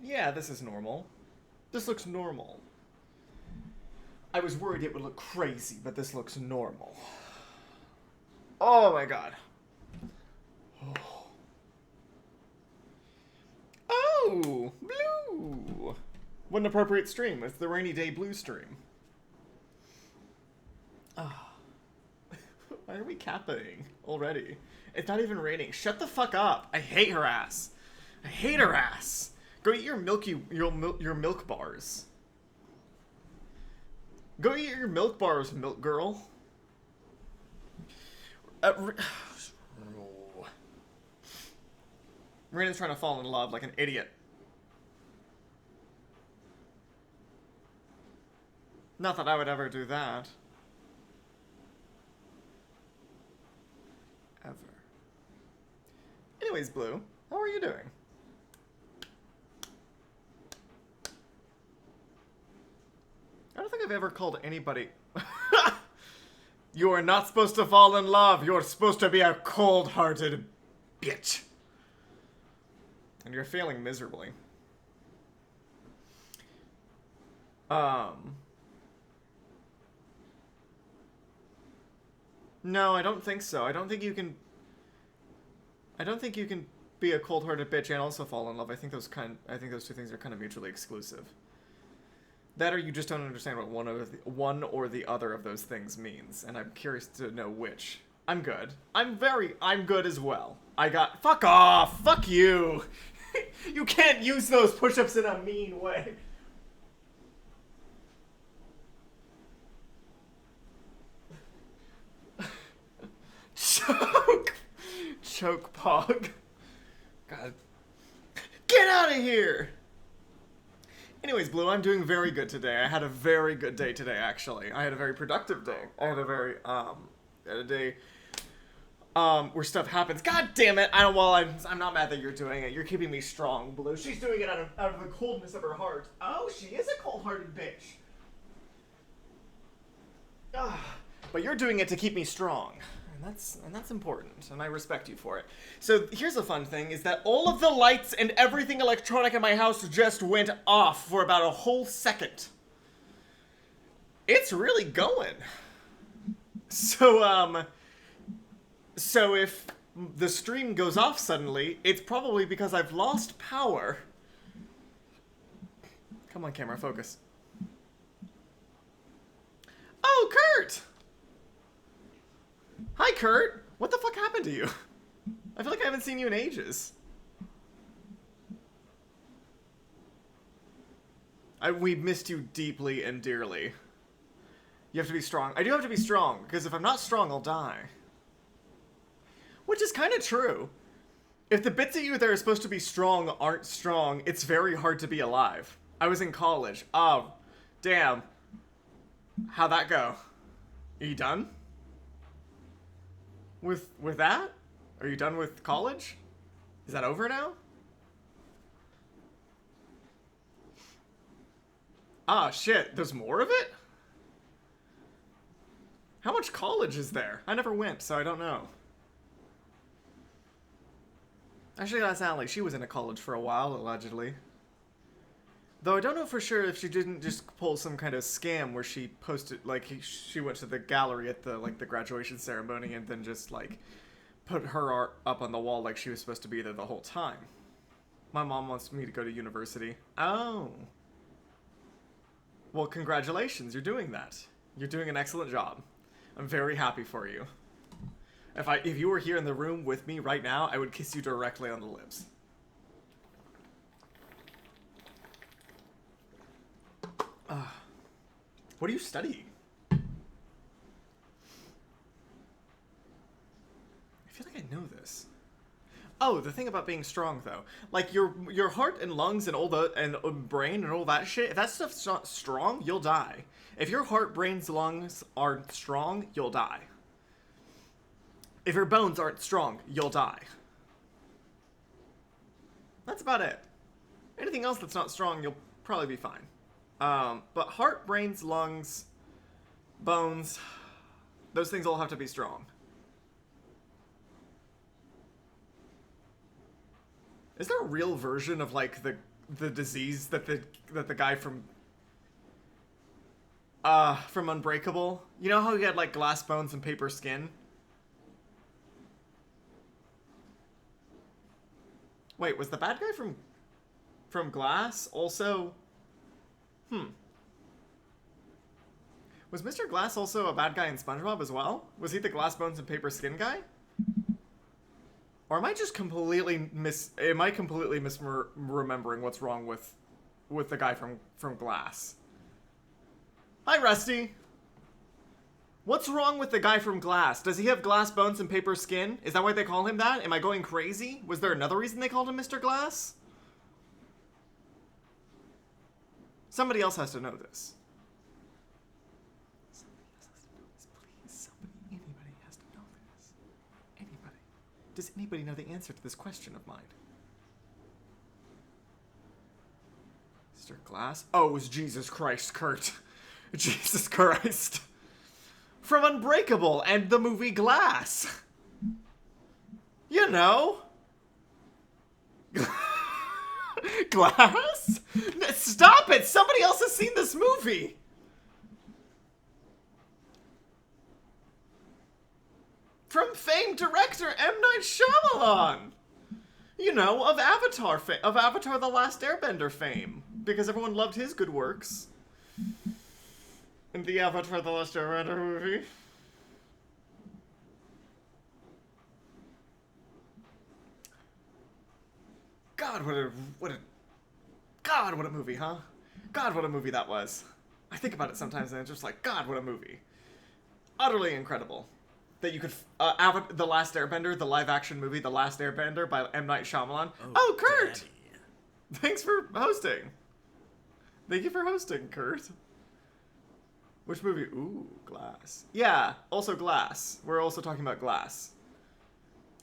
Yeah, this is normal. This looks normal. I was worried it would look crazy, but this looks normal. Oh my god. Oh. Oh, blue. What an appropriate stream. It's the rainy day blue stream. Ah. Oh. Why are we capping already? It's not even raining. Shut the fuck up. I hate her ass. I hate her ass. Go eat your milk bars. Go eat your milk bars, milk girl. Marina's trying to fall in love like an idiot. Not that I would ever do that. Ever. Anyways, Blue, how are you doing? I don't think I've ever called anybody... You are not supposed to fall in love. You're supposed to be a cold-hearted bitch. And you're failing miserably. No, I don't think so. I don't think you can be a cold-hearted bitch and also fall in love. I think those two things are kind of mutually exclusive. That or you just don't understand what one or the other of those things means, and I'm curious to know which. I'm good. I'm good as well. Fuck off! Fuck you! You can't use those push-ups in a mean way. Choke pog. God. Get out of here! Anyways, Blue, I'm doing very good today. I had a very good day today, actually. I had a very productive day. I had a day, where stuff happens. God damn it! I'm not mad that you're doing it. You're keeping me strong, Blue. She's doing it out of the coldness of her heart. Oh, she is a cold-hearted bitch. But you're doing it to keep me strong. And that's important, and I respect you for it. So here's a fun thing, is that all of the lights and everything electronic in my house just went off for about a whole second. It's really going. So if the stream goes off suddenly, it's probably because I've lost power. Come on, camera, focus. Oh, Kurt! Hi, Kurt! What the fuck happened to you? I feel like I haven't seen you in ages. We missed you deeply and dearly. You have to be strong. I do have to be strong, because if I'm not strong, I'll die. Which is kind of true. If the bits of you that are supposed to be strong aren't strong, it's very hard to be alive. I was in college. Oh, damn. How'd that go? Are you done? With that? Are you done with college? Is that over now? Ah, shit. There's more of it? How much college is there? I never went, so I don't know. Actually, that's Allie. She was in a college for a while, allegedly. Though I don't know for sure if she didn't just pull some kind of scam where she posted, like, she went to the gallery at the graduation ceremony and then just, like, put her art up on the wall like she was supposed to be there the whole time. My mom wants me to go to university. Oh. Well, congratulations. You're doing that. You're doing an excellent job. I'm very happy for you. If you were here in the room with me right now, I would kiss you directly on the lips. What are you studying? I feel like I know this. Oh, the thing about being strong, though. Like, your heart and lungs and all the brain and all that shit, if that stuff's not strong, you'll die. If your heart, brains, lungs aren't strong, you'll die. If your bones aren't strong, you'll die. That's about it. Anything else that's not strong, you'll probably be fine. But heart, brains, lungs, bones, those things all have to be strong. Is there a real version of, like, the disease that the guy from Unbreakable. You know how he had like glass bones and paper skin? Wait, was the bad guy from Glass also? Was Mr. Glass also a bad guy in SpongeBob as well? Was he the glass bones and paper skin guy? Or am I just completely misremembering what's wrong with the guy from Glass? Hi, Rusty. What's wrong with the guy from Glass? Does he have glass bones and paper skin? Is that why they call him that? Am I going crazy? Was there another reason they called him Mr. Glass? Somebody else has to know this. Anybody has to know this. Anybody. Does anybody know the answer to this question of mine? Mr. Glass? Oh, it was Jesus Christ, Kurt. Jesus Christ. From Unbreakable and the movie Glass. You know. Glass? Stop it! Somebody else has seen this movie! From famed director M. Night Shyamalan! You know, of Avatar The Last Airbender fame. Because everyone loved his good works. In the Avatar The Last Airbender movie. God, what a movie, huh? God, what a movie that was. I think about it sometimes and it's just like, God, what a movie. Utterly incredible. That you could, The Last Airbender, the live-action movie, The Last Airbender by M. Night Shyamalan. Oh, Kurt! Daddy. Thanks for hosting. Thank you for hosting, Kurt. Which movie? Ooh, Glass. Yeah, also Glass. We're also talking about Glass.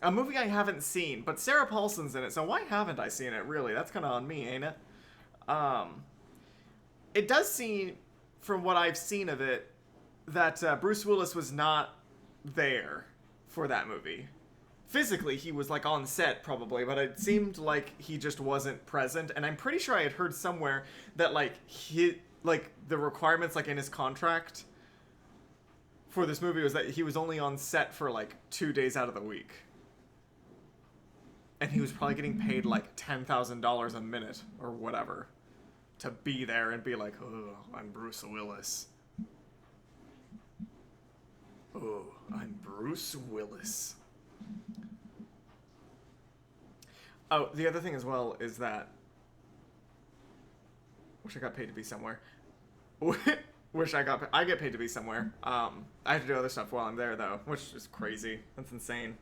A movie I haven't seen, but Sarah Paulson's in it, so why haven't I seen it, really? That's kind of on me, ain't it? It does seem, from what I've seen of it, that Bruce Willis was not there for that movie. Physically, he was, like, on set, probably, but it seemed like he just wasn't present, and I'm pretty sure I had heard somewhere that, like, the requirements, like, in his contract for this movie was that he was only on set for, like, 2 days out of the week. And he was probably getting paid, like, $10,000 a minute, or whatever, to be there and be like, oh, I'm Bruce Willis. Oh, I'm Bruce Willis. Oh, the other thing as well is that... Wish I got paid to be somewhere. I get paid to be somewhere. I have to do other stuff while I'm there, though, which is crazy. That's insane.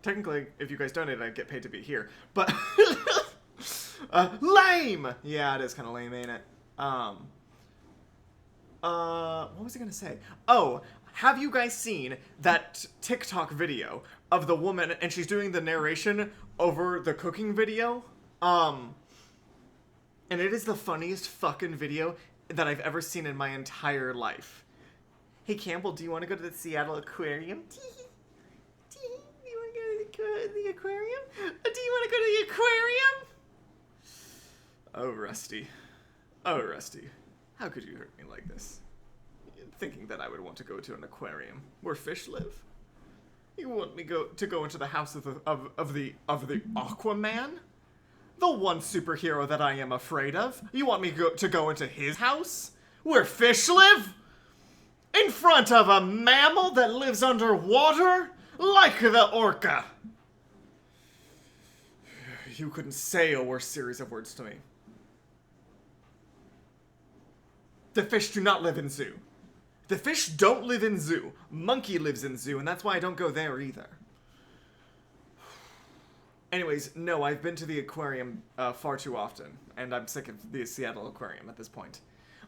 Technically, if you guys donate, I get paid to be here. But, lame! Yeah, it is kind of lame, ain't it? What was I gonna say? Oh, have you guys seen that TikTok video of the woman, and she's doing the narration over the cooking video? And it is the funniest fucking video that I've ever seen in my entire life. Hey, Campbell, do you want to go to the Seattle Aquarium? Do you want to go to the aquarium? Do you want to go to the aquarium? Oh, Rusty. Oh, Rusty. How could you hurt me like this? Thinking that I would want to go to an aquarium where fish live? You want me to go into the house of the Aquaman? The one superhero that I am afraid of? You want me to go into his house? Where fish live? In front of a mammal that lives underwater? Like the orca. You couldn't say a worse series of words to me. The fish do not live in zoo. The fish don't live in zoo. Monkey lives in zoo, and that's why I don't go there either. Anyways, no, I've been to the aquarium far too often, and I'm sick of the Seattle Aquarium at this point.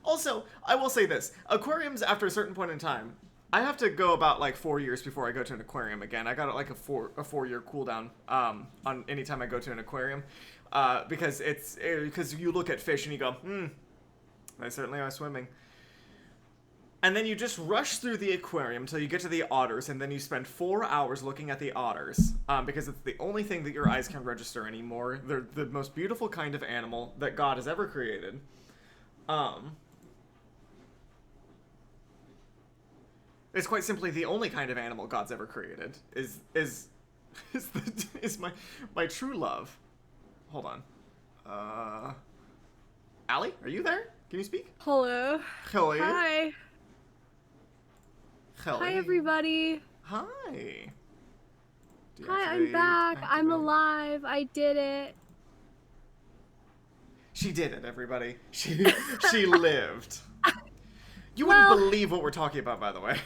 Also, I will say this. Aquariums, after a certain point in time, I have to go about, like, 4 years before I go to an aquarium again. I got, like, a four-year cooldown on any time I go to an aquarium. Because you look at fish and you go, they certainly are swimming. And then you just rush through the aquarium till you get to the otters, and then you spend 4 hours looking at the otters, because it's the only thing that your eyes can register anymore. They're the most beautiful kind of animal that God has ever created. It's quite simply the only kind of animal God's ever created. Is my true love. Hold on. Allie, are you there? Can you speak? Hello. Hello. Hi. Hello. Hi, everybody. Hi. Hi, I'm back. I'm Deactivate. alive. I did it. She did it, everybody. She lived. You Well- wouldn't believe what we're talking about, by the way.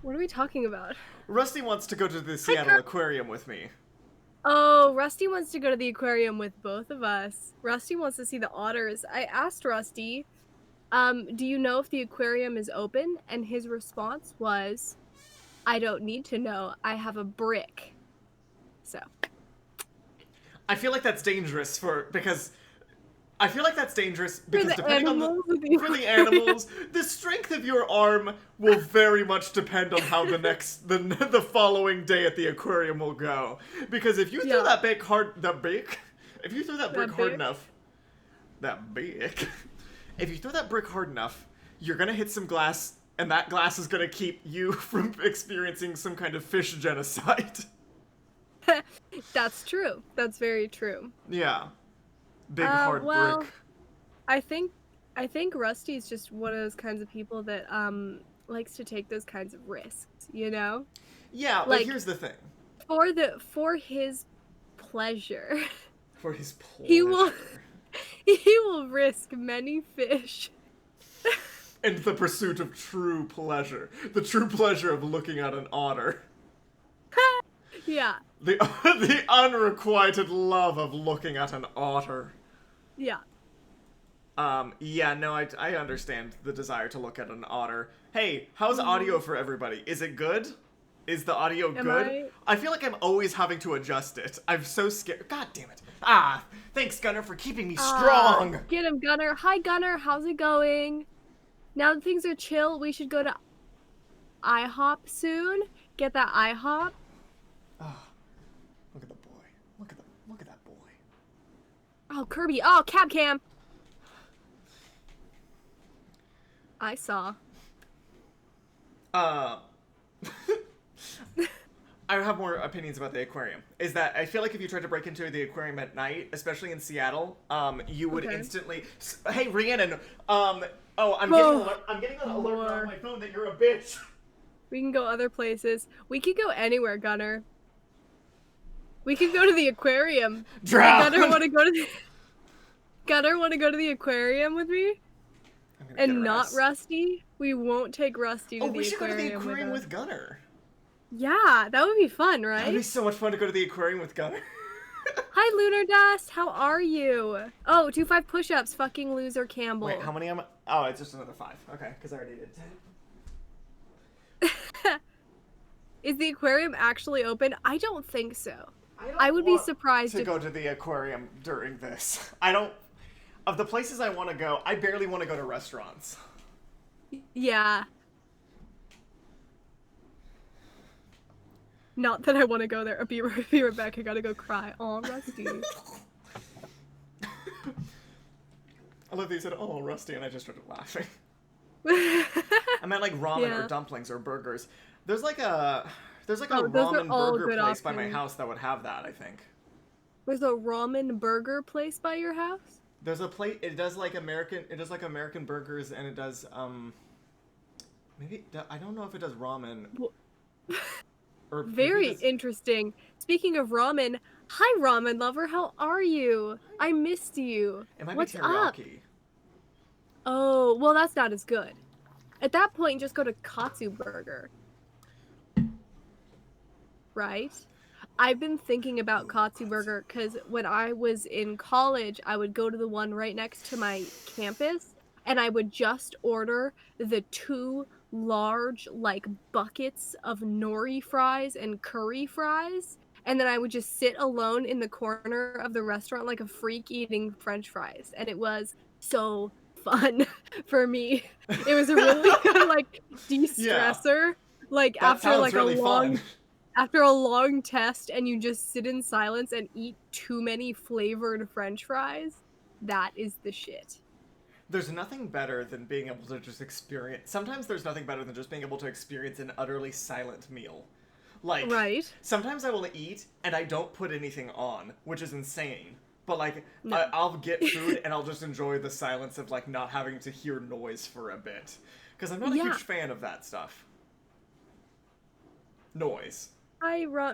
What are we talking about? Rusty wants to go to the Seattle Aquarium with me. Oh, Rusty wants to go to the aquarium with both of us. Rusty wants to see the otters. I asked Rusty, do you know if the aquarium is open? And his response was, I don't need to know. I have a brick. So. I feel like that's dangerous because the depending on animals of for the animals, the strength of your arm will very much depend on how the following day at the aquarium will go. Because if you throw that brick hard enough, if you throw that brick hard enough, you're gonna hit some glass, and that glass is gonna keep you from experiencing some kind of fish genocide. That's true. That's very true. Yeah. Big hard brick. I think Rusty's just one of those kinds of people that likes to take those kinds of risks, you know? Yeah, like, but here's the thing. For his pleasure. For his pleasure. He will risk many fish. In the pursuit of true pleasure. The true pleasure of looking at an otter. Yeah. The unrequited love of looking at an otter. Yeah. Yeah, no, I understand the desire to look at an otter. Hey, how's audio for everybody? Is it good? Is the audio good? I feel like I'm always having to adjust it. I'm so scared. God damn it. Thanks, Gunner, for keeping me strong. Get him, Gunner. Hi, Gunner. How's it going? Now that things are chill, we should go to IHOP soon. Get that IHOP. Look at the boy. Look at that boy. Oh, Kirby. Oh, cab cam. I saw. I have more opinions about the aquarium. Is that I feel like if you tried to break into the aquarium at night, especially in Seattle, you would instantly. Hey, Rhiannon. I'm getting an alert on my phone that you're a bitch. We can go other places. We could go anywhere, Gunner. We could go to the aquarium. Drown. Gunner want to go to the aquarium with me? And not Rusty? We won't take Rusty to the aquarium. Oh, we should go to the aquarium with Gunner. Yeah, that would be fun, right? That would be so much fun to go to the aquarium with Gunner. Hi, Lunar Dust. How are you? Oh, do 5 push-ups, fucking loser Campbell. Wait, how many am I? Oh, it's just another 5. Okay, because I already did 10. Is the aquarium actually open? I don't think so. I would be surprised to go to the aquarium during this. Of the places I want to go, I barely want to go to restaurants. Yeah. Not that I want to go there. Be right back. I gotta go cry. Aw, Rusty. I love that you said, "Oh, Rusty," and I just started laughing. I meant like ramen or dumplings or burgers. There's like a ramen burger place by my house that would have that, I think. There's a ramen burger place by your house? There's a place. It does like American burgers, and it does maybe I don't know if it does ramen. Or very interesting. Speaking of ramen, hi ramen lover, how are you? I missed you. It might What's be teriyaki. up? Oh, well that's not as good. At that point, just go to Katsu Burger. Right? I've been thinking about Katsu Burger because when I was in college, I would go to the one right next to my campus, and I would just order the 2 large, like, buckets of nori fries and curry fries, and then I would just sit alone in the corner of the restaurant like a freak eating French fries, and it was so fun for me. It was a really good, like, Yeah, de-stressor. Like, that after, sounds like, really fun. after a long test and you just sit in silence and eat too many flavored french fries, that is the shit. There's nothing better than being able to just experience. Sometimes there's nothing better than just being able to experience an utterly silent meal. Like, Right? sometimes I will eat and I don't put anything on, which is insane. But like, No. I'll get food and I'll just enjoy the silence of like not having to hear noise for a bit, because I'm not a Yeah. huge fan of that stuff. Noise.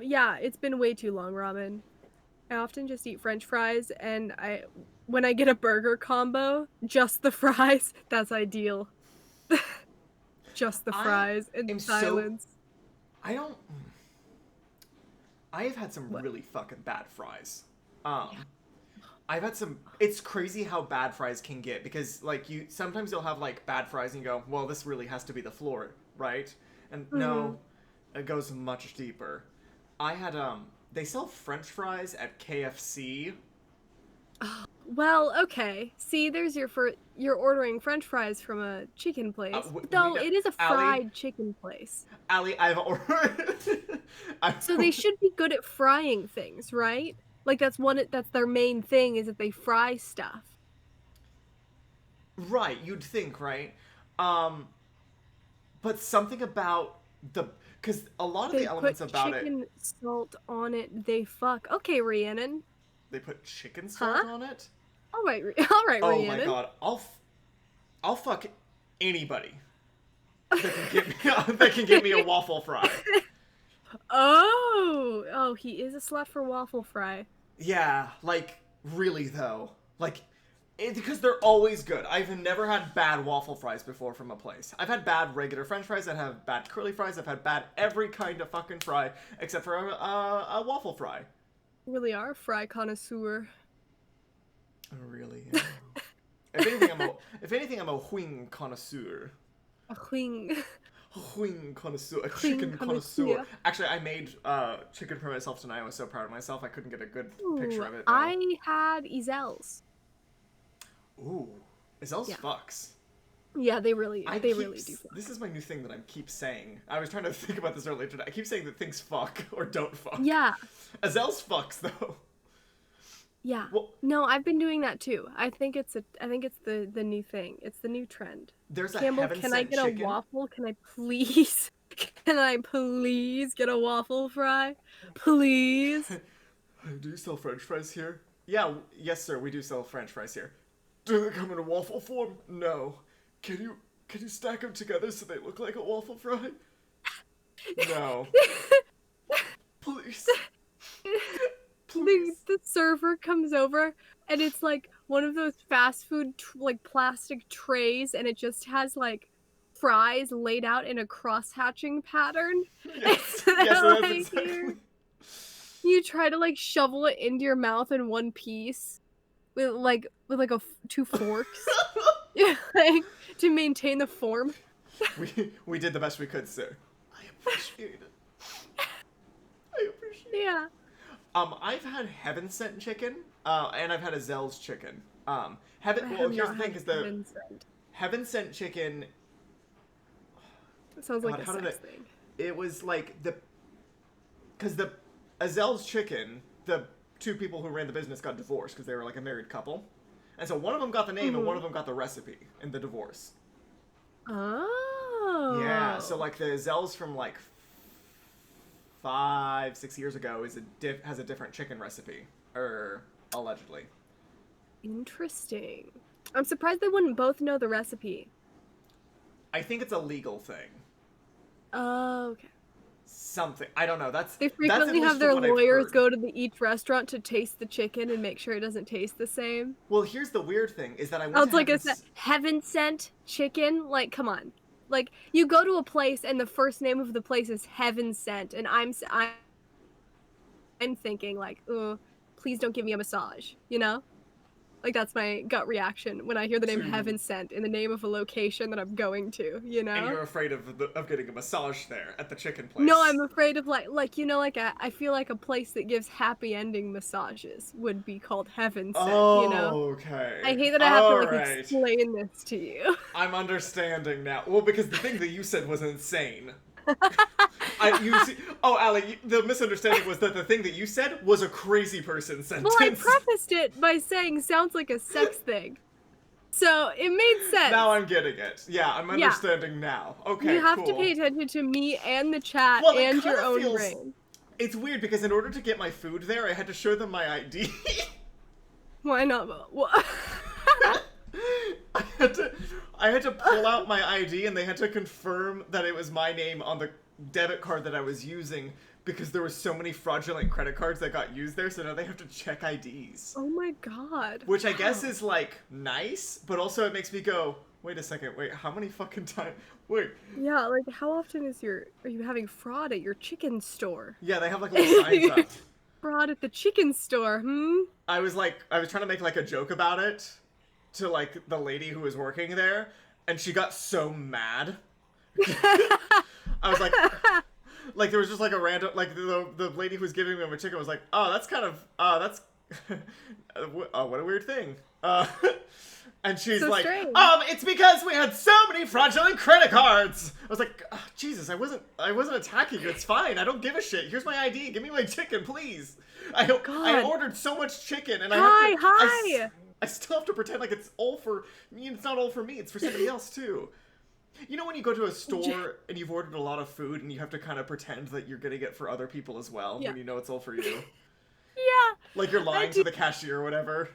Yeah, it's been way too long, ramen. I often just eat french fries, and when I get a burger combo, just the fries, that's ideal. Just the I fries in am so. silence. I don't. I have had some What? really fucking bad fries. Yeah. I've had some. It's crazy how bad fries can get, because like you sometimes you'll have like bad fries and you go, well, this really has to be the floor, right? And Mhm. no, it goes much deeper. I had they sell French fries at KFC. Well, okay. See, there's you're ordering french fries from a chicken place. We Though know, it is a Allie, fried chicken place. Allie, I've ordered. I, So they should be good at frying things, right? Like that's their main thing is that they fry stuff. right, you'd think, right? Um, but something about the because a lot of the They put elements about it, chicken salt on it. They fuck. Okay, Rhiannon. they put chicken Huh? salt on it. All right, all right, Oh my Rhiannon. god, I'll fuck anybody that can get me that can get me a waffle fry. Oh, he is a slut for waffle fry. Yeah, like really though, like because they're always good. I've never had bad waffle fries before from a place. I've had bad regular French fries. I've had bad curly fries. I've had bad every kind of fucking fry except for a waffle fry. Really are a fry connoisseur. I really am. If anything, I'm a wing connoisseur. A wing. Wing connoisseur, a Wing chicken connoisseur. connoisseur. Actually, I made chicken for myself tonight. I was so proud of myself. I couldn't get a good picture Ooh, of it. Though. I had Ezels. Ooh, Izell's Yeah. fucks. Yeah, they really do fuck. This is my new thing that I keep saying. I was trying to think about this earlier today. I keep saying that things fuck or don't fuck. Yeah, Izell's fucks though. yeah. Well, No, I've been doing that too. I think it's the new thing. It's the new trend. there's a Campbell, heaven can I sent get chicken. a waffle? Can I please? Can I please get a waffle fry? Please? Do you sell French fries here? Yeah, yes, sir. We do sell French fries here. Do they come in a waffle form? No. Can you stack them together so they look like a waffle fry? No. Please. Please. The server comes over and it's like one of those fast food like plastic trays, and it just has like fries laid out in a cross hatching pattern. Yes. And Yes, they're that's like, exactly. here. You try to like shovel it into your mouth in one piece with like two forks. Like, to maintain the form. We did the best we could, sir. I appreciate it. I appreciate it. Yeah. I've had heaven sent chicken, and I've had a Zell's chicken. I Well, have here's not the thing: had is the heaven sent. heaven sent chicken. It sounds like God, a how did sex it? thing. It was like because the Azel's chicken, the two people who ran the business got divorced because they were like a married couple, and so one of them got the name and one of them got the recipe in the divorce. Oh. Yeah, so like the Azel's from like 5-6 years ago has a different chicken recipe, or allegedly. Interesting. I'm surprised they wouldn't both know the recipe. I think it's a legal thing. Oh, okay. Something, I don't know. They That's at frequently least have from their what I've lawyers heard. go to each restaurant to taste the chicken and make sure it doesn't taste the same. Well, here's the weird thing: is that I Oh, went it's to like Heaven's. heaven sent chicken. Like, come on. Like, you go to a place and the first name of the place is Heaven Sent, and I'm thinking like, oh, please don't give me a massage. You know? Like, that's my gut reaction when I hear the name To Heaven Sent in the name of a location that I'm going to, you and know? you're afraid of getting a massage there at the chicken No, place. I'm afraid of, like, you know, like, I feel like a place that gives happy ending massages would be called Heaven Sent, you know? Oh, I okay. hate that I have to, All like, right. explain this to you. I'm understanding now. Well, because the thing that you said was insane. You see. Oh, Allie, the misunderstanding was that the thing that you said was a crazy person Well, I sentence. prefaced it by saying sounds like a sex thing. So, it made sense. Now I'm getting it. Yeah, I'm Yeah. understanding now. You Okay, have to pay cool. attention to me and the chat Well, it and kind your of own feels. brain. It's weird because in order to get my food there, I had to show them my ID. Why not? What? I had to, I had to pull out my ID, and they had to confirm that it was my name on the debit card that I was using because there were so many fraudulent credit cards that got used there. So now they have to check IDs, Oh my god. which I guess Wow. is like nice, but also it makes me go, wait a second, wait, how many fucking times? Wait, Yeah, like how often are you having fraud at your chicken store? yeah, they have like little signs up. Fraud at the chicken store, hmm? I was trying to make like a joke about it to like the lady who was working there, and she got so mad. I was like there was just like a random, like the lady who was giving me my chicken was like, oh, that's kind of that's what a weird thing. And she's So like, strange. it's because we had so many fraudulent credit cards. I was like, oh, Jesus, I wasn't attacking you. It's fine. I don't give a shit. Here's my ID. Give me my chicken, please. I God. ordered so much chicken, and Hi. I still have to pretend like it's all for. It's not all for me. It's for somebody else too. You know when you go to a store and you've ordered a lot of food and you have to kind of pretend that you're getting it for other people as well Yeah. when you know it's all for you? Yeah. Like you're lying to the cashier or whatever.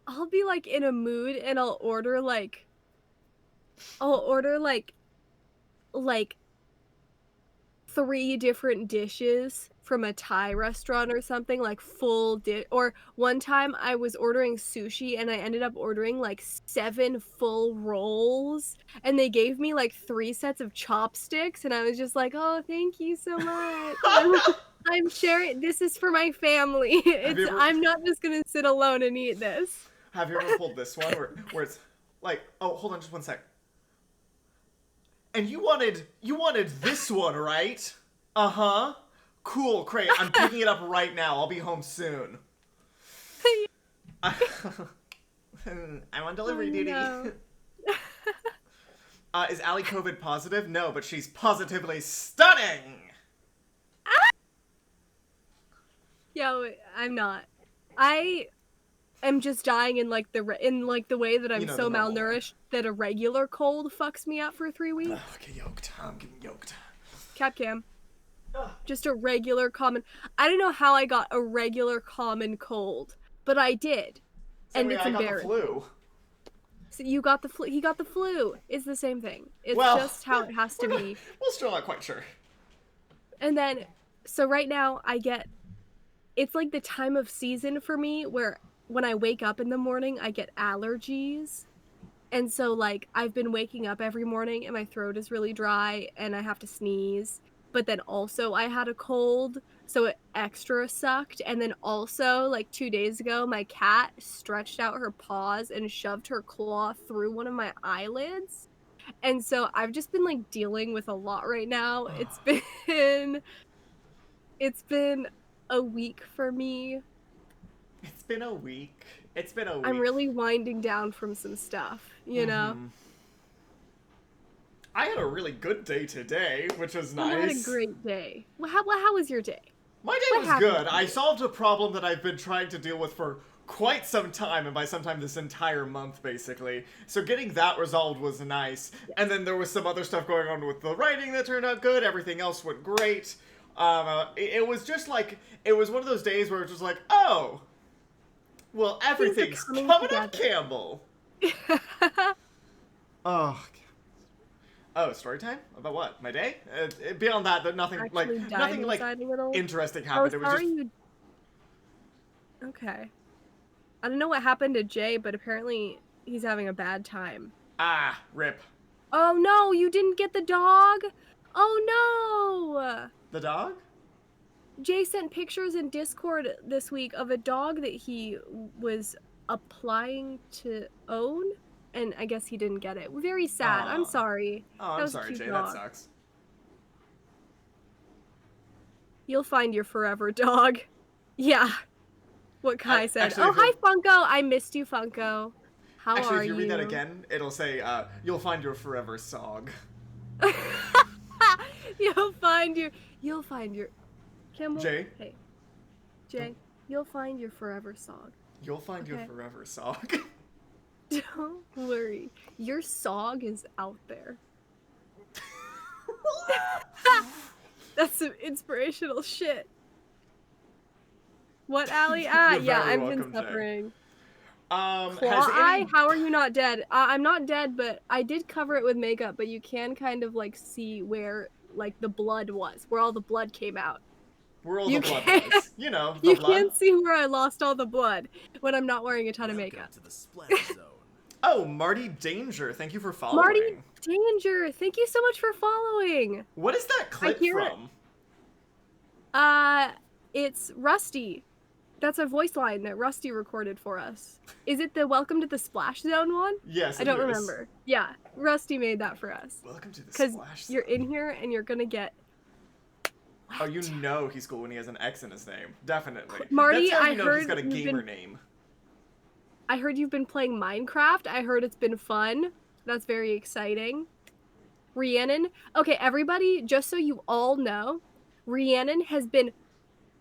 I'll be like in a mood and I'll order like 3 different dishes from a Thai restaurant or something, like full dish. Or one time I was ordering sushi and I ended up ordering like 7 full rolls, and they gave me like 3 sets of chopsticks, and I was just like, "Oh, thank you so much. I'm sharing. This is for my family. I'm not just gonna sit alone and eat this." Have you ever pulled this one where it's like, oh, hold on just one sec. And you wanted this one, right? Uh-huh. Cool, great. I'm picking it up right now. I'll be home soon. I'm on delivery duty. No. Is Allie COVID positive? No, but she's positively stunning. Yo, I'm not. I am just dying in like the way that I'm You know, so the normal malnourished that a regular cold fucks me up for 3 weeks. Get yoked. I'm getting yoked. Capcam. Just a regular common. I don't know how I got a regular common cold, but I did. Same And way it's I got the embarrassing. flu. So you got the flu. He got the flu. It's the same thing. It's Well, just how it has to be. We're still not quite sure. And then, so right now it's like the time of season for me where when I wake up in the morning, I get allergies. And so like I've been waking up every morning and my throat is really dry and I have to sneeze. But then also I had a cold, so it extra sucked. And then also like 2 days ago, my cat stretched out her paws and shoved her claw through one of my eyelids. And so I've just been like dealing with a lot right now. It's been a week for me. It's been a week. I'm really winding down from some stuff, you know? I had a really good day today, which was nice. You had a great day. Well, how was your day? My day was good. I solved a problem that I've been trying to deal with for quite some time, and by some time this entire month, basically. So getting that resolved was nice. Yes. And then there was some other stuff going on with the writing that turned out good. Everything else went great. It was just like, it was one of those days where it was just like, oh, well, everything's coming up, Campbell. Oh, story time? About what? My day? Beyond that, nothing like interesting happened. Oh, sorry, Okay. I don't know what happened to Jay, but apparently he's having a bad time. Ah, rip. Oh no, you didn't get the dog? Oh no! The dog? Jay sent pictures in Discord this week of a dog that he was applying to own, and I guess he didn't get it. Very sad. I'm Aw. sorry. Oh, That I'm was a sorry, cute Jay. dog. That sucks. You'll find your forever dog. Yeah. What Kai said. Actually, Oh, hi, Funko. I missed you, Funko. How actually, are if you you? read that again, it'll say, "You'll find your forever sog." You'll find your Campbell. Jay? Hey. Jay, you'll find your forever sog. You'll find your Okay. forever sog. Don't worry. Your sog is out there. That's some inspirational shit. What, Allie? You're Yeah, very I've welcome, been Jay. suffering. Has Claw-eye? any... How are you not dead? I'm not dead, but I did cover it with makeup, but you can kind of, like, see where, like, the blood was, where all the blood came out. Where all You the blood can't- was. You know, the You blood. can't see where I lost all the blood when I'm not wearing a ton of makeup. To the splash zone. Oh, Marty Danger, thank you for following. Marty Danger, thank you so much for following. What is that clip hear it. from? It's Rusty. That's a voice line that Rusty recorded for us. Is it the Welcome to the Splash Zone one? Yes, I don't it is. remember. Yeah, Rusty made that for us. Welcome to the Because Splash you're Zone. in here and you're gonna get... Oh, you know he's cool when he has an X in his name. Definitely. Marty, That's how you I know heard he's got a you've gamer been- name. I heard you've been playing Minecraft. I heard it's been fun. That's very exciting. Rhiannon. Okay, everybody, just so you all know, Rhiannon has been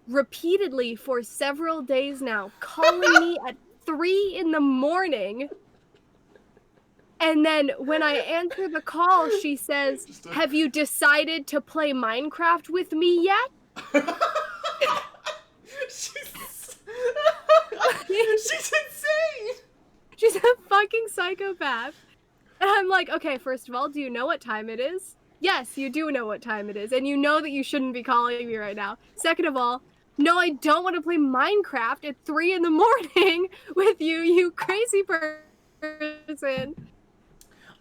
repeatedly for several days now calling me at 3 in the morning. And then when I answer the call, she says, "Have you decided to play Minecraft with me yet?" She's insane! She's a fucking psychopath. And I'm like, okay, first of all, do you know what time it is? Yes, you do know what time it is, and you know that you shouldn't be calling me right now. Second of all, no, I don't want to play Minecraft at 3 in the morning with you, you crazy person.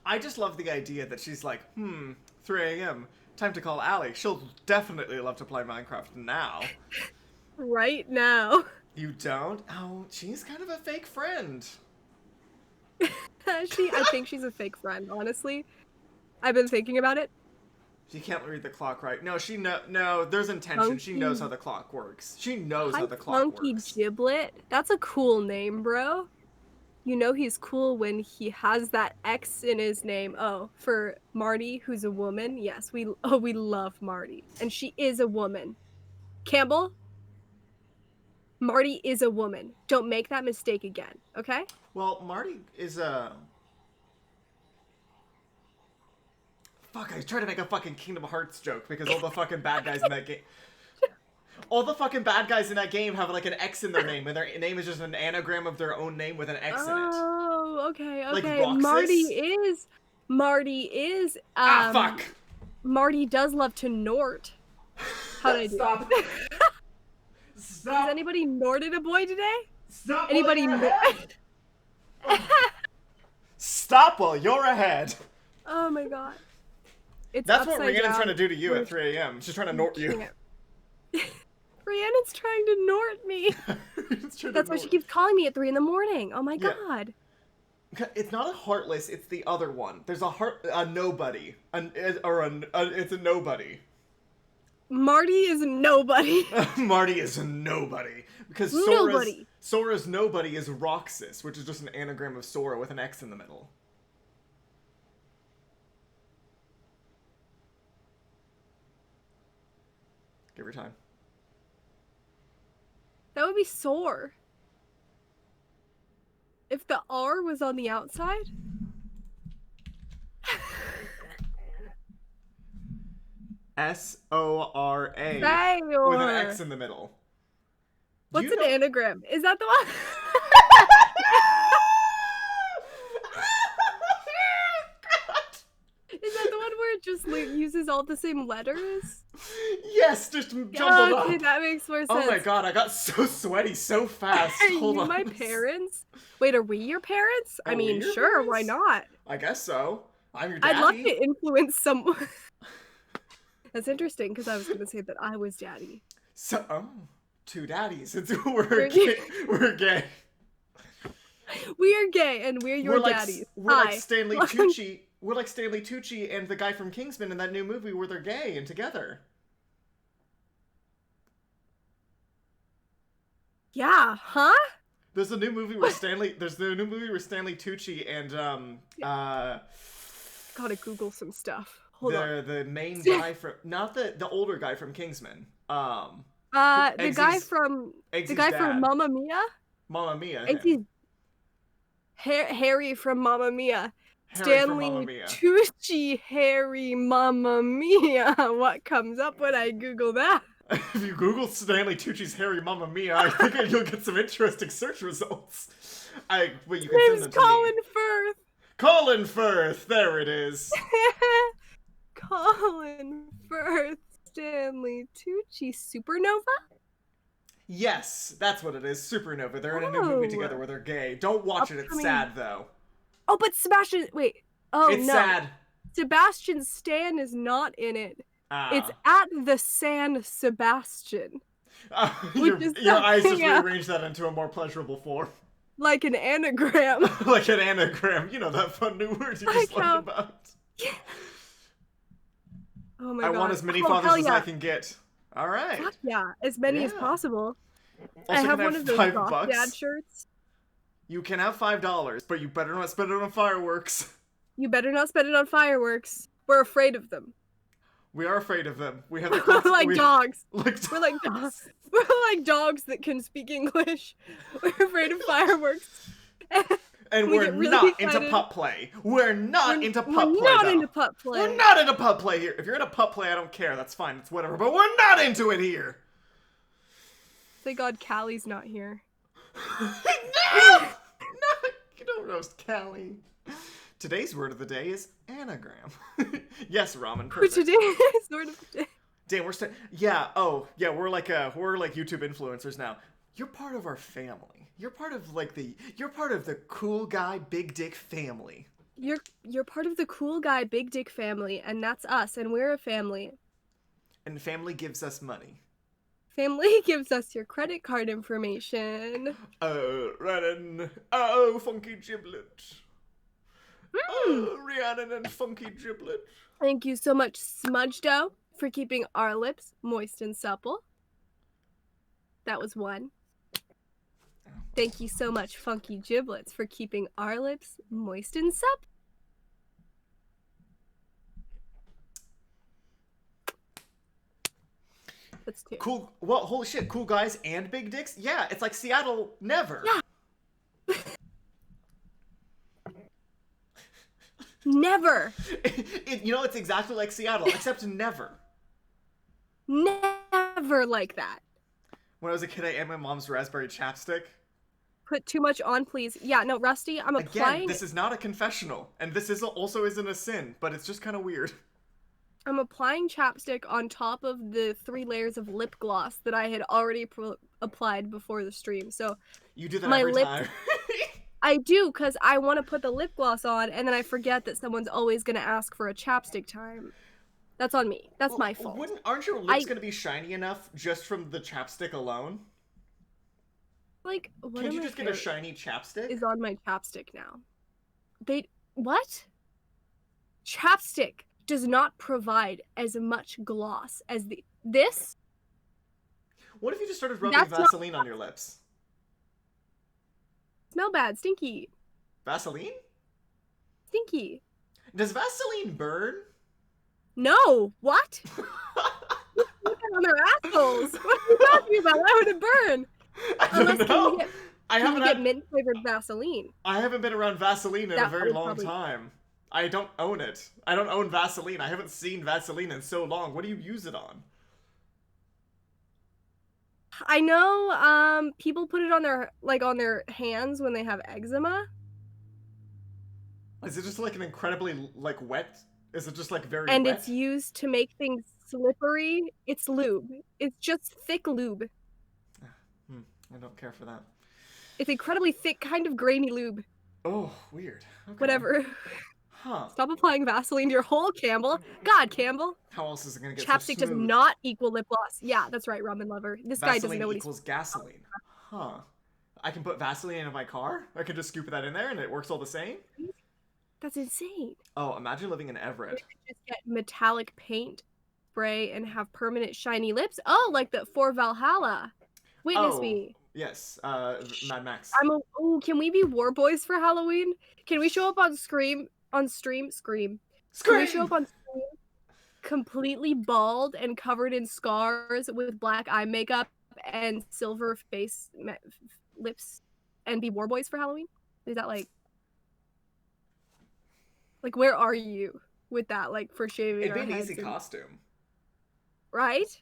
I just love the idea that she's like, 3 a.m., time to call Allie. She'll definitely love to play Minecraft now. Right now. You don't? Oh, she's kind of a fake friend. I think she's a fake friend, honestly. I've been thinking about it. She can't read the clock right. No, no, there's intention. She knows how the clock works. She knows how the clock Funky works. Giblet. That's a cool name, bro. You know he's cool when he has that X in his name. Oh, for Marty, who's a woman. Yes, we love Marty. And she is a woman. Campbell? Marty is a woman. Don't make that mistake again, okay? Well, Marty is a... Fuck, I tried to make a fucking Kingdom Hearts joke because all the fucking bad guys in that game... All the fucking bad guys in that game have like an X in their name, and their name is just an anagram of their own name with an X in it. Oh, okay, Like okay. Roxas? Marty is, fuck! Marty does love to Nort. How did I do? Stop. that? Stop! Has anybody Norted a boy today? Stop Anybody while you're ahead! Stop while you're ahead! Oh my god. It's That's what upside Rhiannon's down. trying to do to you at 3 a.m. She's trying to Nort you. Can't. Rhiannon's trying to Nort me. That's why she keeps calling me at 3 in the morning. Oh my Yeah. god. It's not a heartless, it's the other one. There's a nobody. It's a nobody. Marty is nobody. Marty is a nobody. Because Nobody. Sora's nobody is Roxas, which is just an anagram of Sora with an X in the middle. Give her time. That would be sore. If the R was on the outside? S-O-R-A Sayor. with an X in the middle. Do What's you an know- anagram? Is that the one? Is that the one where it just uses all the same letters? Yes, just jumbled Okay, up. that makes more sense. Oh my god, I got so sweaty so fast. Are Hold you on. my parents? Wait, are we your parents? I Are we mean, your sure, why parents? not? I guess so. I'm your daddy. I'd love to influence someone. That's interesting, because I was going to say that I was daddy. So, two daddies. It's, We're we're gay. We're gay. We're gay and we're your daddies. We're like Hi. Stanley Tucci. We're like Stanley Tucci and the guy from Kingsman in that new movie where they're gay and together. Yeah, huh? There's a new movie where Stanley Tucci and Gotta Google some stuff. the main guy from not the older guy from Kingsman. The guy from Mamma Mia? Mamma Mia. Eggsy's Harry from Mamma Mia. Harry from Stanley Mamma Mia. Tucci Harry Mamma Mia. What comes up when I Google that? If you Google Stanley Tucci's Harry Mamma Mia, I think you'll get some interesting search results. Wait, you can Name's send them to Colin me. Firth. Colin Firth, there it is. Colin Firth, Stanley Tucci, Supernova? Yes, that's what it is. Supernova. They're in a new movie together where they're gay. Don't watch it. It's sad though. Oh, but Sebastian. Wait. Oh it's no. Sad. Sebastian Stan is not in it. It's at the San Sebastian. Your eyes just rearranged that into a more pleasurable form. Like an anagram. Like an anagram. You know that fun new word you just learned about. Oh my god. I want as many fathers as I can get. All right. Fuck yeah, as many as possible. Also, I have one of those Goth Dad shirts. You can have $5, but you better not spend it on fireworks. You better not spend it on fireworks. We're afraid of them. We are afraid of them. We have We're like dogs. We're like dogs. We're like dogs that can speak English. We're afraid of fireworks. And we're not into pup play. We're not into pup play. We're not into pup play. We're not into pup play here. If you're into pup play, I don't care. That's fine. It's whatever. But we're not into it here. Thank God Callie's not here. No! You don't roast Callie. Today's word of the day is anagram. Yes, ramen. Perfect. Today's word of the day. Damn, we're like YouTube influencers now. You're part of our family. You're part of the cool guy big dick family. You're part of the cool guy big dick family, and that's us, and we're a family. And family gives us money. Family gives us your credit card information. Oh, Rhiannon. Oh, Funky Giblet. Oh, Rhiannon and Funky Giblet. Thank you so much, Smudge Dough, for keeping our lips moist and supple. That was one. Thank you so much, Funky Giblets, for keeping our lips moist and supple. That's two. Cool. Well, holy shit. Cool guys and big dicks? Yeah, it's like Seattle never. Yeah. Never. It's exactly like Seattle, except never. Never like that. When I was a kid, I ate my mom's raspberry chapstick. Put too much on, please. Yeah, no, Rusty, I'm applying... Again, this is not a confessional, and this also isn't a sin, but it's just kind of weird. I'm applying chapstick on top of the 3 layers of lip gloss that I had already applied before the stream, so... You do that every time. I do, because I want to put the lip gloss on, and then I forget that someone's always going to ask for a chapstick time. That's on me. That's my fault. Aren't your lips going to be shiny enough just from the chapstick alone? Like, can't you just get a shiny chapstick? Is on my chapstick now. What? Chapstick does not provide as much gloss as this. What if you just started rubbing Vaseline on your lips? Smell bad, stinky. Vaseline? Stinky. Does Vaseline burn? No. What? Look on their assholes. What are you talking about? Why would it burn? I don't know. Can you get mint flavored Vaseline? I haven't been around Vaseline in a very long time. I don't own it. I don't own Vaseline. I haven't seen Vaseline in so long. What do you use it on? I know people put it on their hands when they have eczema. Is it just like an incredibly wet? Is it just very and wet? It's used to make things slippery. It's lube. It's just thick lube. I don't care for that. It's incredibly thick, kind of grainy lube. Oh, weird. Okay. Whatever. Huh. Stop applying Vaseline to your hole, Campbell. God, Campbell. How else is it gonna get Chapstick so does not equal lip gloss. Yeah, that's right, ramen lover. This guy doesn't know what he's... equals gasoline. Huh. I can put Vaseline in my car. I can just scoop that in there and it works all the same. That's insane. Oh, imagine living in Everett. Just get metallic paint spray and have permanent shiny lips. Oh, like the for Valhalla. Witness Oh, me. yes. Mad Max. Can we be war boys for Halloween? Can we show up on Scream on stream? Scream. Can we show up on Scream completely bald and covered in scars with black eye makeup and silver lips and be war boys for Halloween? Is that like where are you with that? Like for shaving It'd our be an heads easy costume. right?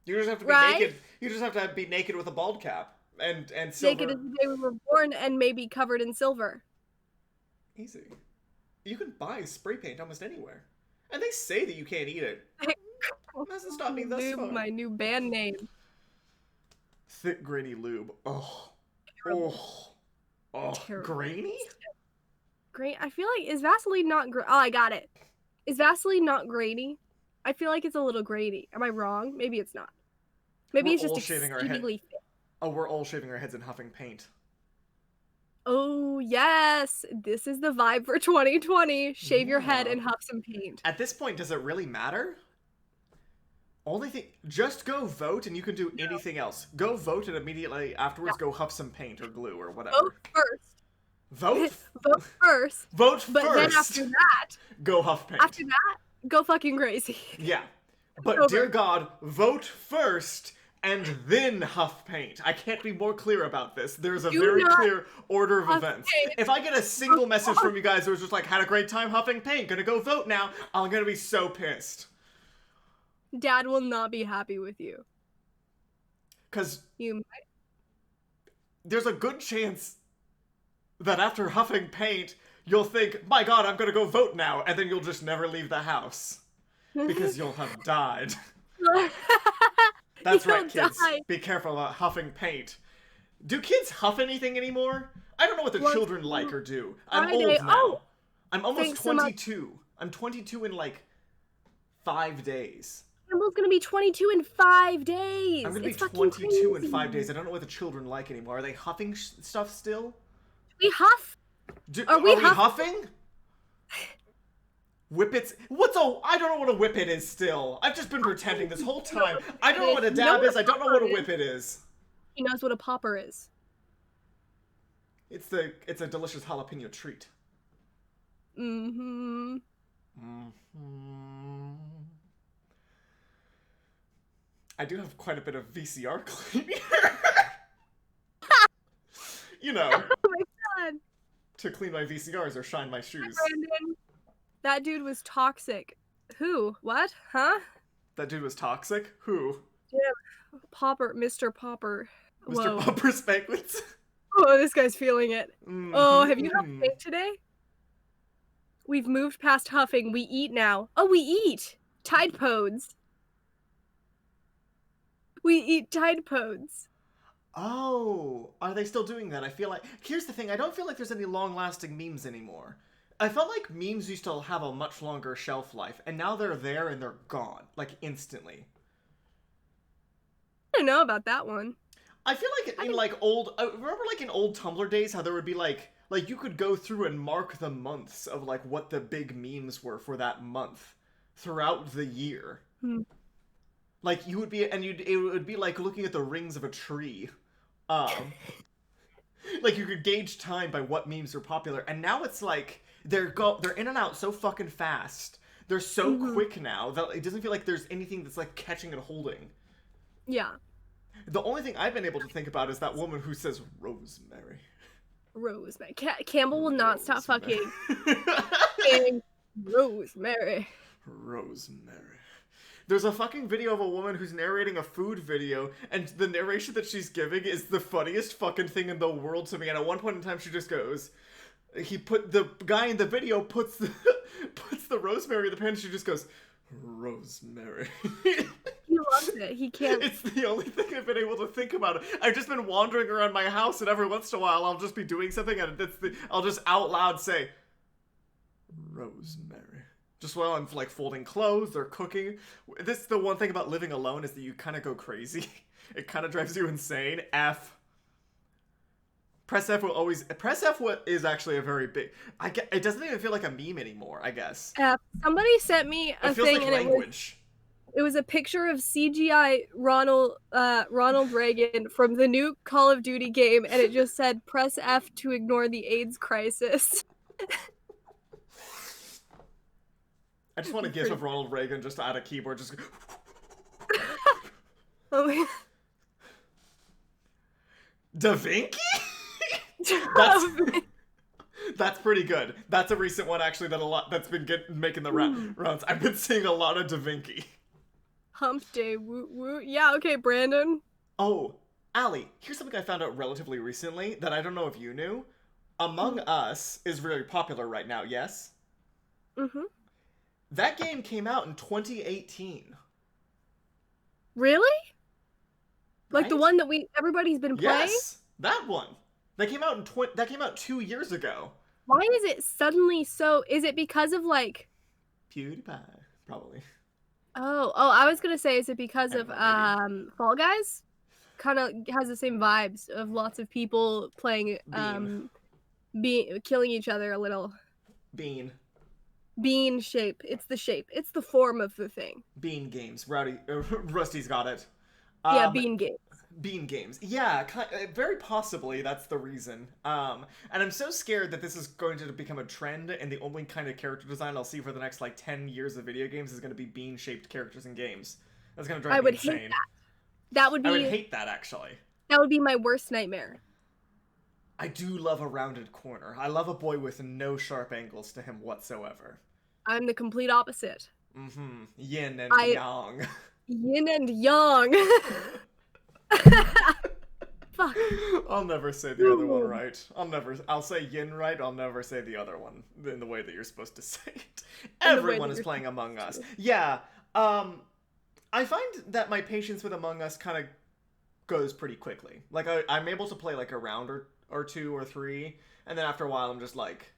You just have to be naked. You just have to be naked with a bald cap and silver. Naked as the day we were born and maybe covered in silver. Easy. You can buy spray paint almost anywhere, and they say that you can't eat it. Doesn't stop me thus far. My new band name. Thick grainy lube. Oh, grainy. Great. I feel like is Vaseline not? Oh, I got it. Is Vaseline not grainy? I feel like it's a little grainy. Am I wrong? Maybe it's not. Maybe it's just exceedingly thick. Oh, we're all shaving our heads and huffing paint. Oh, yes. This is the vibe for 2020. Shave your head and huff some paint. At this point, does it really matter? Only thing, just go vote and you can do anything else. Go vote and immediately afterwards go huff some paint or glue or whatever. Vote first. Vote? Vote first. Vote first. But then after that, go huff paint. After that, go fucking crazy. Yeah. But dear God, vote first and then huff paint. I can't be more clear about this. There's a very clear order of events. Paint. If I get a single message from you guys that was just like, had a great time huffing paint, gonna go vote now, I'm gonna be so pissed. Dad will not be happy with you. Because you might. There's a good chance that after huffing paint, you'll think, my God, I'm gonna go vote now, and then you'll just never leave the house. Because you'll have died. That's right, kids. Be careful about huffing paint. Do kids huff anything anymore? I don't know what the children like or do. I'm old now. Oh, I'm almost 22. I'm 22 in like 5 days. Campbell's gonna be 22 in 5 days. I'm gonna be 22 in 5 days. I don't know what the children like anymore. Are they huffing stuff still? We huff. Are we huffing? Whippets? I don't know what a whippet is still. I've just been pretending this whole time. I don't know what a dab is. I don't know what a whippet is. He knows what a popper is. It's a delicious jalapeno treat. Mm-hmm. Mm-hmm. I do have quite a bit of VCR cleaning. You know. Oh my God. To clean my VCRs or shine my shoes. Brandon. That dude was toxic. Who? What? Huh? That dude was toxic? Who? Yeah. Popper. Mr. Popper. Mr. Popper's Banquets? Oh, this guy's feeling it. Mm-hmm. Oh, have you huffed paint today? We've moved past huffing. We eat now. Oh, we eat! Tide Pods. We eat Tide Pods. Oh, are they still doing that? I feel like... Here's the thing. I don't feel like there's any long-lasting memes anymore. I felt like memes used to have a much longer shelf life, and now they're there and they're gone, like, instantly. I don't know about that one. I feel like in, like, old... remember, like, in old Tumblr days, how there would be, like, you could go through and mark the months of, like, what the big memes were for that month throughout the year. Like, you would be... And it would be like looking at the rings of a tree. Like, you could gauge time by what memes are popular, and now it's like... They're in and out so fucking fast. They're so quick now that it doesn't feel like there's anything that's like catching and holding. Yeah. The only thing I've been able to think about is that woman who says Rosemary. Rosemary. Campbell will not stop fucking. Rosemary. Rosemary. There's a fucking video of a woman who's narrating a food video, and the narration that she's giving is the funniest fucking thing in the world to me. And at one point in time, she just goes... the guy in the video puts the rosemary in the pan, and she just goes, Rosemary. He loves it. He can't. It's the only thing I've been able to think about. I've just been wandering around my house, and every once in a while I'll just be doing something, and I'll just out loud say, Rosemary. Just while I'm like folding clothes or cooking. This the one thing about living alone is that you kind of go crazy. It kind of drives you insane. Press F will always. Press F is actually a very big. It doesn't even feel like a meme anymore, I guess. Somebody sent me It a feels thing like and language. it was a picture of CGI Ronald Reagan from the new Call of Duty game, and it just said press F to ignore the AIDS crisis. I just want a gif of Ronald Reagan just at a keyboard, just. Oh my Da Vinci? That's pretty good. That's a recent one actually that's been making the rounds. I've been seeing a lot of Da Vinci. Hump day, woot woot. Yeah, okay, Brandon. Oh, Allie, here's something I found out relatively recently that I don't know if you knew. Among Us is really popular right now, yes? Mm-hmm. That game came out in 2018. Really? Like Right? the one that everybody's been playing? Yes, that one. That came out 2 years ago. Why is it suddenly so? Is it because of like PewDiePie, probably. Oh, I was gonna say, is it because of Maybe. Fall Guys? Kind of has the same vibes of lots of people playing killing each other a little. Bean Shape. It's the shape. It's the form of the thing. Bean games. Rusty's got it. Yeah, Bean games. Bean games. Yeah, very possibly that's the reason. And I'm so scared that this is going to become a trend, and the only kind of character design I'll see for the next like 10 years of video games is going to be bean-shaped characters in games. That's going to drive me insane. Hate that. That would be. I would hate that actually. That would be my worst nightmare. I do love a rounded corner. I love a boy with no sharp angles to him whatsoever. I'm the complete opposite. Mm-hmm. Yin and yang. Yin and yang. Fuck. I'll never say the other one right. I'll say yin right, I'll never say the other one in the way that you're supposed to say it. Everyone is playing Among Us. Yeah. I find that my patience with Among Us kind of goes pretty quickly. Like I'm able to play like a round or two or three, and then after a while I'm just like,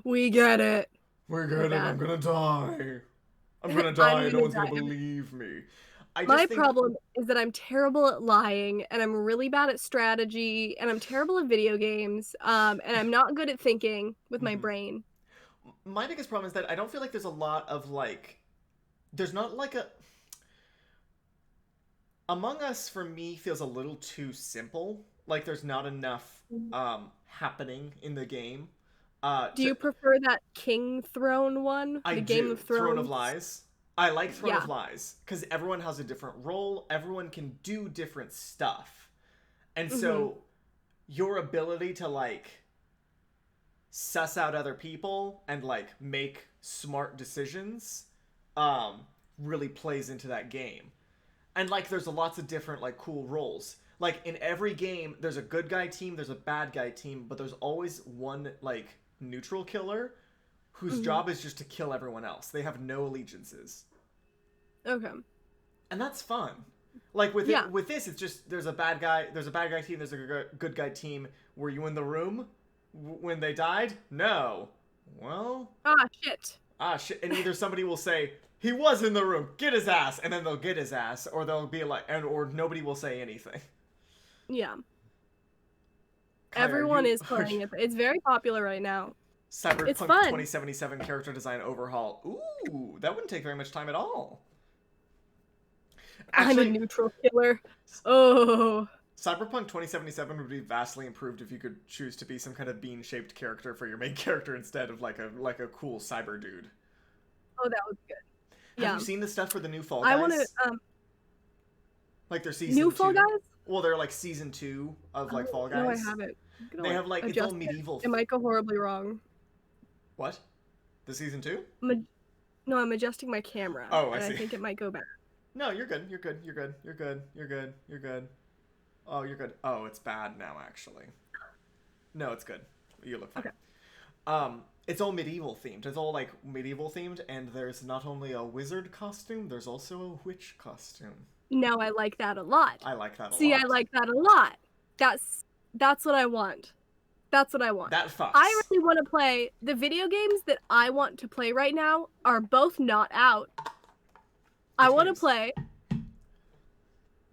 we get it. We're good, and I'm gonna die. I'm gonna die. No one's gonna believe me. My problem is that I'm terrible at lying, and I'm really bad at strategy, and I'm terrible at video games, and I'm not good at thinking with my brain. My biggest problem is that I don't feel like there's a lot of like, there's not like a. Among Us for me feels a little too simple. Like there's not enough happening in the game. Do you prefer that King Throne one? The Game of Thrones? Throne of Lies. I like Throne of Lies because everyone has a different role. Everyone can do different stuff. And so your ability to like suss out other people and like make smart decisions really plays into that game. And like there's lots of different like cool roles. Like in every game there's a good guy team, there's a bad guy team, but there's always one like neutral killer whose job is just to kill everyone else. They have no allegiances. Okay. And that's fun. Like with this, it's just there's a bad guy team, there's a good guy team. Were you in the room when they died? No. Well. Shit. And either somebody will say he was in the room, get his ass, and then they'll get his ass, or they'll be like, or nobody will say anything. Yeah. Everyone is playing it. It's very popular right now. Cyberpunk 2077 character design overhaul. Ooh, that wouldn't take very much time at all. Actually, I'm a neutral killer. Oh. Cyberpunk 2077 would be vastly improved if you could choose to be some kind of bean-shaped character for your main character instead of like a cool cyber dude. Oh, that would be good. Have you seen the stuff for the new Fall Guys? I want to like their season new 2. Fall Guys? Well, they're like season 2 of like Fall Guys. No, I haven't. They have like it's all medieval. It might go horribly wrong. What? The season 2? No, I'm adjusting my camera. Oh, I see. I think it might go bad. No, you're good. You're good. You're good. You're good. You're good. You're good. Oh, you're good. Oh, it's bad now, actually. No, it's good. You look fine. Okay. It's all medieval themed. It's all like medieval themed, and there's not only a wizard costume, there's also a witch costume. No, I like that a lot. I like that a lot. See, I like that a lot. That's what I want. That's what I want. That fucks. I really want to play the video games that I want to play right now are both not out. I want to play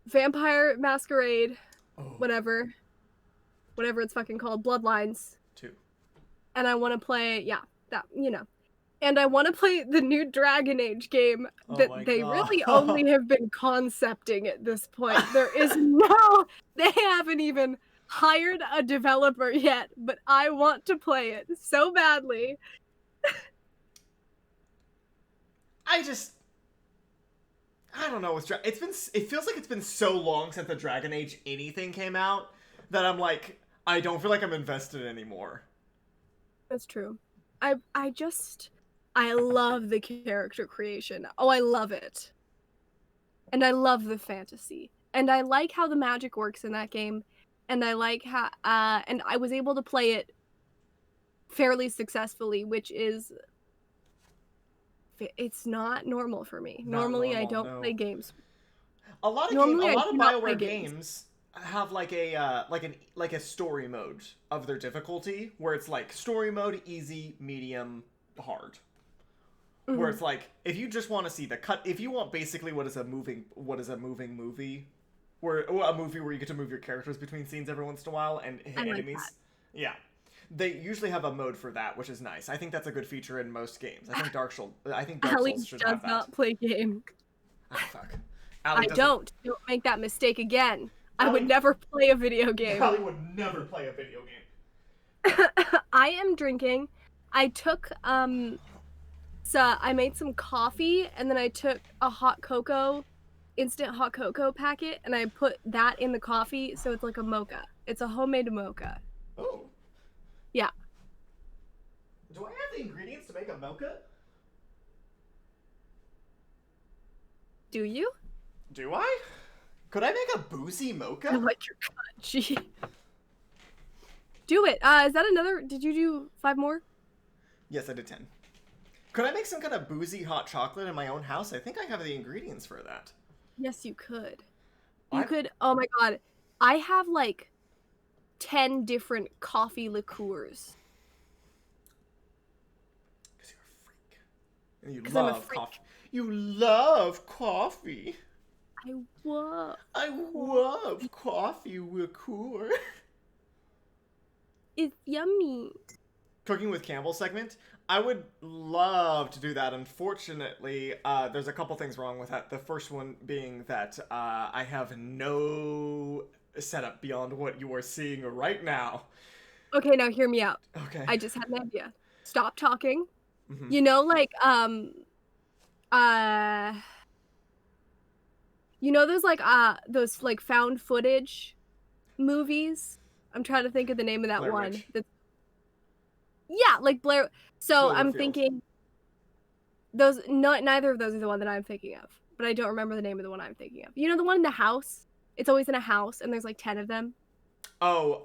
Vampire Masquerade Oh, whatever, whatever it's fucking called, Bloodlines. 2. And I want to play, yeah, that, you know. And I want to play the new Dragon Age game Oh that my they god. really only have been concepting at this point. There is no, they haven't even hired a developer yet, but I want to play it so badly. I don't know. It feels like it's been so long since the Dragon Age anything came out that I'm like, I don't feel like I'm invested anymore. That's true. I just I love the character creation. Oh, I love it. And I love the fantasy. And I like how the magic works in that game. And I like how and I was able to play it fairly successfully, which is it's not normal for me. Not Normally I normal, don't no. play games. A Normally I lot do of not play BioWare games. games have like a story mode of their difficulty where it's like story mode, easy, medium, hard. Where Mhm. it's like if you just want to see the cut, if you want basically what is a moving movie, where a movie where you get to move your characters between scenes every once in a while and I hit like that. enemies. Yeah. They usually have a mode for that, which is nice. I think that's a good feature in most games. I think Dark Allie Souls should does have that. not play games. Ah, fuck. Allie I doesn't. don't make that mistake again. I would Allie, never play a video game. Allie would never play a video game. I am drinking. I took so I made some coffee and then I took a hot cocoa, instant hot cocoa packet and I put that in the coffee so it's like a mocha. It's a homemade mocha. Oh. Yeah. Do I have the ingredients to make a mocha? Do you? Do I? Could I make a boozy I mocha? like your kanji. Do it. Is that another? Did you do 5 more? Yes, I did 10. Could I make some kind of boozy hot chocolate in my own house? I think I have the ingredients for that. Yes, you could. You I... could. Oh my god. I have like 10 different coffee liqueurs. Because you're a freak. And you 'Cause I'm a love freak. coffee. You love coffee. I love. I love coffee liqueur. It's yummy. Cooking with Campbell segment. I would love to do that. Unfortunately, there's a couple things wrong with that. The first one being that I have no setup beyond what you are seeing right now. Okay, now hear me out. Okay. I just had an idea. Stop talking. Mm-hmm. You know, like, you know those, like, found footage movies? I'm trying to think of the name of that Blair one. Witch. Yeah, like Blair. So I'm Cloverfield. thinking those. No, neither of those are the one that I'm thinking of. But I don't remember the name of the one I'm thinking of. You know the one in the house? It's always in a house, and there's like 10 of them. Oh,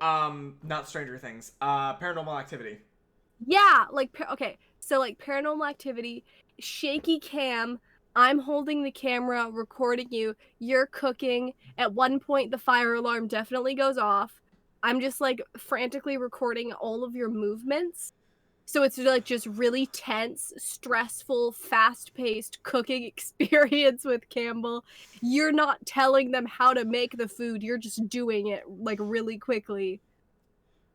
not Stranger Things. Paranormal Activity. Yeah, like okay. So like Paranormal Activity, shaky cam. I'm holding the camera, recording you. You're cooking. At one point, the fire alarm definitely goes off. I'm just like frantically recording all of your movements. So it's like just really tense, stressful, fast-paced cooking experience with Campbell. You're not telling them how to make the food. You're just doing it like really quickly.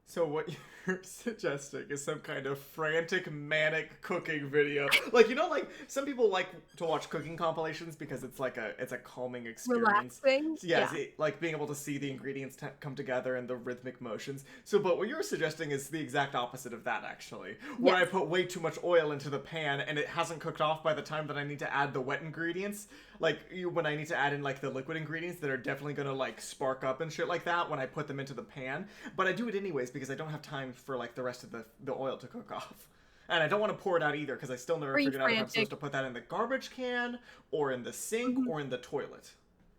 So what you're suggesting is some kind of frantic, manic cooking video. Like, you know, like some people like to watch cooking compilations because it's like it's a calming experience. Relaxing. Yeah, like being able to see the ingredients come together and the rhythmic motions. So, but what you're suggesting is the exact opposite of that, actually. Where I put way too much oil into the pan and it hasn't cooked off by the time that I need to add the wet ingredients. Like, when I need to add in, like, the liquid ingredients that are definitely gonna, like, spark up and shit like that when I put them into the pan. But I do it anyways because I don't have time for, like, the rest of the oil to cook off. And I don't want to pour it out either because I still never figured out if I'm supposed to put that in the garbage can or in the sink or in the toilet.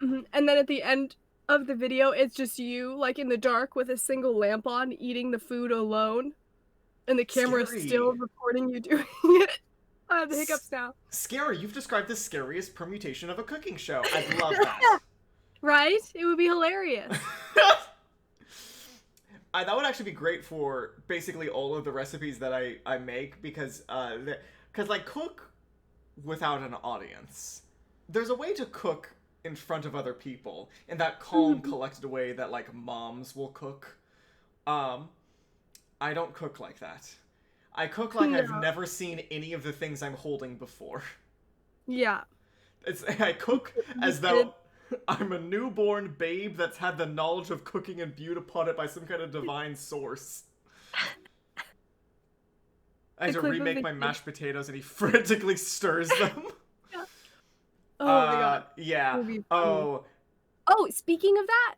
Mm-hmm. And then at the end of the video, it's just you, like, in the dark with a single lamp on, eating the food alone. And the camera is still recording you doing it. I have the hiccups now. Scary. You've described the scariest permutation of a cooking show. I'd love that. Right? It would be hilarious. That would actually be great for basically all of the recipes that I make because like cook without an audience. There's a way to cook in front of other people in that calm, collected way that like moms will cook. Um, I don't cook like that. I cook like I've No. never seen any of the things I'm holding before. Yeah. I cook as Did- though I'm a newborn babe that's had the knowledge of cooking imbued upon it by some kind of divine source. I had The to clip of remake the my kid- mashed potatoes and he frantically stirs them. Yeah. Oh my god. Yeah. It would be funny. Oh. Oh, speaking of that,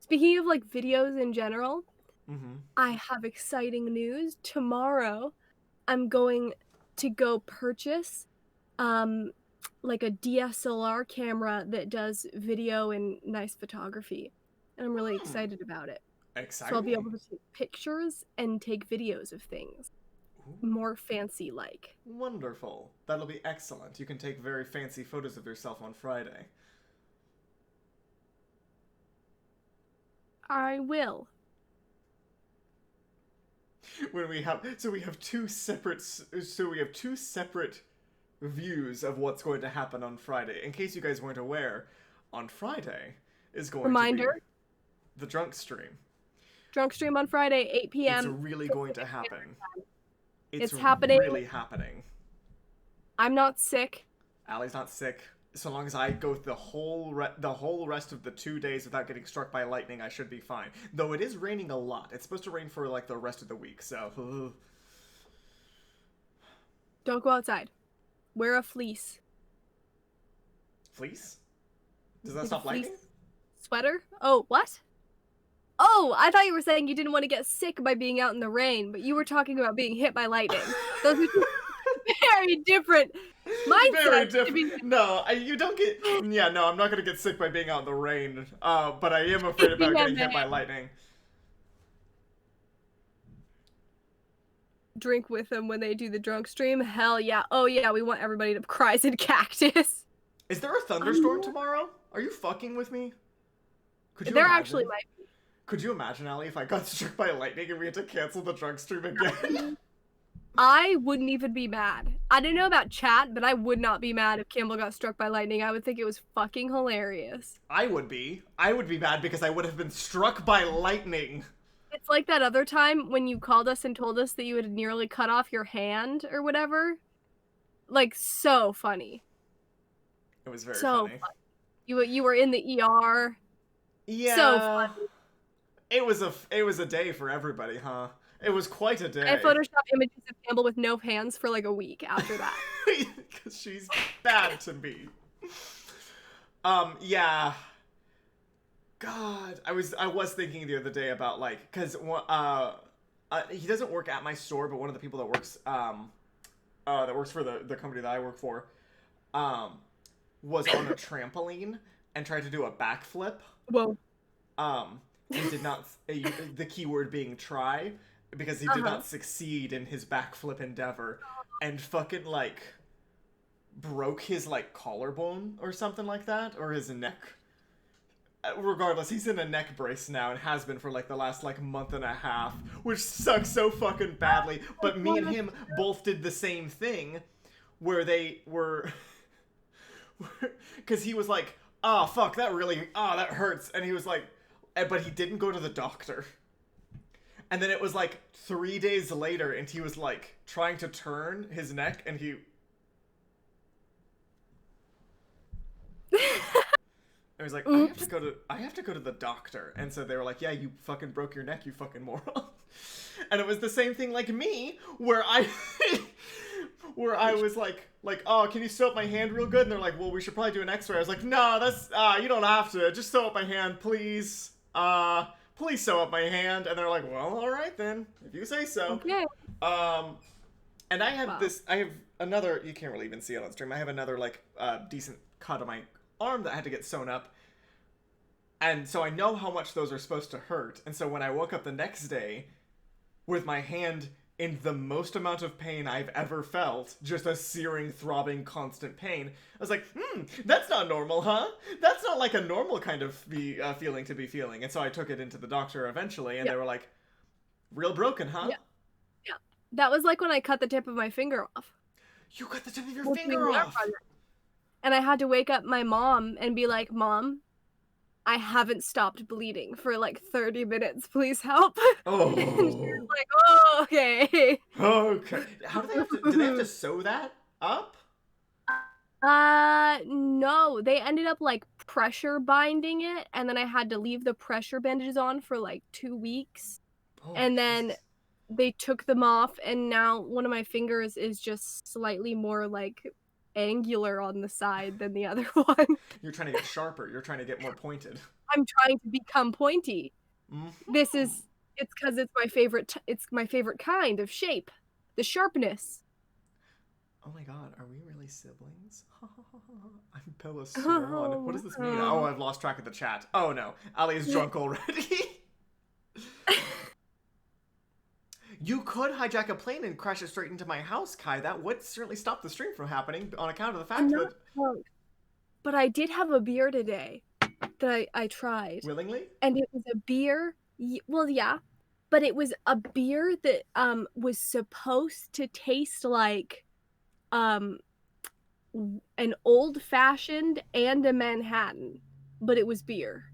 speaking of like videos in general, Mm-hmm. I have exciting news. Tomorrow, I'm going to go purchase um like a DSLR camera that does video and nice photography. And I'm really excited about it. So I'll be able Exciting. to take pictures and take videos of things. Ooh, More fancy like. wonderful. That'll be excellent. You can take very fancy photos of yourself on Friday. I will. When we have we have two separate views of what's going to happen on Friday. In case you guys weren't aware, on Friday is going to be Reminder, the drunk stream. drunk stream on Friday, 8 p.m. It's really going to happen. It's happening. Really happening. I'm not sick. Allie's not sick. So long as I go the whole rest of the 2 days without getting struck by lightning, I should be fine. Though it is raining a lot. It's supposed to rain for like the rest of the week. So Don't go outside. Wear a fleece. fleece? Does that Like a stop fleece lightning? sweater? Oh, what? Oh, I thought you were saying you didn't want to get sick by being out in the rain, but you were talking about being hit by lightning. Those are two very different mindsets. Very different. No, you don't get. Yeah, no, I'm not gonna get sick by being out in the rain. But I am afraid about Yeah, getting hit by man. lightning. Drink with them when they do the drunk stream. Hell yeah. Oh yeah, we want everybody to cry in cactus. Is there a thunderstorm tomorrow? Are you fucking with me? Could you There imagine? actually might be. Could you imagine, Allie, if I got struck by lightning and we had to cancel the drunk stream again? I wouldn't even be mad. I don't know about chat, but I would not be mad if Campbell got struck by lightning. I would think it was fucking hilarious. I would be. I would be mad because I would have been struck by lightning. It's like that other time when you called us and told us that you had nearly cut off your hand or whatever. Like, so funny. It was very So funny. You were in the ER. Yeah. So funny. It was a day for everybody, huh? It was quite a day. I photoshopped images of Campbell with no hands for like a week after that. Because she's bad to me. Yeah. God, I was thinking the other day about like, cause he doesn't work at my store, but one of the people that works for the company that I work for, was on a trampoline and tried to do a backflip. Whoa. And did not, the keyword being try, because he did not succeed in his backflip endeavor, and fucking like broke his like collarbone or something like that, or his neck. Regardless, he's in a neck brace now and has been for like the last like month and a half, which sucks so fucking badly. But me and him both did the same thing, where they were, because he was like, "Oh fuck, that hurts," and he was like, but he didn't go to the doctor. And then it was like 3 days later, and he was like trying to turn his neck, and he. I was like, I have to go to the doctor. And so they were like, yeah, you fucking broke your neck, you fucking moron. And it was the same thing like me, where I was like, oh, can you sew up my hand real good? And they're like, well, we should probably do an x-ray. I was like, no, that's, you don't have to. Just sew up my hand, please. Please sew up my hand. And they're like, well, all right then, if you say so. Okay. And I have another, you can't really even see it on stream. I have another like decent cut on my arm that had to get sewn up. And so I know how much those are supposed to hurt. And so when I woke up the next day with my hand in the most amount of pain I've ever felt, just a searing, throbbing, constant pain, I was like, that's not normal, huh? That's not like a normal kind of feeling to be feeling. And so I took it into the doctor eventually, and they were like, real broken, huh? Yeah. That was like when I cut the tip of my finger off. You cut the tip of your finger off! and I had to wake up my mom and be like, "Mom, I haven't stopped bleeding for like 30 minutes. Please help." And she was Oh. like, "Oh, okay." Okay. How do they have to? Do they have to sew that up? No, they ended up like pressure binding it, and then I had to leave the pressure bandages on for like 2 weeks, Oh and then Jesus. they took them off, and now one of my fingers is just slightly more like angular on the side than the other one. You're trying to get sharper. You're trying to get more pointed. I'm trying to become pointy. This Hmm. is it's 'cause it's my favorite kind of shape. The sharpness. Oh my God, are we really siblings? I'm Bella Swan. What does this mean? Oh, I've lost track of the chat. Oh no, Ali is drunk already. You could hijack a plane and crash it straight into my house, Kai. That would certainly stop the stream from happening on account of the I'm fact not that drunk, but I did have a beer today that I tried, willingly. and it was a beer well, yeah, but it was a beer that, was supposed to taste like, um, an old-fashioned and a Manhattan, but it was beer.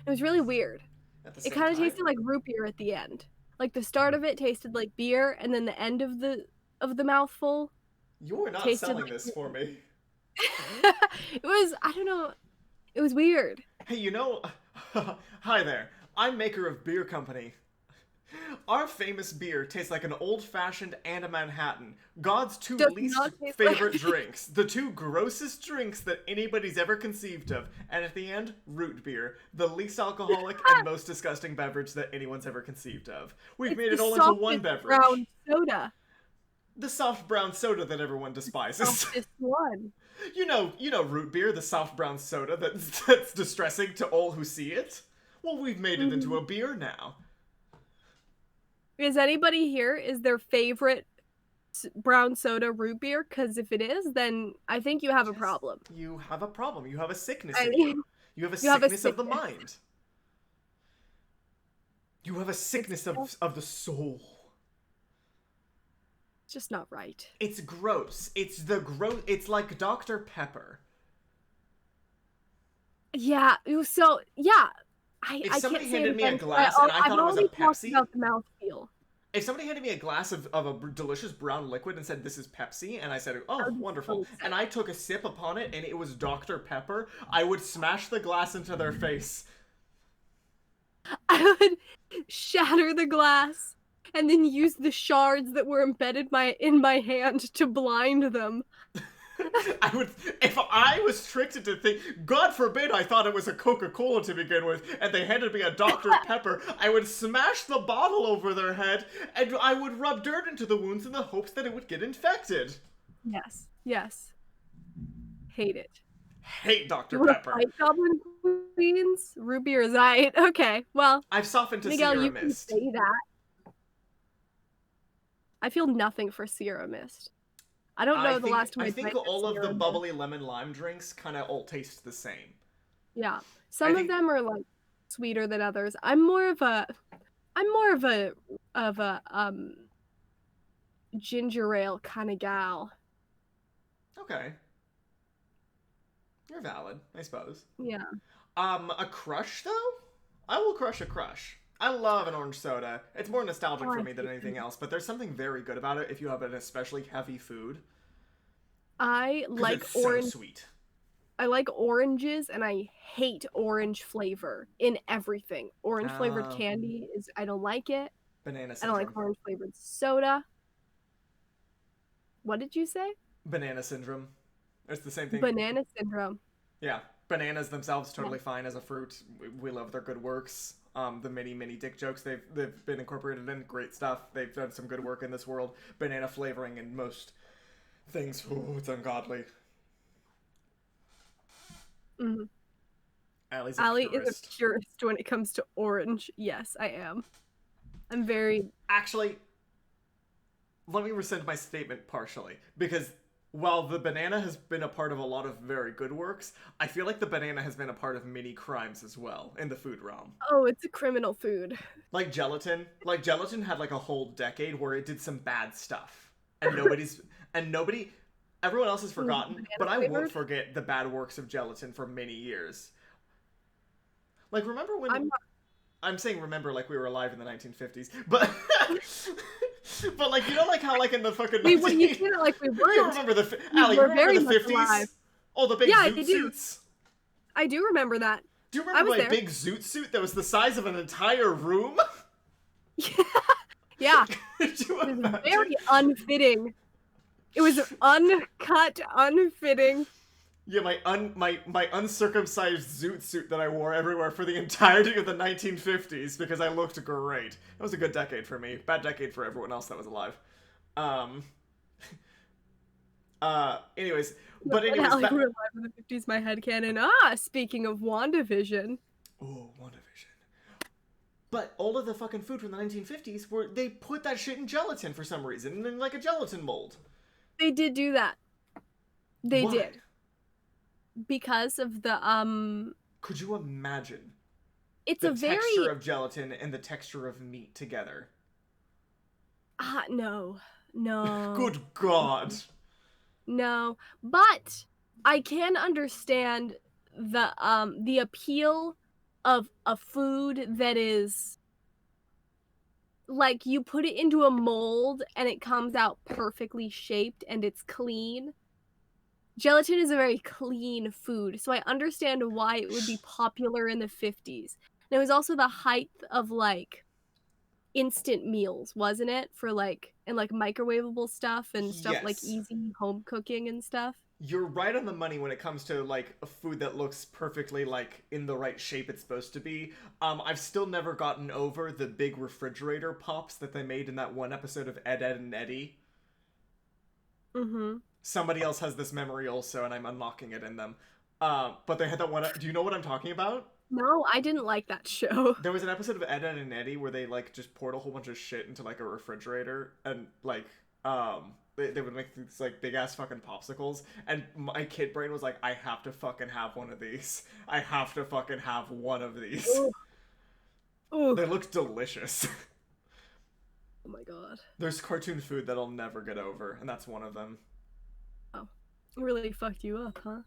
It was really weird. At the It same kinda time, tasted like root beer at the end. Like, the start of it tasted like beer, and then the end of the mouthful you're not tasted selling like this for me. it was I don't know, it was weird. Hey, hi there. I'm maker of beer company. Our famous beer tastes like an old-fashioned and a Manhattan. God's two Does least not taste favorite like drinks. The two grossest drinks that anybody's ever conceived of. And at the end, root beer. The least alcoholic and most disgusting beverage that anyone's ever conceived of. We've It's made the it all into one softest beverage. brown soda. The soft brown soda that everyone The despises. softest one. You know root beer, the soft brown soda that's distressing to all who see it. Well, we've made it into Mhm. a beer now. Is anybody here is their favorite brown soda root beer? Because if it is, then I think you have a Yes, problem. you have a problem. You have a sickness I in you. mean, You have a you have a sickness of the sickness. mind. You have a It's sickness of the soul. just not right. It's gross. It's like Dr. Pepper. Yeah, so yeah, If I somebody can't say it handed me a again 'cause I glass and I I've thought it was a already talked Pepsi, about the mouthfeel. if somebody handed me a glass of a delicious brown liquid and said this is Pepsi, and I said, I oh, would be so wonderful, and upset. I took a sip upon it and it was Dr. Pepper, I would smash the glass into their face. I would shatter the glass and then use the shards that were embedded in my hand to blind them. I would, if I was tricked into think, God forbid I thought it was a Coca-Cola to begin with, and they handed me a Dr. Pepper, I would smash the bottle over their head, and I would rub dirt into the wounds in the hopes that it would get infected. Yes, yes. Hate it. Hate Dr. You wanna Pepper. fight Goblin Queens? Root beer is aight. Okay, well, I've softened to Miguel, Sierra you can Mist. say that. I feel nothing for Sierra Mist. I don't know the last time I I think drank a all of the Sierra Mist. bubbly lemon lime drinks kind of all taste the same. Yeah. I Some of think them are, like, sweeter than others. I'm more of a ginger ale kinda gal. okay, you're valid, I suppose. Yeah. A crush though? I will crush a crush. I love an orange soda. It's more nostalgic Oh, for I me than hate anything them. else, but there's something very good about it if you have an especially heavy food, I because like it's so orange sweet. I like oranges, and I hate orange flavor in everything. Orange flavored Uh, candy is I don't like it. banana I don't like syndrome. orange flavored soda. What did you say? Banana syndrome. It's the same thing. Banana syndrome. Yeah, bananas themselves Yeah. totally fine as a fruit. We love their good works. The many dick jokes they've been incorporated in, great stuff. They've done some good work in this world. Banana flavoring in most things, ooh, it's ungodly. Mhm. Allie's a Allie is a purist. purist when it comes to orange. Yes, I am. I'm very Actually, let me rescind my statement partially because while the banana has been a part of a lot of very good works, I feel like the banana has been a part of many crimes as well in the food realm. oh, it's a criminal food. Like gelatin had like a whole decade where it did some bad stuff, and nobody Everyone else has Banana forgotten, but I won't flavored. forget the bad works of gelatin for many years. Like, remember when... I'm not. I'm saying remember like we were alive in the 1950s, but... but, like, you know, like, how, like, in the fucking Wait, what are you 19... saying it like we You weren't? remember the... We Allie, you were remember very the much alive. 50s? All the big Yeah, I zoot do. suits? I do remember that. Do you I remember was my there. big zoot suit that was the size of an entire room? Yeah, Could you it was imagine? very unfitting. It was uncut, unfitting. Yeah, my uncircumcised zoot suit that I wore everywhere for the entirety of the 1950s because I looked great. It was a good decade for me. Bad decade for everyone else that was alive. Um. Anyways, but And anyways, how like we were alive in the 50s, my headcanon. Ah, speaking of WandaVision. oh, WandaVision. But all of the fucking food from the 1950s were they put that shit in gelatin for some reason, in like a gelatin mold. They did do that. They Why? did. Because of the Could you imagine it's the a texture very of gelatin and the texture of meat together? no. No. Good God. No. But I can understand the appeal of a food that is like you put it into a mold and it comes out perfectly shaped and it's clean. Gelatin is a very clean food, so I understand why it would be popular in the 50s. And it was also the height of like instant meals, wasn't it? For like and like microwavable stuff and stuff like Yes. easy home cooking and stuff. You're right on the money when it comes to like a food that looks perfectly like in the right shape it's supposed to be. I've still never gotten over the big refrigerator pops that they made in that one episode of Ed, Ed and Eddie. Mm-hmm. Somebody else has this memory also, and I'm unlocking it in them. But they had that one. Do you know what I'm talking about? No, I didn't like that show. There was an episode of Ed, Ed and Eddie where they like just poured a whole bunch of shit into like a refrigerator and like they would make these like big ass fucking popsicles, and my kid brain was like, I have to fucking have one of these. I have to fucking have one of these. Ooh. Ooh. They look delicious. Oh my god. There's cartoon food that I'll never get over, and that's one of them. Oh. Really fucked you up, huh?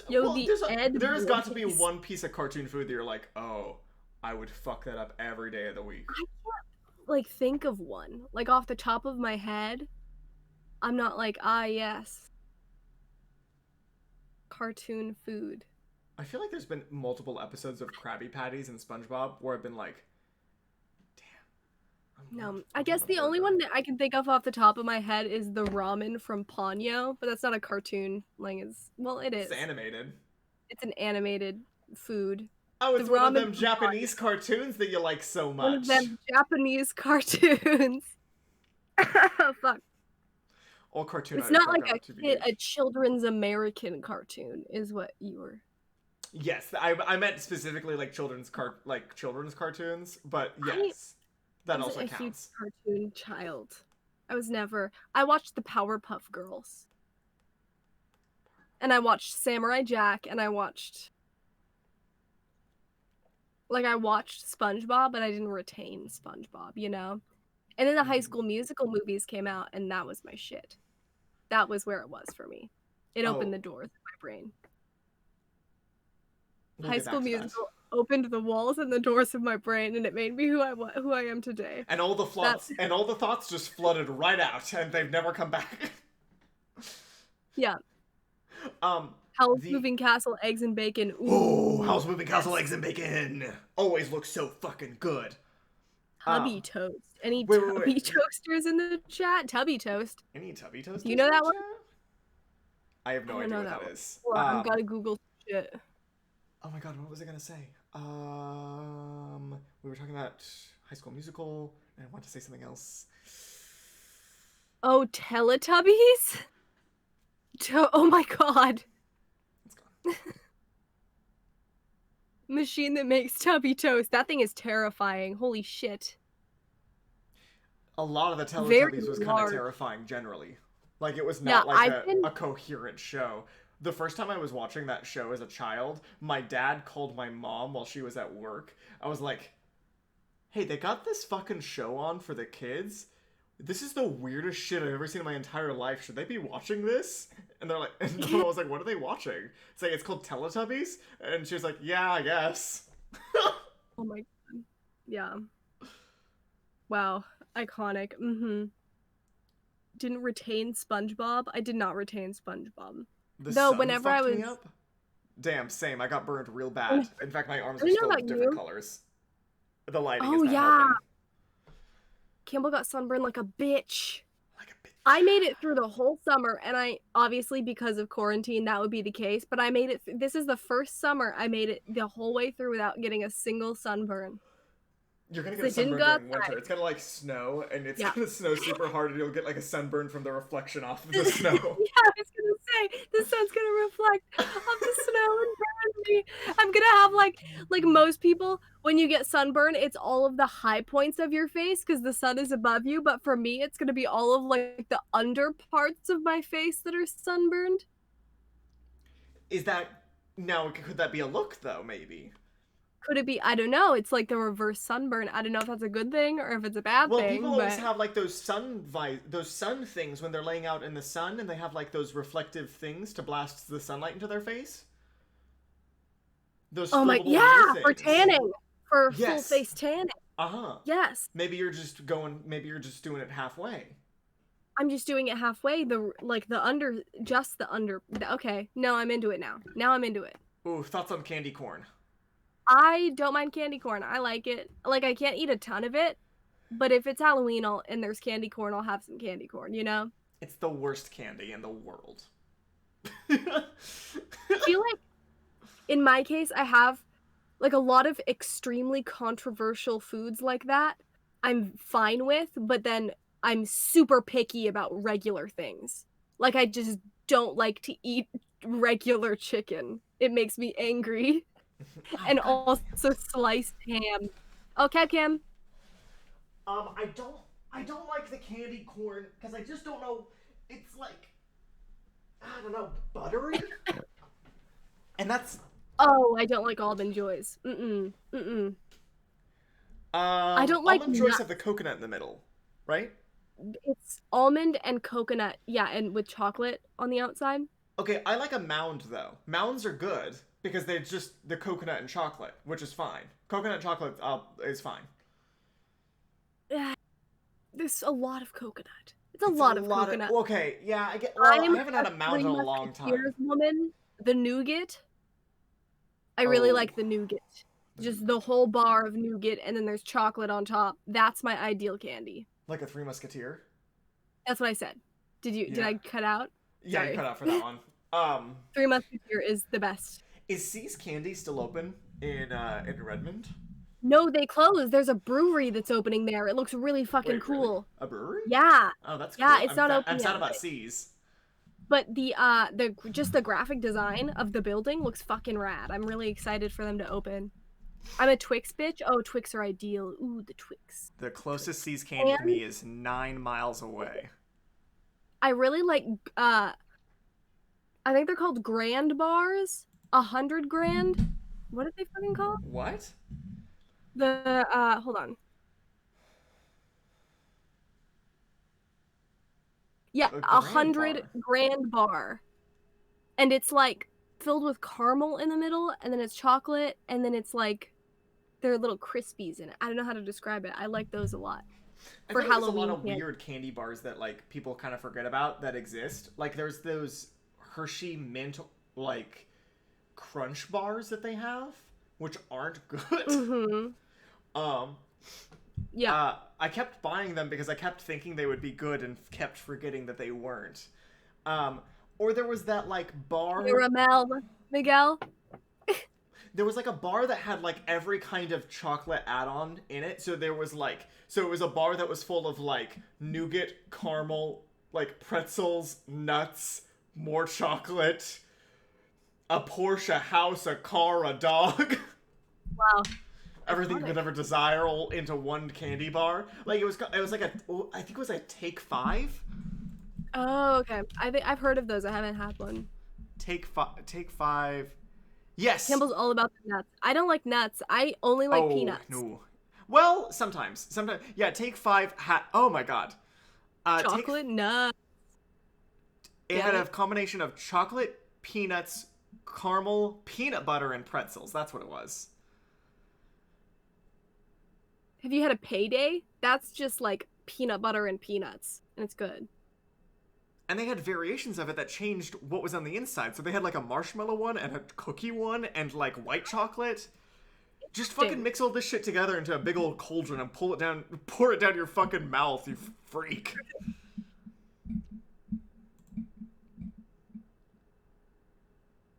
Well, Ed there's got to be boys. one piece of cartoon food that you're like, oh, I would fuck that up every day of the week. I can't like think of one. Like off the top of my head. I'm not like, ah yes. Cartoon food. I feel like there's been multiple episodes of Krabby Patties and SpongeBob where I've been like, No, I guess the only one that I can think of off the top of my head is the ramen from Ponyo, but that's not a cartoon. Like it's well, it is. It's animated. It's an animated food. Oh, it's The one of ramen them from Japanese cartoons that you like so much. One of them Japanese cartoons. Fuck. All cartoon. It's not like a children's American cartoon, is what you were. Yes, I meant specifically like children's cartoons, but yes, that also counts. I was a huge cartoon child. I watched the Powerpuff Girls. And I watched Samurai Jack, and I watched SpongeBob, but I didn't retain SpongeBob, you know? And then the High School Musical movies came out, and that was my shit. That was where it was for me. It opened the doors in my brain. High School Musical opened the walls and the doors of my brain, and it made me who I am today. And all the thoughts just flooded right out, and they've never come back. Yeah. Howl's Moving Castle, eggs and bacon. Ooh, Howl's Moving Castle, eggs and bacon. Always looks so fucking good. Tubby Toast. Any Tubby Toasters in the chat? Tubby Toast. Any Tubby Toast? Do you know that one? I have no idea what that is. I've got to Google shit. Oh my god, what was I gonna say? We were talking about High School Musical, and I want to say something else. Oh, Teletubbies? Oh my god. It's gone. Machine that makes Tubby Toast. That thing is terrifying. Holy shit. A lot of the Teletubbies was kind of terrifying generally. Like, it was not a coherent show. The first time I was watching that show as a child, my dad called my mom while she was at work. I was like, hey, they got this fucking show on for the kids. this is the weirdest shit I've ever seen in my entire life. Should they be watching this? And they're like, and I was like, what are they watching? It's like, it's called Teletubbies? And she was like, yeah, I guess. Oh my god. Yeah. Wow. Iconic. Mm-hmm. Didn't retain SpongeBob. I did not retain SpongeBob. The Though sun whenever I fucked me was up. Damn, same. I got burned real I bad. In fact, my arms are don't know still about different you. colors. The lighting is Oh not yeah. helping. Campbell got sunburned like a bitch. Like a bitch. I made it through the whole summer, and I obviously because of quarantine that would be the case, but I made it. This is the first summer I made it the whole way through without getting a single sunburn. You're gonna 'Cause get a I didn't sunburn go during winter. outside. It's gonna like snow, and it's Yeah. gonna snow super hard, and you'll get like a sunburn from the reflection off of the snow. Yeah, I was gonna say the sun's gonna reflect off the snow and burn me. I'm gonna have like most people when you get sunburn, it's all of the high points of your face because the sun is above you. But for me, it's gonna be all of like the under parts of my face that are sunburned. Is that now? Could that be a look though? Maybe. Could it be? I don't know. It's like the reverse sunburn. I don't know if that's a good thing or if it's a bad Well, people thing, always but have like those sun things when they're laying out in the sun, and they have like those reflective things to blast the sunlight into their face. Those oh my foldable yeah, view for things. tanning, for full Yes. face tanning. Uh-huh. Yes. Maybe you're just going. Maybe you're just doing it halfway. I'm just doing it halfway. The under, just the under. Okay, no, I'm into it now. Now I'm into it. Ooh, thoughts on candy corn? I don't mind candy corn. I like it. Like I can't eat a ton of it, but if it's Halloween and there's candy corn, I'll have some candy corn. You know. It's the worst candy in the world. I feel like, in my case, I have like a lot of extremely controversial foods like that. I'm fine with, but then I'm super picky about regular things. Like I just don't like to eat regular chicken. It makes me angry. And also sliced ham. Oh, Cam. I don't like the candy corn because I just don't know. It's like, I don't know, buttery, and that's Oh, I don't like almond joys. Mm-mm. Mm-mm. I don't like almond joys nuts. have the coconut in the middle, right? It's almond and coconut. Yeah, and with chocolate on the outside. Okay, I like a mound though. Mounds are good because they're just the coconut and chocolate, which is fine. Coconut chocolate is fine. There's a lot of coconut. It's a lot of coconut. Okay, yeah, I get. Well, I'm I haven't had a mound Three in a long Musketeers time. woman. The nougat. I really Oh, like the nougat. Just the whole bar of nougat, and then there's chocolate on top. That's my ideal candy. like a Three Musketeer. That's what I said. Did Yeah, I cut out? yeah, you Sorry. cut out for that one. Three Musketeer is the best. Is C's Candy still open in Redmond? No, they closed. There's a brewery that's opening there. It looks really fucking Wait, really? cool. A brewery? Yeah. Oh, that's cool. Yeah, it's not open I'm sad yet. about C's. But the just the graphic design of the building looks fucking rad. I'm really excited for them to open. I'm a Twix bitch. Oh, Twix are ideal. Ooh, the Twix. The closest C's Candy to And me is 9 miles away. I really like I think they're called grand bars. 100 grand. What are they fucking called? What? The hold on. Yeah, A grand 100 bar. grand bar. And it's like filled with caramel in the middle, and then it's chocolate, and then it's like there are little crispies in it. I don't know how to describe it. I like those a lot. I For feel like there's a lot Halloween of candy. weird candy bars that like people kind of forget about that exist. Like there's those Hershey mint like crunch bars that they have, which aren't good. Mm-hmm. Um, Yeah. I kept buying them because I kept thinking they would be good and kept forgetting that they weren't. Or there was that like bar. Caramel, Miguel. There was like a bar that had like every kind of chocolate add-on in it. So there was like, so it was a bar that was full of like nougat, caramel, like pretzels, nuts, more chocolate, a Porsche, a house, a car, a dog. Wow. Everything you Iconic. could ever desire all into one candy bar. Like it was like I think it was a Take Five. Oh, okay. I've heard of those. I haven't had one. Take Five. Yes. Campbell's all about the nuts. I don't like nuts. I only like peanuts. No. Well, sometimes. Yeah, Take Five had. Oh my god. Take Chocolate nuts. it Get had a it? combination of chocolate, peanuts, caramel, peanut butter, and pretzels. That's what it was. Have you had a payday? That's just like peanut butter and peanuts, and it's good. And they had variations of it that changed what was on the inside. So they had like a marshmallow one and a cookie one and like white chocolate. Just fucking mix all this shit together into a big old cauldron and pour it down your fucking mouth, you freak.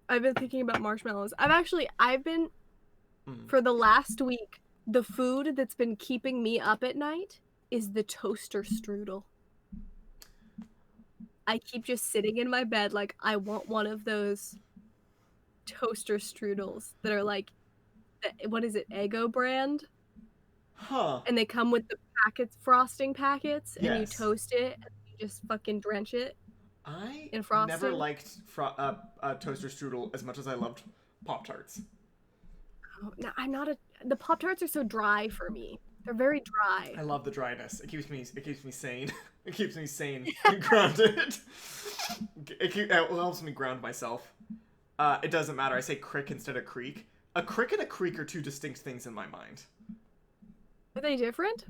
I've been thinking about marshmallows. I've been for the last week, the food that's been keeping me up at night is the toaster strudel. I keep just sitting in my bed like I want one of those toaster strudels that are like, what is it, Eggo brand? Huh. And they come with the packets, frosting packets, and you Yes. toast it and you just fucking drench it I in never frosting. liked toaster strudel as much as I loved Pop-Tarts. Oh, no, the Pop-Tarts are so dry for me. They're very dry. I love the dryness. It keeps me sane. It keeps me sane and grounded. It helps me ground myself. It doesn't matter. I say crick instead of creek. A crick and a creek are two distinct things in my mind. Are they different?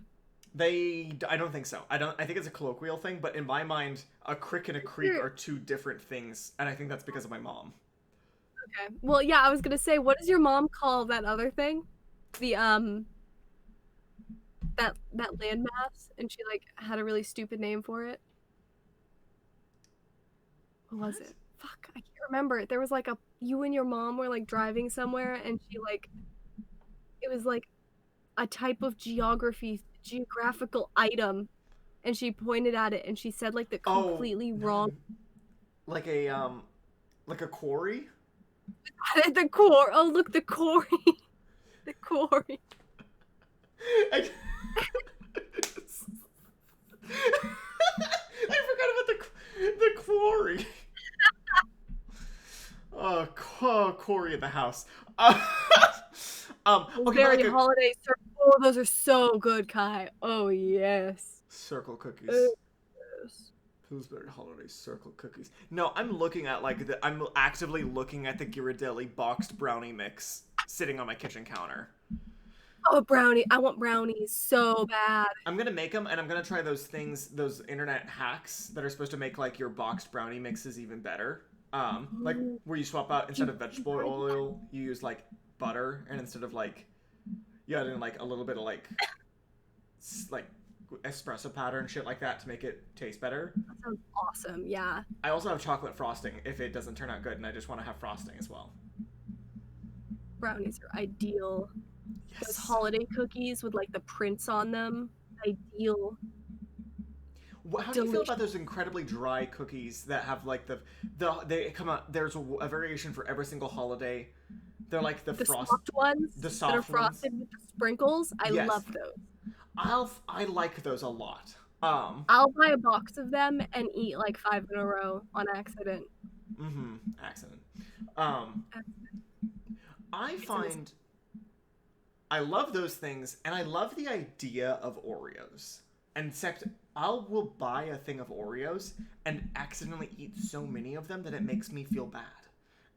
I don't think so. I think it's a colloquial thing, but in my mind, a crick and a creek are two different things, and I think that's because of my mom. Okay. Well, yeah, I was gonna say, what does your mom call that other thing? The that landmass, and she like had a really stupid name for it. What was it? Fuck, I can't remember. There was like you and your mom were like driving somewhere, and she like it was like a type of geographical item, and she pointed at it and she said like the Oh, completely wrong like a quarry. the core. Oh, look, the quarry. The quarry. I, I forgot about the quarry. Quarry in the house. Okay, Very like holiday circle. Oh, those are so good, Kai. Oh yes. circle cookies. Yes. Pillsbury holiday circle cookies. No, I'm actively looking at the Ghirardelli boxed brownie mix sitting on my kitchen counter. Oh, brownie. I want brownies so bad. I'm gonna make them, and I'm gonna try those internet hacks that are supposed to make like your boxed brownie mixes even better. Like where you swap out instead of vegetable oil, you use like butter, and instead of like you add in like a little bit of like espresso powder and shit like that to make it taste better. That sounds awesome. Yeah. I also have chocolate frosting if it doesn't turn out good, and I just want to have frosting as well. Brownies are ideal. Yes. Those holiday cookies with like the prints on them. Ideal. How do you feel about those incredibly dry cookies that have like they come out? There's a variation for every single holiday. They're like the soft ones the that soft are frosted ones. with the sprinkles. I Yes. love those. I like those a lot. I'll buy a box of them and eat like 5 in a row on accident. Accident. I find I love those things, and I love the idea of Oreos. And except I will buy a thing of Oreos and accidentally eat so many of them that it makes me feel bad.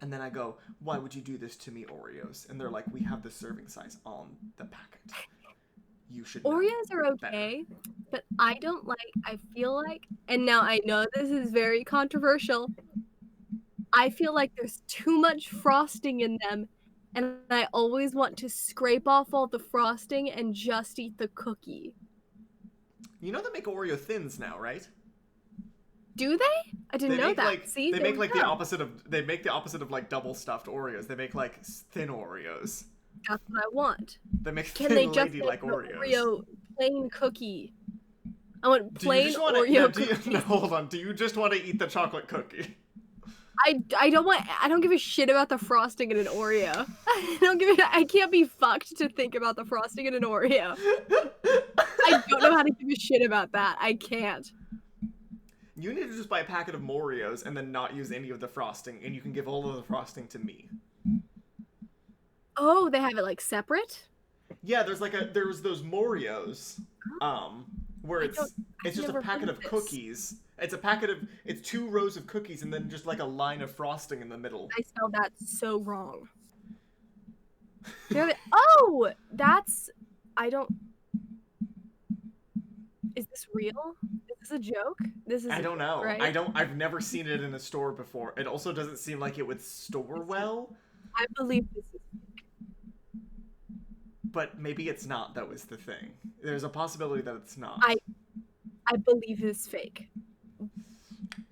And then I go, why would you do this to me, Oreos? And they're like, we have the serving size on the packet. You should know Oreos are okay, but I feel like, and now I know this is very controversial, I feel like there's too much frosting in them, and I always want to scrape off all the frosting and just eat the cookie. You know they make Oreo thins now, right? Do they? I didn't know that. Like, See, they make like the opposite of like double stuffed Oreos. They make like thin Oreos. That's what I want. They make Can thin they just lady like make Oreos. Oreo plain cookie? I want plain Oreo cookie. No, hold on. Do you just want to eat the chocolate cookie? I don't give a shit about the frosting in an Oreo. I can't be fucked to think about the frosting in an Oreo. I don't know how to give a shit about that. I can't. You need to just buy a packet of Moreos and then not use any of the frosting, and you can give all of the frosting to me. Oh, they have it like separate? Yeah, there's those Moreos. where I don't. it's I've just a never packet heard of of this. cookies. It's 2 rows of cookies and then just like a line of frosting in the middle. I spelled that so wrong. Oh, that's. I don't. Is this real? Is this a joke? This is I a don't joke, know. right? I've never seen it in a store before. It also doesn't seem like it would store well, I believe this is. but maybe it's not. That was the thing. There's a possibility that it's not. I believe it's fake.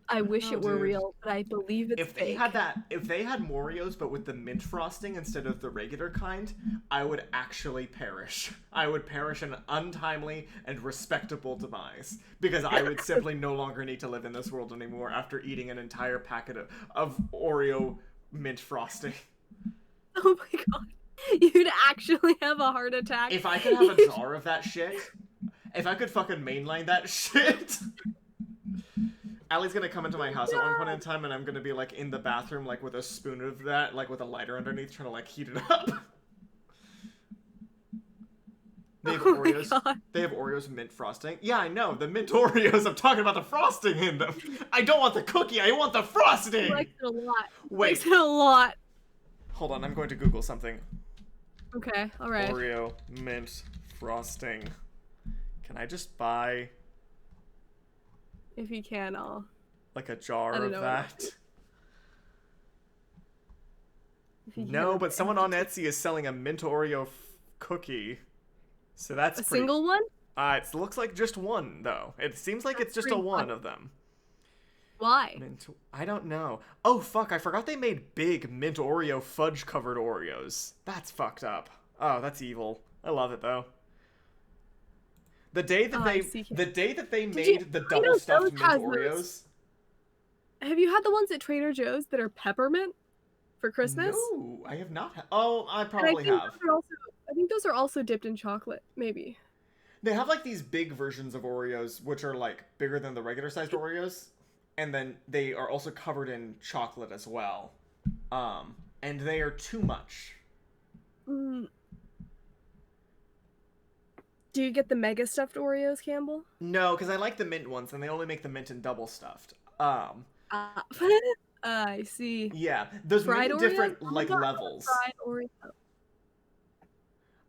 I wish know, it were dude. real, but I believe it's If they fake. had that, if they had Moreos but with the mint frosting instead of the regular kind, I would actually perish. I would perish an untimely and respectable demise because I would simply no longer need to live in this world anymore after eating an entire packet of Oreo mint frosting. Oh my god. You'd actually have a heart attack. If I could have a jar of that shit, if I could fucking mainline that shit. Allie's gonna come into my house at one point in time, and I'm gonna be like in the bathroom, like with a spoon of that, like with a lighter underneath, trying to like heat it up. They have Oreos. They have Oreos mint frosting. Yeah, I know the mint Oreos. I'm talking about the frosting in them. I don't want the cookie. I want the frosting. He likes it a lot. Wait. He likes it a lot. Hold on, I'm going to Google something. Okay, all right. Oreo mint frosting. Can I just buy If you can, I'll. like a jar I don't of know that? If you No, can, but someone on Etsy is selling a mint Oreo cookie. So that's a pretty... single one? It looks like just one, though. It seems like it's just a pretty one fun. of them. Why? Mint... I don't know. Oh, fuck, I forgot they made big mint Oreo fudge-covered Oreos. That's fucked up. Oh, that's evil. I love it, though. The day that they made the double stuffed mint Oreos. Have you had the ones at Trader Joe's that are peppermint for Christmas? No, I have not. Oh, I And probably have. I think those are also dipped in chocolate, maybe. They have like these big versions of Oreos, which are like bigger than the regular sized Oreos, and then they are also covered in chocolate as well. And they are too much. Mm. Do you get the mega stuffed Oreos, Campbell? No, because I like the mint ones, and they only make the mint and double stuffed. I see. Yeah, there's Fried many Oreos? different Oh my like God, levels. Fried Oreo.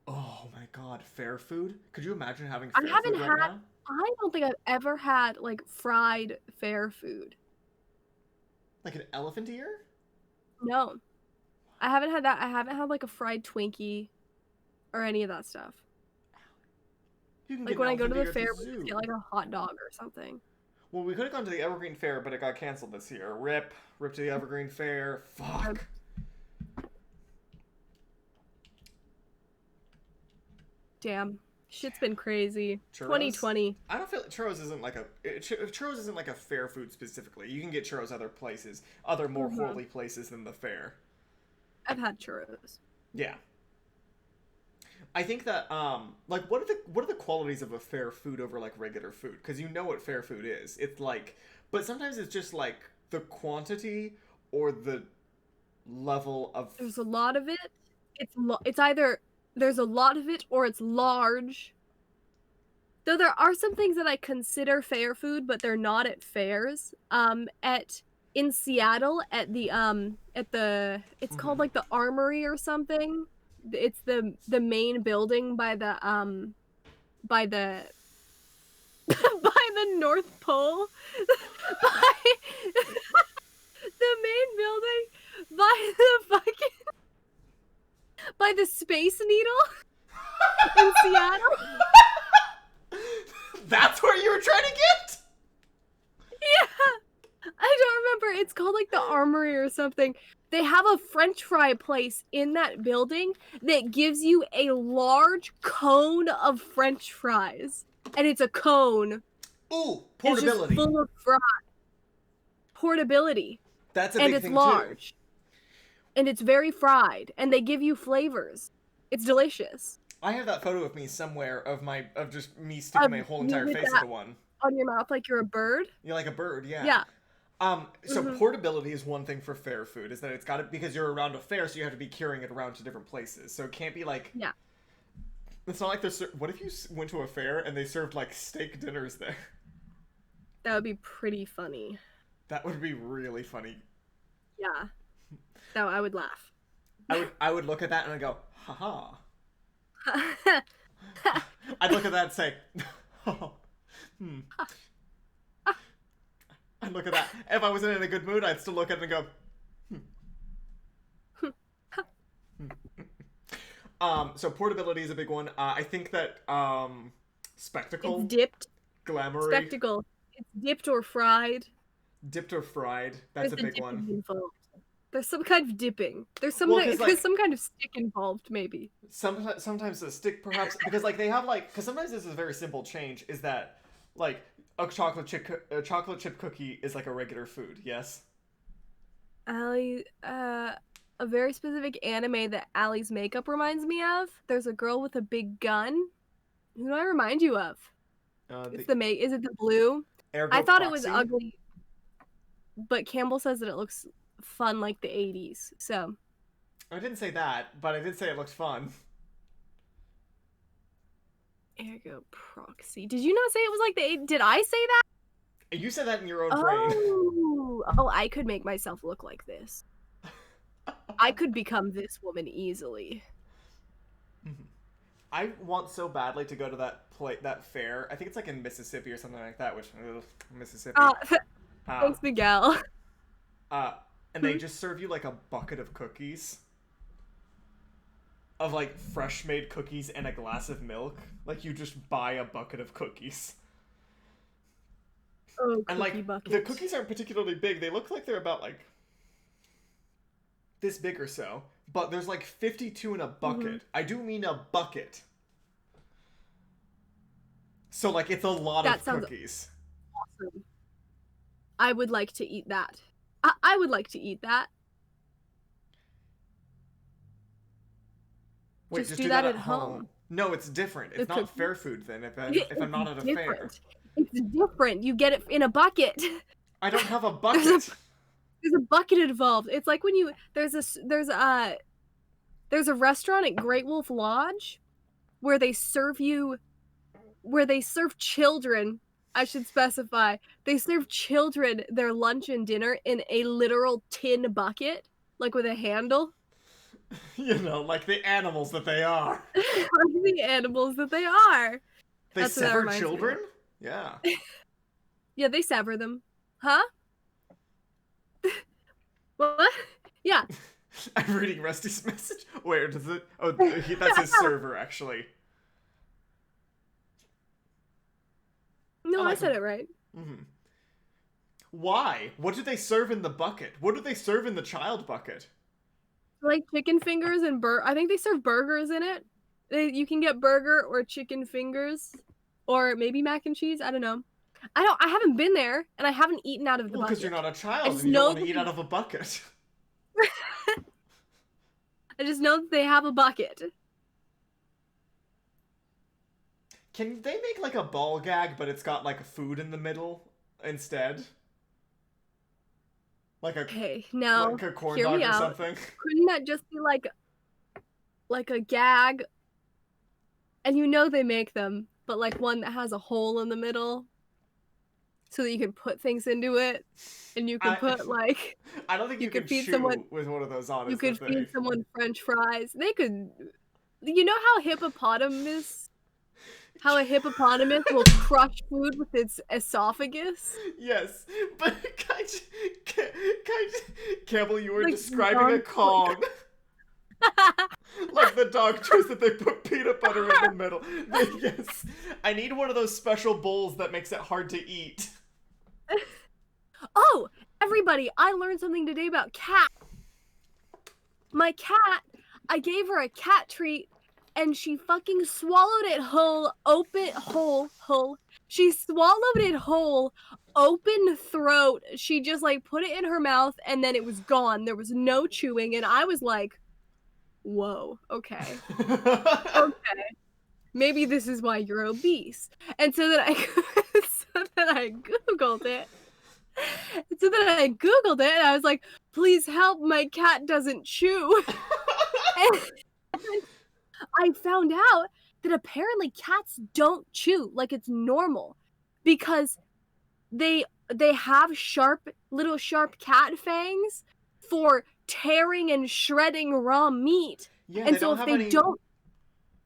Oh my god, fair food? Could you imagine having I fair haven't food right had. now? I don't think I've ever had like fried fair food. Like an elephant ear? No, I haven't had that. I haven't had like a fried Twinkie or any of that stuff. You can Like get when an I go to elephant the ear fair, at the we zoo. just get like a hot dog or something. Well, we could have gone to the Evergreen Fair, but it got canceled this year. Rip to the Evergreen Fair. Fuck. Damn, shit's been crazy. Churros? 2020. I don't feel churros isn't like churros isn't like a fair food specifically. You can get churros other places, other more holy places than the fair. I've had churros. Yeah. I think that like what are the qualities of a fair food over like regular food? Because you know what fair food is. It's like, but sometimes it's just like the quantity or the level of. There's a lot of it. It's either there's a lot of it or it's large. Though there are some things that I consider fair food, but they're not at fairs. In Seattle at the it's called like the Armory or something. It's the main building by the by the North Pole. by the main building by the fucking by the Space Needle in Seattle. That's where you were trying to get? Yeah. I don't remember. It's called like the Armory or something. They have a French fry place in that building that gives you a large cone of French fries. And it's a cone. Ooh, portability. It's just full of fries. Portability. That's a big thing And it's large. too. And it's very fried. And they give you flavors. It's delicious. I have that photo of me somewhere of just me sticking my whole entire face into one. On your mouth like you're a bird? You're like a bird, yeah. Yeah. So portability is one thing for fair food, is that it's got to, because you're around a fair, so you have to be carrying it around to different places. So it can't be like, yeah, It's not like they're. What if you went to a fair and they served like steak dinners there? That would be pretty funny. That would be really funny. Yeah. That I would laugh. I would look at that and I'd go, haha. I'd look at that and say, oh, hmm. I'd look at that. If I wasn't in a good mood, I'd still look at it and go, So portability is a big one. I think that spectacle, It's dipped. glamoury, Spectacle. It's dipped or fried. dipped or fried. That's There's a big one. Involved. There's some kind of dipping. There's some Well, 'cause, like, there's some kind of stick involved, maybe. Sometimes a stick, perhaps, because like they have like, because sometimes this is a very simple change. Is that like a chocolate chip cookie is like a regular food? Yes. Allie, a very specific anime that Allie's makeup reminds me of. There's a girl with a big gun. Who do I remind you of? It's is it the blue? Ergo I thought Proxy? it was ugly, but Campbell says that it looks fun like the 80s. So I didn't say that, but I did say it looked fun. Ergo Proxy. Did you not say it was like the 80s? Did I say that? You said that in your own brain. Oh, I could make myself look like this. I could become this woman easily. I want so badly to go to that fair. I think it's like in Mississippi or something like that. Which Mississippi. Thanks, Miguel. And they just serve you like a bucket of cookies. Of like fresh made cookies and a glass of milk. Like you just buy a bucket of cookies. Oh, and like the cookies aren't particularly big. They look like they're about like this big or so. But there's like 52 in a bucket. Mm-hmm. I do mean a bucket. So like it's a lot of cookies. Awesome. I would like to eat that. I would like to eat that. Wait, just do that at home. No, it's different. It's not fair food then if I'm not at a fair. It's different. You get it in a bucket. I don't have a bucket. There's a bucket involved. It's like when there's a restaurant at Great Wolf Lodge where they serve children. I should specify. They serve children their lunch and dinner in a literal tin bucket, like with a handle. You know, like the animals that they are. Like the animals that they are. They sever children? Yeah. Yeah, they sever them. Huh? What? Yeah. I'm reading Rusty's message. Where does it? Oh, that's his server, actually. No, I said it right. Mm-hmm. Why? What do they serve in the bucket? What do they serve in the child bucket? Like chicken fingers and I think they serve burgers in it. You can get burger or chicken fingers, or maybe mac and cheese. I don't know. I haven't been there, and I haven't eaten out of the bucket. Because you're not a child, and you don't want to eat out of a bucket. I just know that they have a bucket. Can they make like a ball gag, but it's got like food in the middle instead? Like a like a corn dog or something. Couldn't that just be like a gag? And you know they make them, but like one that has a hole in the middle, so that you can put things into it, and you can put like. I don't think you could feed someone with one of those on. You could feed someone French fries. They could. You know how How a hippopotamus will crush food with its esophagus? Yes, but Campbell, you were like describing a Kong. Like the dog chews that they put peanut butter in the middle. Yes, I need one of those special bowls that makes it hard to eat. Oh, everybody, I learned something today about cat. My cat, I gave her a cat treat, and she fucking swallowed it whole, She swallowed it whole, open throat. She just like put it in her mouth, and then it was gone. There was no chewing, and I was like, whoa, okay. Okay. Maybe this is why you're obese. And so then I Googled it. So then I Googled it, and I was like, please help, my cat doesn't chew. And I found out that apparently cats don't chew like it's normal because they they have little sharp cat fangs for tearing and shredding raw meat. Yeah, And they so don't have any.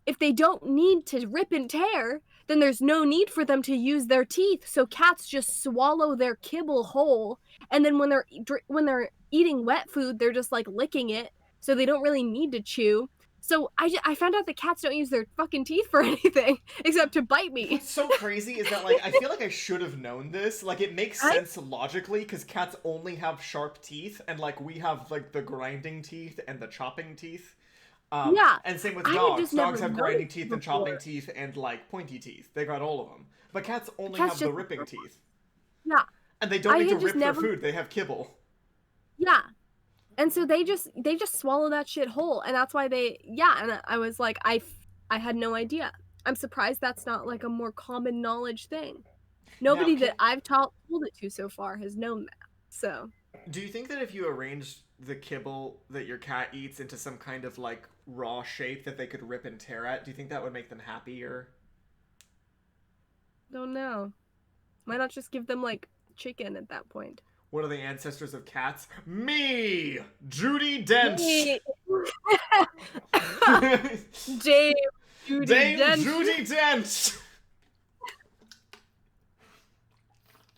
if they don't need to rip and tear, then there's no need for them to use their teeth. So cats just swallow their kibble whole, and then when they're eating wet food, they're just like licking it, so they don't really need to chew. So I found out that cats don't use their fucking teeth for anything except to bite me. What's so crazy is that, like, I feel like I should have known this. Like, it makes I sense logically because cats only have sharp teeth, and like we have like the grinding teeth and the chopping teeth. Yeah, And same with I had dogs. just never Dogs have grinding noticed teeth and before. chopping teeth and like pointy teeth. They got all of them. But cats only Cats have the just ripping teeth, yeah, and they don't I need to had just rip their never food. They have kibble. yeah. And so they just swallow that shit whole, and that's why and I was like, I had no idea. I'm surprised that's not like a more common knowledge thing. Now, Nobody that I've told it to so far has known that. So, do you think that if you arranged the kibble that your cat eats into some kind of like raw shape that they could rip and tear at, do you think that would make them happier? don't know. Why not just give them like chicken at that point? What are the ancestors of cats? Me, Judy Dench. Hey. Dame Judy Dame Dench. Judy Dench.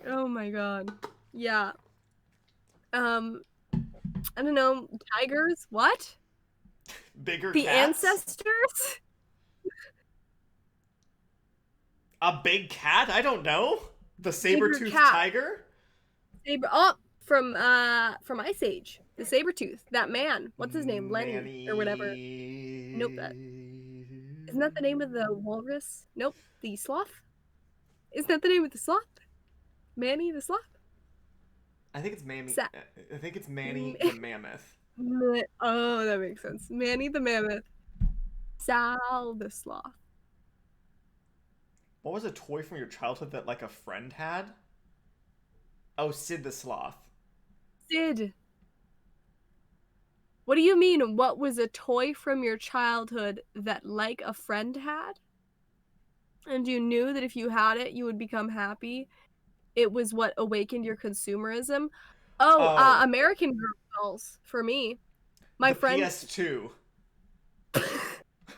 Oh my god. Yeah. I don't know. Tigers? What? Bigger The cats? ancestors? A big cat? I don't know. The Bigger saber-toothed cat. tiger? From Ice Age. The Sabretooth. That man. What's his name? Lenny Manny. or whatever. Nope. Isn't that the name of the walrus? Nope. The sloth? Isn't that the name of the sloth? Manny the sloth? I think it's Mammy. Sa- I think it's Manny the mammoth. Oh, that makes sense. Manny the mammoth. Sal the sloth. What was a toy from your childhood that like a friend had? Oh, Sid the sloth. Sid. What do you mean? What was a toy from your childhood that like a friend had? And you knew that if you had it, you would become happy? It was what awakened your consumerism? Oh, Oh, American Girl dolls for me. My the friend PS2.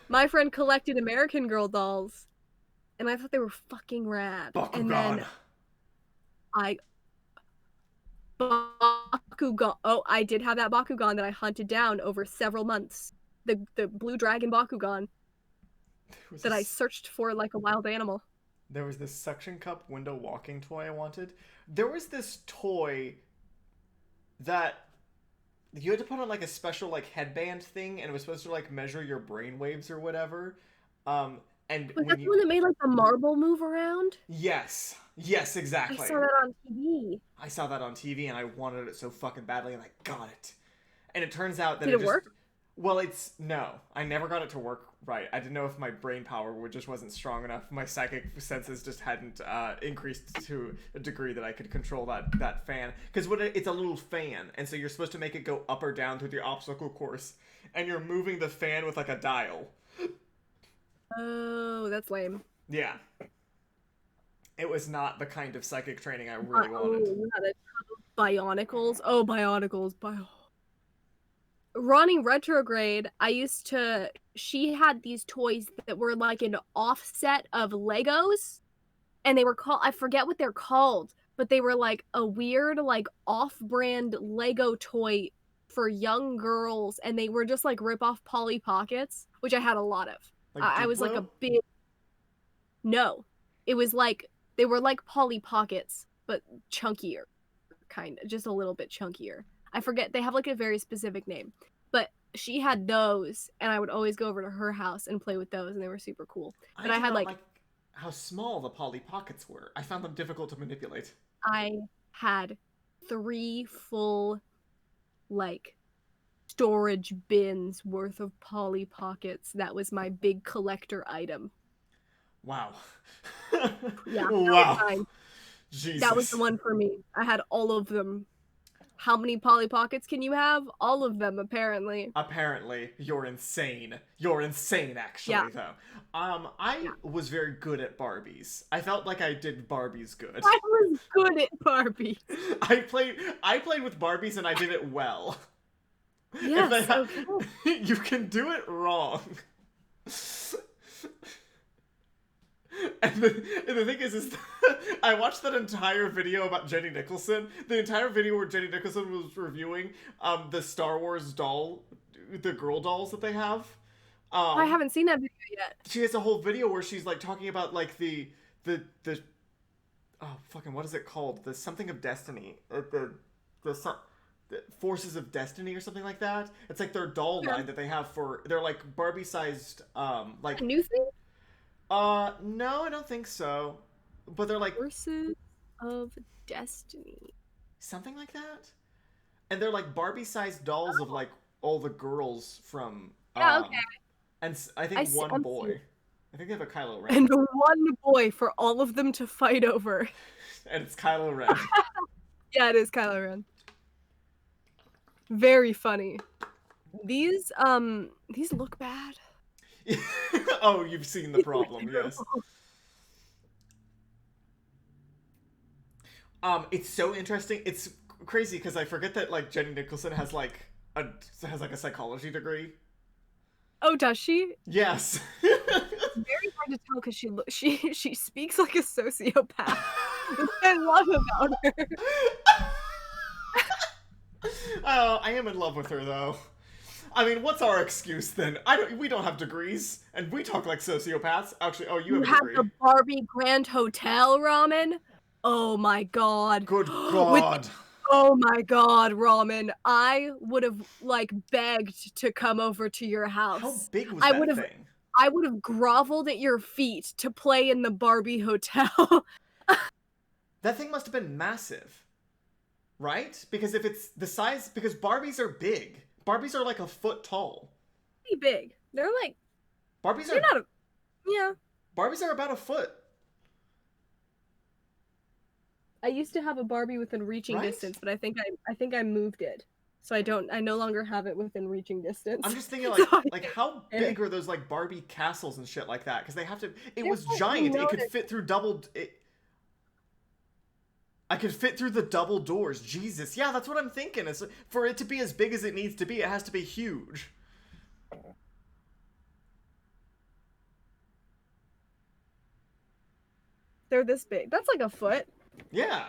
my friend collected American Girl dolls, and I thought they were fucking rad. And Bakugan. then I Bakugan. Oh, I did have that Bakugan that I hunted down over several months. The blue dragon Bakugan that I searched for like a wild animal. There was this suction cup window walking toy I wanted. There was this toy that you had to put on like a special like headband thing, and it was supposed to like measure your brain waves or whatever. And Was when that the you one that made like the marble move around? yes, I exactly. saw that on TV. I saw that on TV and I wanted it so fucking badly, and I got it. And it turns out that Did it it just work? well, it's no. I never got it to work right. I didn't know if my brain power just wasn't strong enough. My psychic senses just hadn't increased to a degree that I could control that fan. Because it's a little fan, and so you're supposed to make it go up or down through the obstacle course, and you're moving the fan with like a dial. Oh, that's lame. Yeah. It was not the kind of psychic training I really wanted. Oh, Bionicles. Oh, Bionicles. Ronnie Retrograde, she had these toys that were like an offset of Legos, and they were called, I forget what they're called, but they were like a weird, like off-brand Lego toy for young girls, and they were just like rip-off Polly Pockets, which I had a lot of. Like I was like a Duplo? big, no, it was like, they were like Polly Pockets, but chunkier, kind of, just a little bit chunkier. I forget, they have like a very specific name. But she had those, and I would always go over to her house and play with those, and they were super cool. But I I did had not like, like how small the Polly Pockets were. I found them difficult to manipulate. I had 3 full, like, storage bins worth of Polly Pockets. That was my big collector item. Wow. Yeah, that was Wow. mine. Jesus. That was the one for me. I had all of them. How many Polly Pockets can you have? All of them, apparently. Apparently, you're insane. You're insane, Yeah, actually, though. I yeah. was very good at Barbies. I felt like I did Barbies good. I was good at Barbies. I played with Barbies and I did it well. If they Yes, okay. you can do it wrong. And the thing is I watched that entire video about Jenny Nicholson. The entire video where Jenny Nicholson was reviewing the Star Wars doll, the girl dolls that they have. I Um, haven't seen that video yet. she has a whole video where she's like talking about like the oh fucking what is it called? The something of destiny. The forces of destiny or something like that. It's like their doll Yeah. line that they have for they're like Barbie sized A new thing? no, I don't think so. But they're like Forces of Destiny. something like that. And they're like Barbie sized dolls of like all the girls from Yeah, okay. and I I think see, one I'm boy. seeing. I think they have a Kylo Ren. And one boy for all of them to fight over. And it's Kylo Ren. Yeah, it is Kylo Ren. Very funny. These look bad. Oh, you've seen the problem, yes. It's so interesting. It's crazy because I forget that like Jenny Nicholson has like a psychology degree. Oh, does she? Yes. It's very hard to tell because she speaks like a sociopath. Which I love about her. Oh, I am in love with her though. I mean, what's our excuse then? We don't have degrees, and we talk like sociopaths. Actually, oh, you You have a have degree. the Barbie Grand Hotel ramen. Oh my god. Good With God. Oh my god, ramen. I would have like begged to come over to your How house. big was I that would have thing? I would have groveled at your feet to play in the Barbie hotel. That thing must have been massive, right? Because if it's the size, because Barbies are big. Barbies are like a foot tall. Pretty big. They're Barbies they're are not a yeah. Barbies are about a foot, I used to have a Barbie within reaching right? distance, but I think I moved it. So I no longer have it within reaching distance. I'm just thinking So like how big are those like Barbie castles and shit like that? Because they have to. It They're was like giant. It could noted. fit through double. I could fit through the double doors. Jesus, yeah, that's what I'm thinking. Is for it to be as big as it needs to be, it has to be huge. They're this big. That's like a foot. Yeah.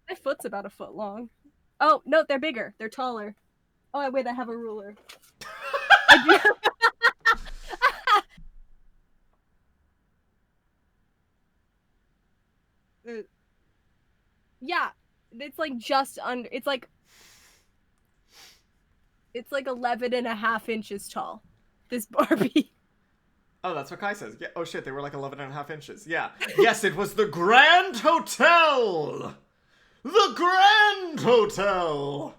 My foot's about a foot long. Oh, no, they're bigger. They're taller. Oh, wait, I have a ruler. I do. Yeah, it's like just under. It's like 11 and a half inches tall. This Barbie. Oh, that's what Kai says. Yeah. Oh shit, they were like 11 and a half inches. Yeah. Yes, it was the Grand Hotel. The Grand Hotel.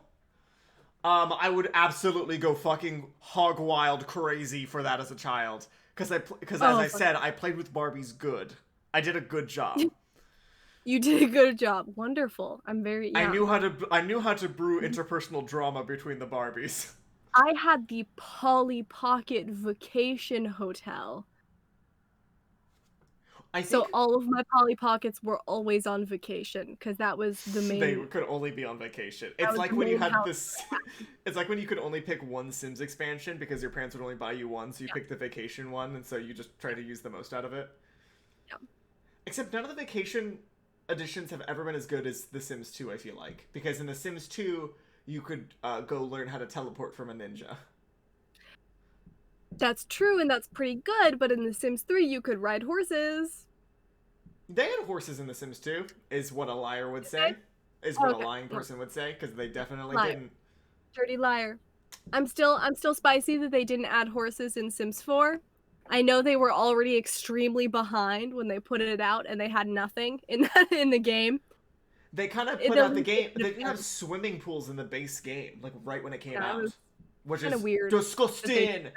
I would absolutely go fucking hog wild crazy for that as a child, because as I said, I played with Barbies good. I did a good job. You did a good job. Wonderful. I'm very. Yeah. I knew how to brew interpersonal drama between the Barbies. I had the Polly Pocket Vacation Hotel. I think So all of my Polly Pockets were always on vacation because that was the main. they could only be on vacation. That It's was like the when you main had house this. It's like when you could only pick one Sims expansion because your parents would only buy you one, so you picked the vacation one, and so you just try to use the most out of it. Yeah. Except none of the vacation editions have ever been as good as The Sims 2, I feel like. Because in The Sims 2, you could go learn how to teleport from a ninja. That's true, and that's pretty good, but in The Sims 3, you could ride horses. They had horses in The Sims 2, is what a liar would say. Is what a lying person would say, because they definitely didn't. Dirty liar. I'm still spicy that they didn't add horses in Sims 4. I know they were already extremely behind when they put it out, and they had nothing in the game. They kind of put out the game. They didn't have swimming pools in the base game, like right when it came out, which is weird. disgusting.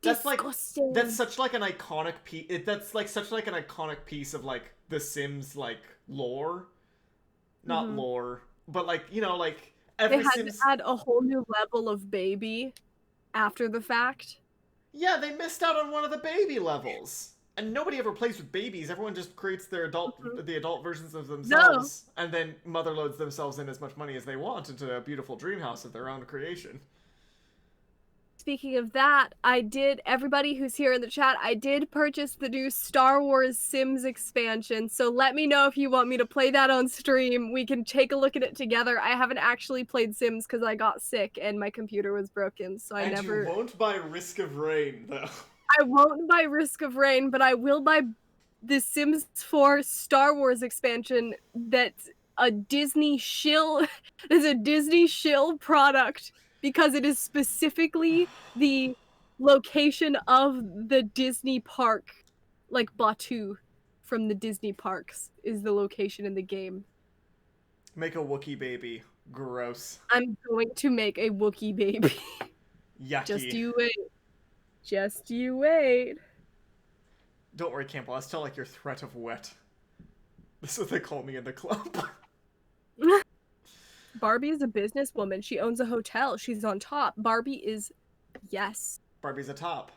That's disgusting. That's such like an iconic piece. That's like such like an iconic piece of like The Sims like lore, not lore, but like you know like They Every had to Sims. add a whole new level of baby after the fact. Yeah, they missed out on one of the baby levels. And nobody ever plays with babies. Everyone just creates Mhm. the adult versions of No. themselves, and then motherloads themselves in as much money as they want into a beautiful dream house of their own creation. Speaking of that, everybody who's here in the chat, I did purchase the new Star Wars Sims expansion, so let me know if you want me to play that on stream. We can take a look at it together. I haven't actually played Sims because I got sick and my computer was broken, so And you won't buy Risk of Rain, though. I won't buy Risk of Rain, but I will buy the Sims 4 Star Wars expansion that's a Disney shill. Is a Disney shill product because it is specifically the location of the Disney park, like Batu from the Disney parks is the location in the game. Make a Wookiee baby. Gross. I'm going to make a Wookiee baby. Just Yucky. you wait. Just you wait. Don't worry, Campbell. I still like your threat of wet. This is what they call me in the club. Barbie is a businesswoman. She owns a hotel. She's on top. Barbie is, yes. Barbie's a top.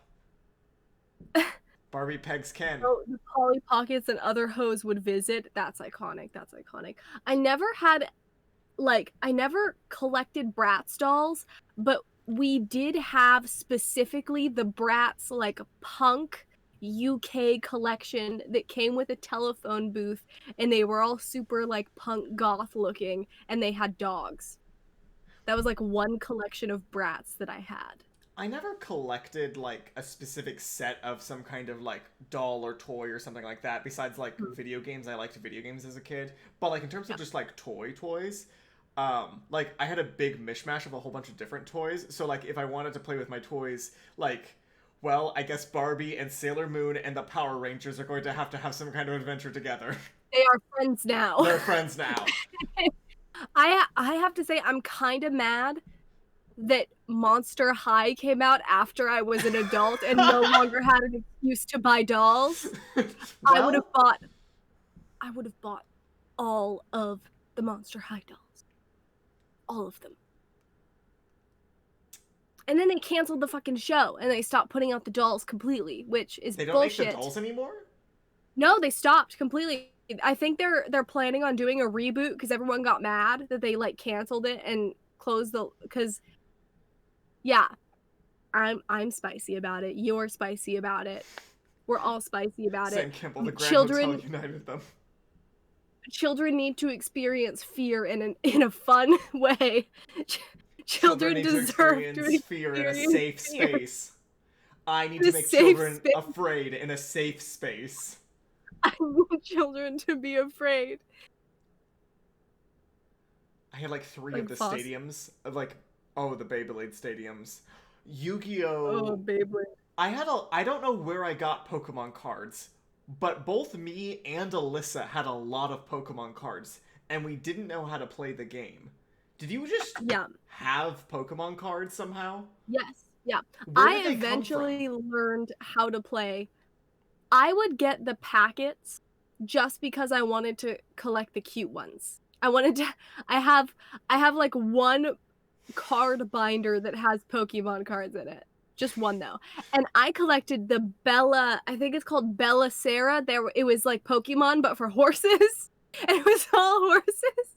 Barbie pegs Ken. So the Polly Pockets and other hoes would visit. That's iconic. That's iconic. I never collected Bratz dolls, but we did have specifically the Bratz like punk UK collection that came with a telephone booth, and they were all super like punk goth looking, and they had dogs. That was like one collection of Bratz that I had. I never collected like a specific set of some kind of like doll or toy or something like that. Besides like video games, I liked video games as a kid. But like in terms of just like toys, like I had a big mishmash of a whole bunch of different toys. So like if I wanted to play with my toys, like, well, I guess Barbie and Sailor Moon and the Power Rangers are going to have some kind of adventure together. They are friends now. They're friends now. I have to say I'm kind of mad that Monster High came out after I was an adult and no longer had an excuse to buy dolls. Well, I would have bought all of the Monster High dolls. All of them. And then they canceled the fucking show and they stopped putting out the dolls completely, which is they don't bullshit. make the dolls anymore? No, they stopped completely. I think they're planning on doing a reboot because everyone got mad that they like canceled it and closed because yeah, I'm spicy about it. You're spicy about it. We're all spicy about Same it. Campbell, the Grand Hotel united them. Children need to experience fear in a fun way. Children need deserve to experience fear in a safe space. I need In to a make safe children space. afraid in a safe space. I want children to be afraid. I had like three Like of the Foss. stadiums of like, oh, the Beyblade stadiums. Yu-Gi-Oh! Oh, Beyblade. I don't know where I got Pokemon cards, but both me and Alyssa had a lot of Pokemon cards, and we didn't know how to play the game. Did you just Yeah. have Pokemon cards somehow? Yes. Yeah. Where I did they come eventually from? learned how to play. I would get the packets just because I wanted to collect the cute ones. I have like one card binder that has Pokemon cards in it. Just one though. And I collected the Bella, I think it's called Bella Sarah. It was like Pokemon but for horses. And it was all horses.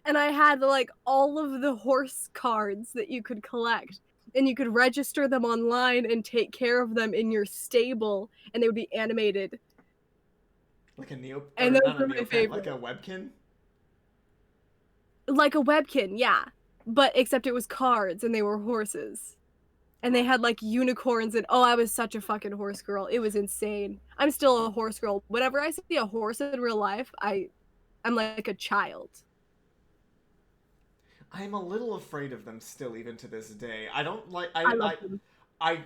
And I had like all of the horse cards that you could collect. And you could register them online and take care of them in your stable, and they would be animated. Like a And or those not a were my Neopet, favorite. like a Webkin? Like a Webkin, yeah. But except it was cards and they were horses. And they had like unicorns and I was such a fucking horse girl. It was insane. I'm still a horse girl. Whenever I see a horse in real life, I'm like a child. I'm a little afraid of them still, even to this day. I don't like. I love them.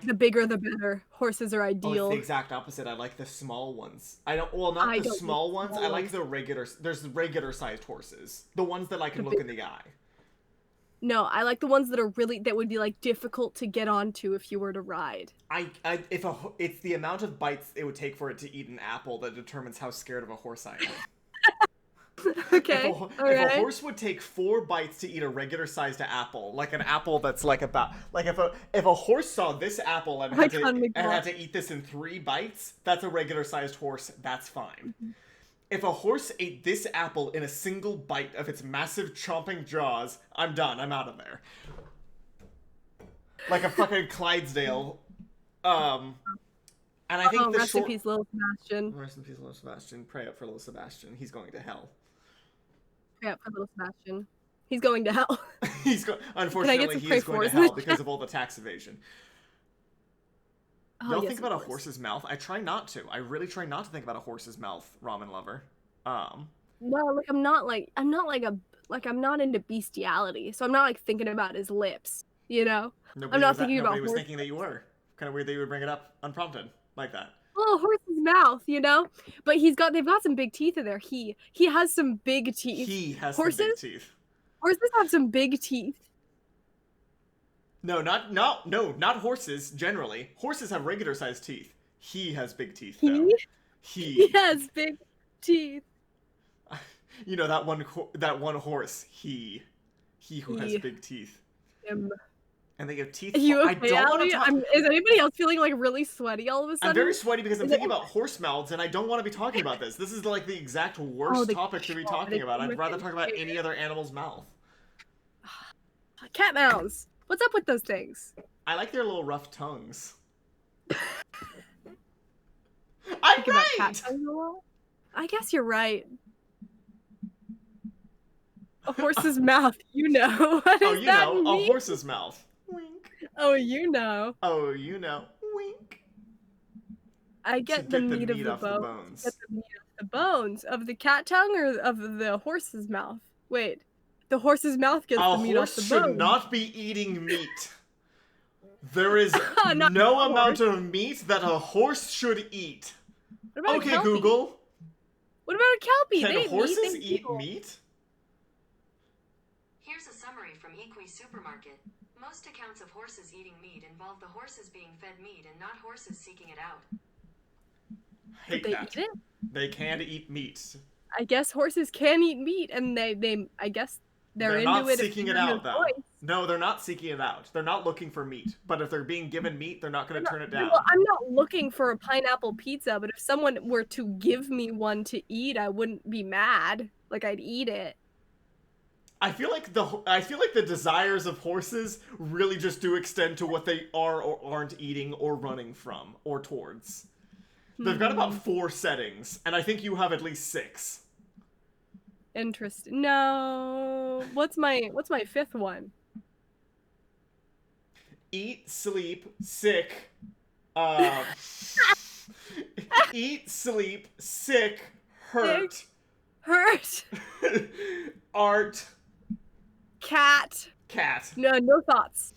The bigger the better. Horses are ideal. Oh, it's the exact opposite. I like the small ones. I don't. Well, not the small ones. I like the regular. There's regular sized horses. The ones that I can look in the eye. No, I like the ones that would be like difficult to get onto if you were to ride. It's the amount of bites it would take for it to eat an apple that determines how scared of a horse I am. Okay. All If a right. horse would take 4 bites to eat a regular sized apple, like an apple that's like about like if a horse saw this apple and had to Icon eat this in 3 bites, that's a regular sized horse. That's fine. McDonald. If a horse ate this apple in a single bite of its massive chomping jaws, I'm done. I'm out of there. Like a fucking Clydesdale. And I think Oh, the rest short. in peace, little Sebastian. Rest in peace, little Sebastian. Pray up for little Sebastian. He's going to hell. Yeah, for little Sebastian. He's going to hell. Unfortunately, some he pray is going to fors in the hell because of all the tax evasion. Oh, Y'all yes, think of about a course. horse's mouth? I try not to. I really try not to think about a horse's mouth, ramen lover. No, like I'm not into bestiality, so I'm not like thinking about his lips. You know, I'm not thinking about Nobody was horse. thinking that you were. Kind of weird that you would bring it up unprompted like that. Oh, horse's mouth, you know. But they've got some big teeth in there. He has some big teeth. He has Horses, some big teeth. horses have some big teeth. No, not horses. Generally, horses have regular sized teeth. He has big teeth. Though. He has big teeth. You know that one horse. He who has big teeth. Him. And they have teeth. Are you okay, I don't want to talk. Is anybody else feeling like really sweaty all of a sudden? I'm very sweaty because I'm thinking about horse mouths, and I don't want to be talking about this. This is like the exact worst topic to be talking about. I'd rather talk about any other animal's mouth. Cat mouths. What's up with those things? I like their little rough tongues. I'm About cat right. tongues a lot? I guess you're right. A horse's mouth, you know. What does that mean? A horse's mouth. Wink. Oh, you know. Oh, you know. Wink. I get the meat of the bones. Get the meat of the bones of the cat tongue or of the horse's mouth. Wait, the horse's mouth gets the meat off the horse bone. should not be eating meat. There is no amount of meat that a horse should eat. What about okay, Google. What about a kelpie? Can horses eat meat? Here's a summary from Equi Supermarket. Most accounts of horses eating meat involve the horses being fed meat and not horses seeking it out. Hate they that. eat it? They can eat meat. I guess horses can eat meat, and they I guess they're into not it. Seeking it out, though. No, they're not seeking it out. They're not looking for meat. But if they're being given meat, they're not going to turn it down. Well, I'm not looking for a pineapple pizza, but if someone were to give me one to eat, I wouldn't be mad. Like I'd eat it. I feel like the desires of horses really just do extend to what they are or aren't eating or running from or towards. They've got about 4 settings, and I think you have at least 6. Interesting. No. What's my 5th one? Eat, sleep, sick. Eat, sleep, sick, hurt. Hurt. Art. Cat. No thoughts.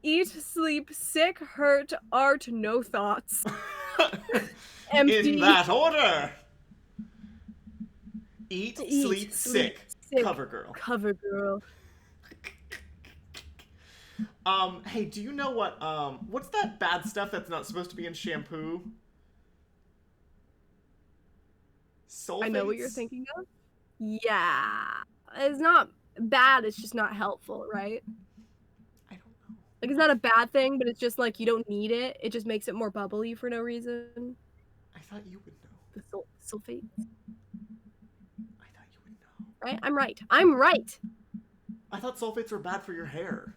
Eat, sleep, sick, hurt, art, no thoughts. Empty. In that order. Eat, sleep, sick. Cover girl. Cover girl. Hey, do you know what's that bad stuff that's not supposed to be in shampoo? Sulfates? I know what you're thinking of. Yeah. It's not bad, it's just not helpful, right? I don't know. Like, it's not a bad thing, but it's just like you don't need it. It just makes it more bubbly for no reason. I thought you would know. The sulfate. I thought you would know. Right? I'm right. I'm right! I thought sulfates were bad for your hair.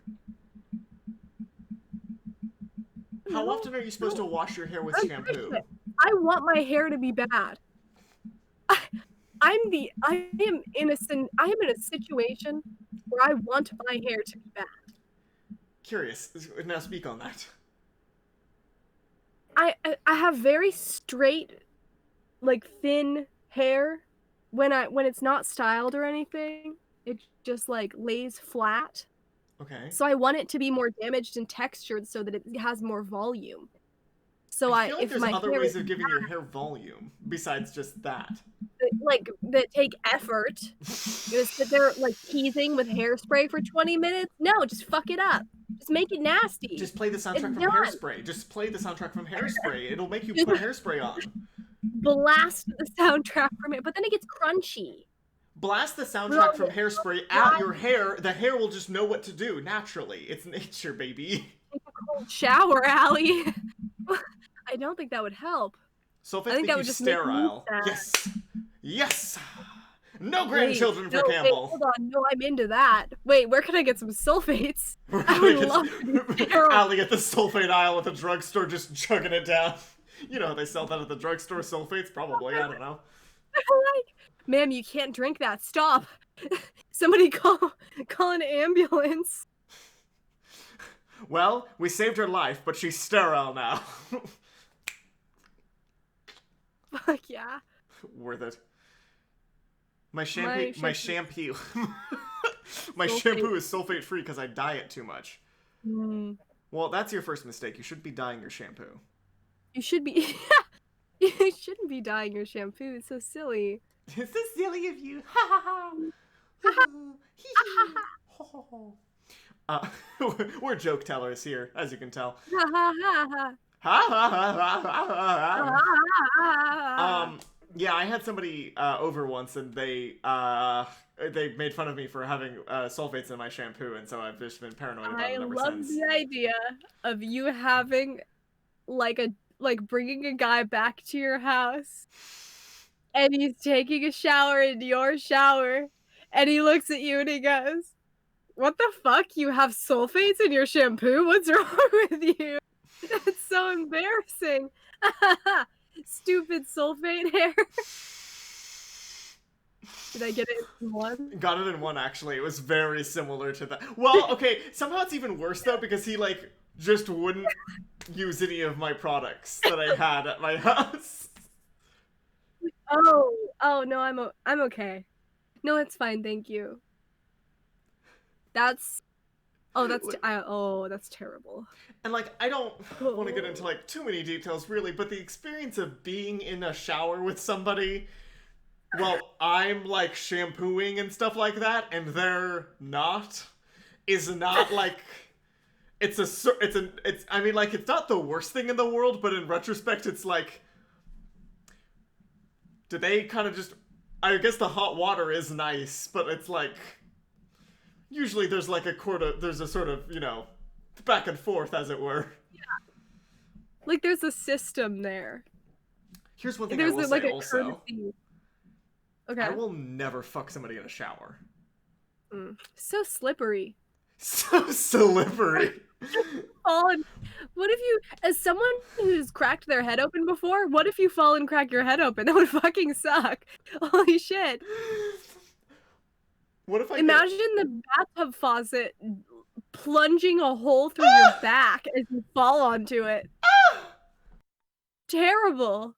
How often are you supposed to wash your hair with shampoo? I want my hair to be bad. I am in a situation where I want my hair to be bad. Curious. Now speak on that. I have very straight, like thin hair. When it's not styled or anything, it just like lays flat. Okay. So I want it to be more damaged and textured so that it has more volume. So I feel like there's other ways of giving your hair volume besides just that. Like that take effort. You sit there like teasing with hairspray for 20 minutes. No, just fuck it up. Just make it nasty. Just play the soundtrack from Hairspray. Just play the soundtrack from Hairspray. It'll make you put hairspray on. Blast the soundtrack from it, but then it gets crunchy. Blast the soundtrack Bro, from Hairspray at your hair. The hair will just know what to do naturally. It's nature, baby. take a cold shower, Allie. I don't think that would help. Sulfates I think make that you would just make me sterile. sad. Yes. Yes. No Wait, grandchildren for no, wait, Campbell. hold on. No, I'm into that. Wait, where can I get some sulfates? We're I gonna would love to be get sterile. Allie at the sulfate aisle at the drugstore just chugging it down. You know how they sell that at the drugstore, sulfates? Probably, I don't know. Like, ma'am, you can't drink that. Stop. Somebody call an ambulance. Well, we saved her life, but she's sterile now. Fuck yeah. Worth it. My shampoo my shampoo Sulfate. is sulfate free because I diet too much. Mm. Well, that's your first mistake. You shouldn't be dyeing your shampoo. You should be. You shouldn't be dyeing your shampoo. It's so silly. It's so silly of you. Ha ha ha. We're joke tellers here, as you can tell. Ha ha ha ha. Ha ha ha ha ha ha. Ah. Yeah, I had somebody over once, and they made fun of me for having sulfates in my shampoo, and so I've just been paranoid about I it ever love since. the idea of you having like bringing a guy back to your house, and he's taking a shower in your shower, and he looks at you and he goes, "What the fuck? You have sulfates in your shampoo? What's wrong with you?" That's so embarrassing. Stupid sulfate hair. Did I get it in one? Got it in one, actually. It was very similar to that. Well, okay, somehow it's even worse, though, because he, like, just wouldn't use any of my products that I had at my house. Oh no, I'm okay. No, it's fine, thank you. That's that's terrible. And, like, I don't want to get into, like, too many details, really, but the experience of being in a shower with somebody while I'm, like, shampooing and stuff like that, and they're not, is not, like... I mean, like, it's not the worst thing in the world, but in retrospect, it's like... Do they kind of just... I guess the hot water is nice, but it's like... Usually there's, like, there's a sort of, you know, back and forth, as it were. Yeah. Like, there's a system there. Here's one thing There's I will like say a also. courtesy. Okay. I will never fuck somebody in a shower. So slippery. So slippery. Fall and what if you, as someone who's cracked their head open before, what if you fall and crack your head open? That would fucking suck. Holy shit. What if I imagine the bathtub faucet plunging a hole through your back as you fall onto it? Terrible.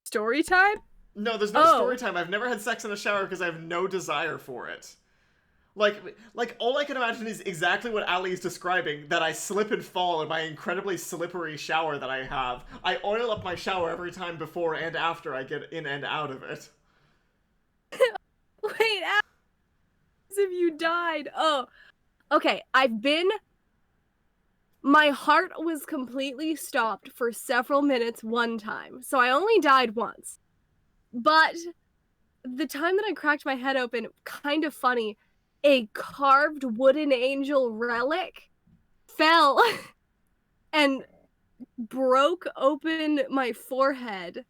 Story time? No, there's no story time. I've never had sex in a shower because I have no desire for it. Like all I can imagine is exactly what Ali is describing, that I slip and fall in my incredibly slippery shower that I have. I oil up my shower every time before and after I get in and out of it. Wait, as if you died. Oh, okay. My heart was completely stopped for several minutes one time, so I only died once. But the time that I cracked my head open, kind of funny, a carved wooden angel relic fell and broke open my forehead.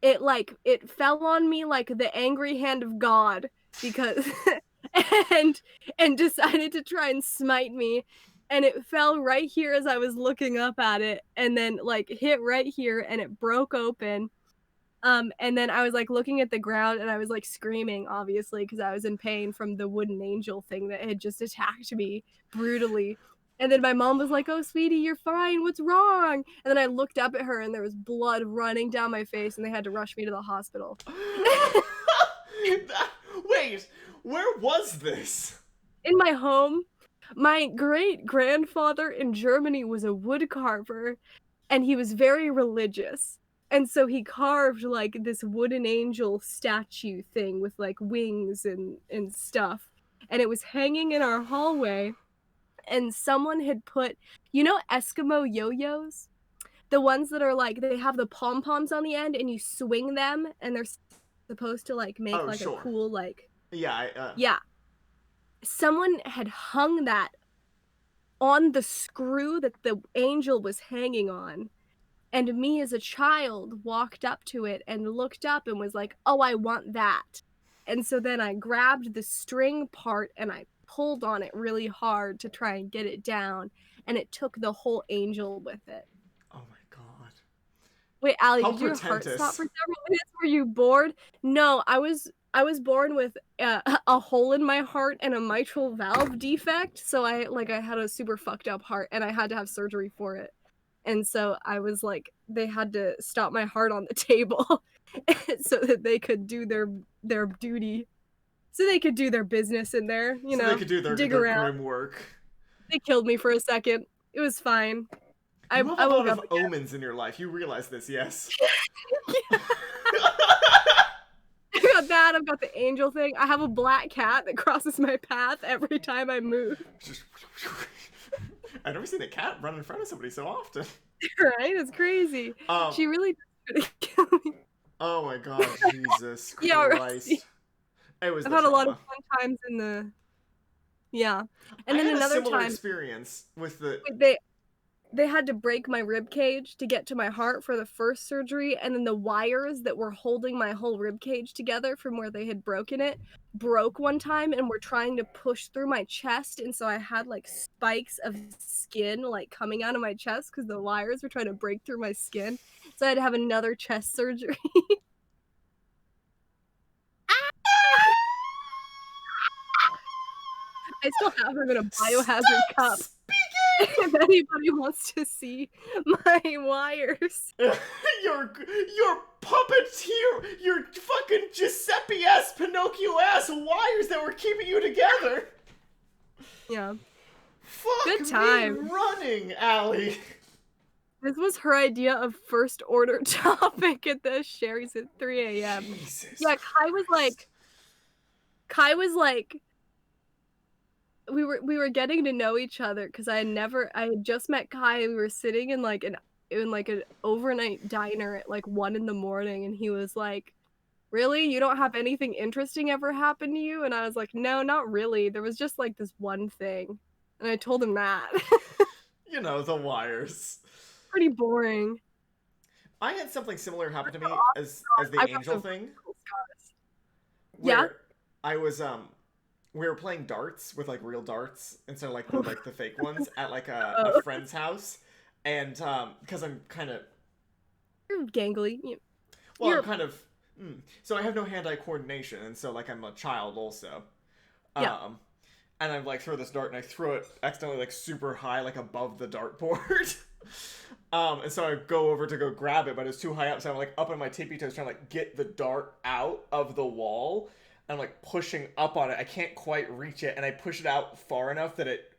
It fell on me like the angry hand of God, because and decided to try and smite me, and it fell right here as I was looking up at it, and then like hit right here, and it broke open. And then I was like looking at the ground, and I was like screaming, obviously, because I was in pain from the wooden angel thing that had just attacked me brutally. And then my mom was like, "Oh, sweetie, you're fine. What's wrong?" And then I looked up at her, and there was blood running down my face, and they had to rush me to the hospital. Wait, where was this? In my home. My great-grandfather in Germany was a wood carver, and he was very religious. And so he carved like this wooden angel statue thing with like wings and stuff. And it was hanging in our hallway. And someone had put, you know, Eskimo yo-yos? The ones that are like, they have the pom-poms on the end and you swing them and they're supposed to like make like sure. a cool like Yeah, yeah. Someone had hung that on the screw that the angel was hanging on. And me as a child walked up to it and looked up and was like, "Oh, I want that." And so then I grabbed the string part and I pulled on it really hard to try and get it down, and it took the whole angel with it. oh my god. Wait, Allie, How did your heart stop pretentious. for several minutes? Were you bored? No, I was born with a hole in my heart and a mitral valve defect, so I had a super fucked up heart and I had to have surgery for it. And so I was like, they had to stop my heart on the table so that they could do their duty, so they could do their business in there, So they could do dig their around. grim work. They killed me for a second. It was fine. You have I a lot woke of up again. omens in your life. You realize this, yes? I got that. I've got the angel thing. I have a black cat that crosses my path every time I move. Just I've never seen a cat run in front of somebody so often. Right? It's crazy. She really does try to kill me. Oh my god, Jesus Yeah, right. Christ. It was I've the had a lot of trauma. fun times in the yeah. And I then had another a similar time experience with the they had to break my rib cage to get to my heart for the first surgery, and then the wires that were holding my whole rib cage together from where they had broken it broke one time and were trying to push through my chest, and so I had like spikes of skin like coming out of my chest because the wires were trying to break through my skin. So I had to have another chest surgery. I still have them in a biohazard cup. If anybody wants to see my wires. your puppeteer, your fucking Giuseppe ass, Pinocchio ass wires that were keeping you together. Yeah. Fuck Good me time. running, Allie. This was her idea of first order topic at the Sherry's at 3 a.m. Jesus Yeah, Kai was like, we were getting to know each other because I had just met Kai and we were sitting in like an overnight diner at like 1 a.m, and he was like, "Really? You don't have anything interesting ever happen to you?" And I was like, "No, not really. There was just like this one thing." And I told him that. You know, the wires. Pretty boring. I had something similar happen to me as the I've got angel the thing. scars. Where Yeah? I was we were playing darts with like real darts instead of like the fake ones at like a friend's house, and because I'm kind of You're gangly. well, You're- I'm kind of so I have no hand-eye coordination, and so like I'm a child also. Yeah. And I like throw this dart and I throw it accidentally like super high, like above the dartboard. And so I go over to go grab it, but it's too high up, so I'm like up on my tippy toes trying to like get the dart out of the wall. And I'm like pushing up on it. I can't quite reach it, and I push it out far enough that it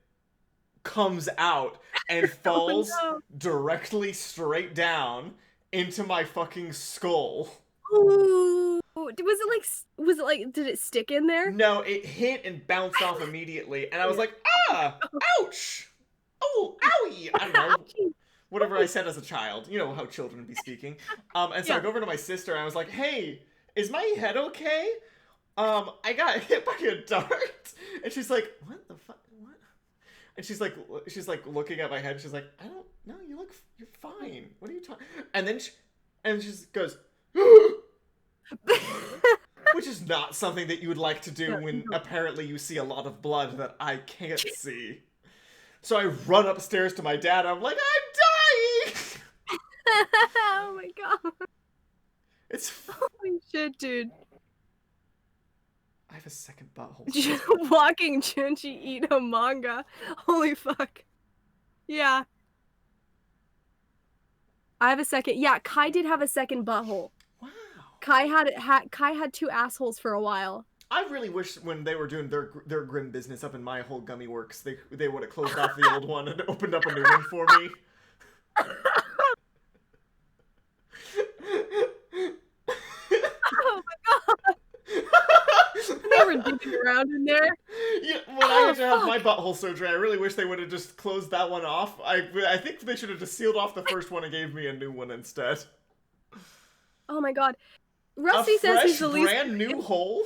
comes out and falls directly straight down into my fucking skull. Ooh. Was it like did it stick in there? No, it hit and bounced off immediately, and I was like, ouch! Oh, owie! I don't know. Whatever I said as a child. You know how children be speaking. And so I go over to my sister, and I was like, hey, is my head okay? I got hit by a dart. And she's like, what the fuck? What? And she's like looking at my head, and she's like, I don't know, you're fine. What are you talking? And then she just goes, which is not something that you would like to do when apparently you see a lot of blood that I can't see. So I run upstairs to my dad. I'm like, I'm dying. Oh my god. It's Holy shit, dude. I have a second butthole. Walking Junji Ito manga. Holy fuck. Yeah. I have a second. Yeah, Kai did have a second butthole. Wow. Kai had 2 assholes for a while. I really wish when they were doing their grim business up in my whole gummy works, they would have closed off the old one and opened up a new one for me. Oh my god. They were digging around in there. Yeah, when I had to have my butthole surgery, I really wish they would have just closed that one off. I think they should have just sealed off the first one and gave me a new one instead. Oh my god. Rusty says he's the least brand new hole?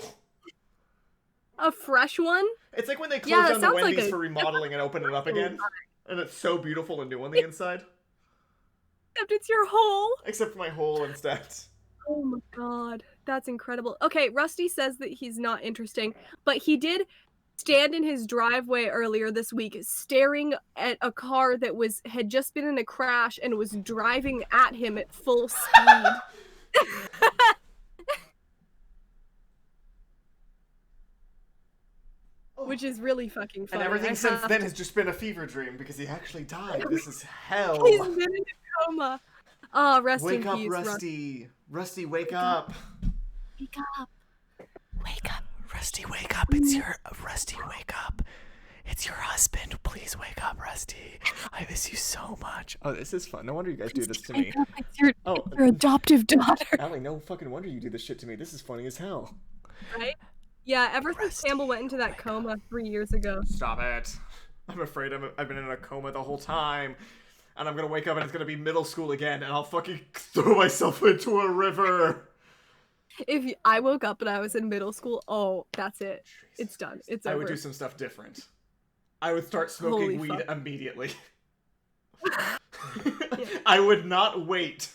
a fresh one. It's like when they close Yeah, that down the sounds like Wendy's a for remodeling and open it up again. And it's so beautiful and new on the inside. Except it's your hole. Except for my hole instead. Oh my god, that's incredible. Okay, Rusty says that he's not interesting, but he did stand in his driveway earlier this week staring at a car that had just been in a crash and was driving at him at full speed. Which is really fucking funny. And everything since then has just been a fever dream because he actually died. This is hell. He's been in a coma. Oh, rest Wake in up, peace, Rusty. Rusty, wake up. Wake up. Wake up. Rusty, wake up. It's your... Rusty, wake up. It's your husband. Please wake up, Rusty. I miss you so much. Oh, this is fun. No wonder you guys do this to me. It's your adoptive daughter. Allie, no fucking wonder you do this shit to me. This is funny as hell. Right? Yeah, ever since Campbell went into that coma 3 years ago. Stop it. I'm afraid I've been in a coma the whole time. And I'm gonna wake up and it's gonna be middle school again. And I'll fucking throw myself into a river. If I woke up and I was in middle school, oh, that's it. It's done. It's over. I would do some stuff different. I would start smoking weed immediately. Yeah. I would not wait.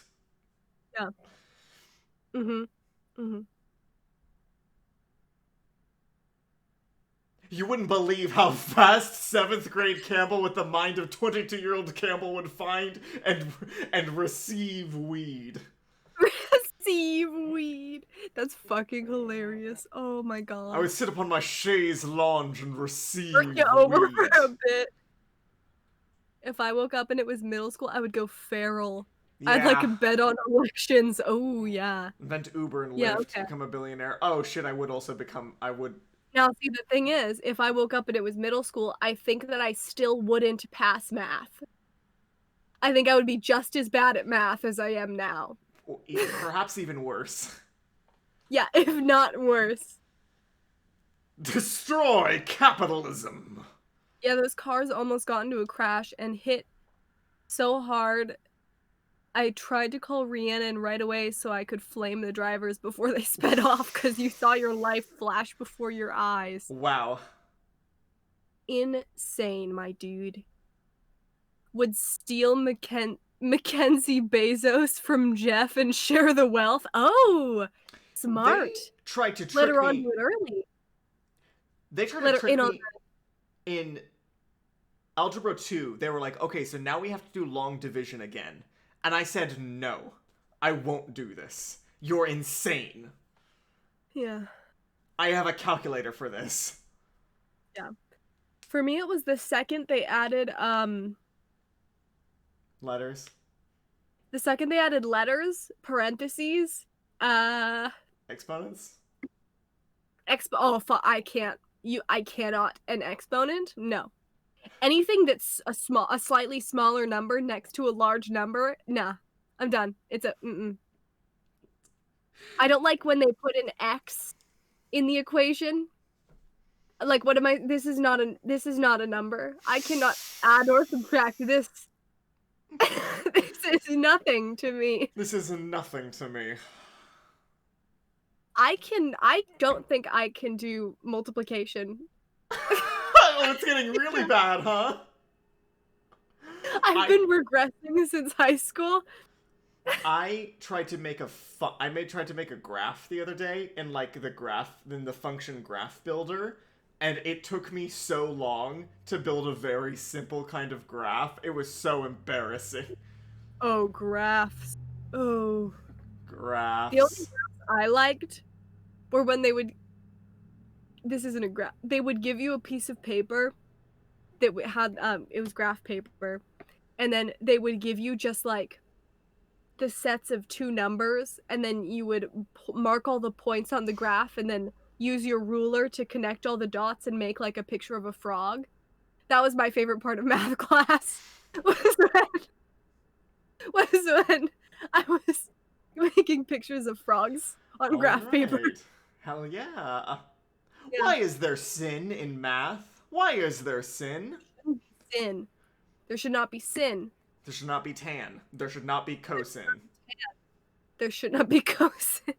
Yeah. Mm-hmm. You wouldn't believe how fast 7th grade Campbell with the mind of 22-year-old Campbell would find and receive weed. Receive weed. That's fucking hilarious. Oh my god. I would sit upon my chaise lounge and receive Bring it over weed. for a bit. If I woke up and it was middle school, I would go feral. Yeah. I'd like bet on elections. Oh yeah. Invent Uber and Lyft, Yeah, okay. become a billionaire. Oh shit, I would also become, Now, see, the thing is, if I woke up and it was middle school, I think that I still wouldn't pass math. I think I would be just as bad at math as I am now. perhaps even worse. Yeah, if not worse. Destroy capitalism! Yeah, those cars almost got into a crash and hit so hard. I tried to call Rhiannon right away so I could flame the drivers before they sped off because you saw your life flash before your eyes. Wow. Insane, my dude. Would steal Mackenzie Bezos from Jeff and share the wealth. Oh, smart. They tried to trick Let her me. on to it early. They tried Let to her trick in on me in Algebra 2. They were like, okay, so now we have to do long division again. And I said, no, I won't do this. You're insane. Yeah. I have a calculator for this. Yeah. For me, it was the second they added, Letters. The second they added letters, parentheses, Exponents? I can't. I cannot. An exponent? No. Anything that's a slightly smaller number next to a large number, nah. I'm done. It's a I don't like when they put an X in the equation. Like, what am I? This is not a number. I cannot add or subtract this. This is nothing to me. This is nothing to me. I don't think I can do multiplication. Oh, it's getting really bad, huh? I've been regressing since high school. I tried to make a graph the other day in the function graph builder, and it took me so long to build a very simple kind of graph. It was so embarrassing. Oh, graphs. Oh. Graphs. The only graphs I liked were when they would... This isn't a graph. They would give you a piece of paper that had, it was graph paper, and then they would give you just, like, the sets of two numbers, and then you would mark all the points on the graph, and then use your ruler to connect all the dots and make, like, a picture of a frog. That was my favorite part of math class, was when I was making pictures of frogs on graph paper. Hell yeah. Yeah. Why is there sin in math? Why is there sin? Sin. There should not be sin. There should not be tan. There should not be cosin. There should not be cosin.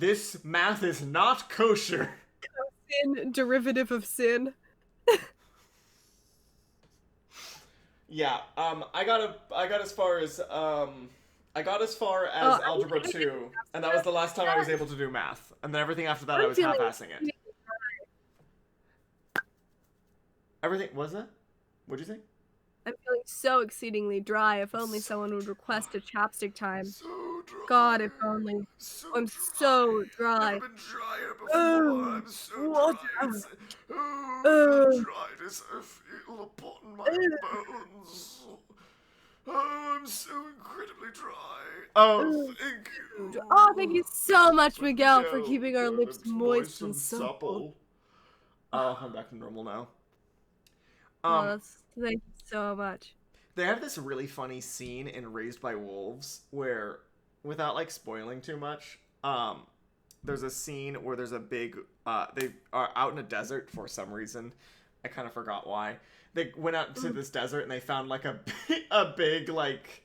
This math is not kosher. Sin, derivative of sin. Yeah, I got as far as algebra 2, and that was the last time I was able to do math. And then everything after that I was half-assing it. Everything was that? What'd you say? I'm feeling so exceedingly dry. If only someone would request a chapstick time. So dry. God, if only. I'm so dry. Never been drier before. I'm so what? dry. The dryness I feel upon my bones. Oh, I'm so incredibly dry. Oh, thank you. Oh, thank you so much, Miguel, for keeping our lips moist and supple. Oh, I'm back to normal now. Thank you so much. They have this really funny scene in Raised by Wolves where, without like spoiling too much, there's a scene where there's a big, they are out in a desert for some reason. I kind of forgot why. They went out to this desert and they found like a big like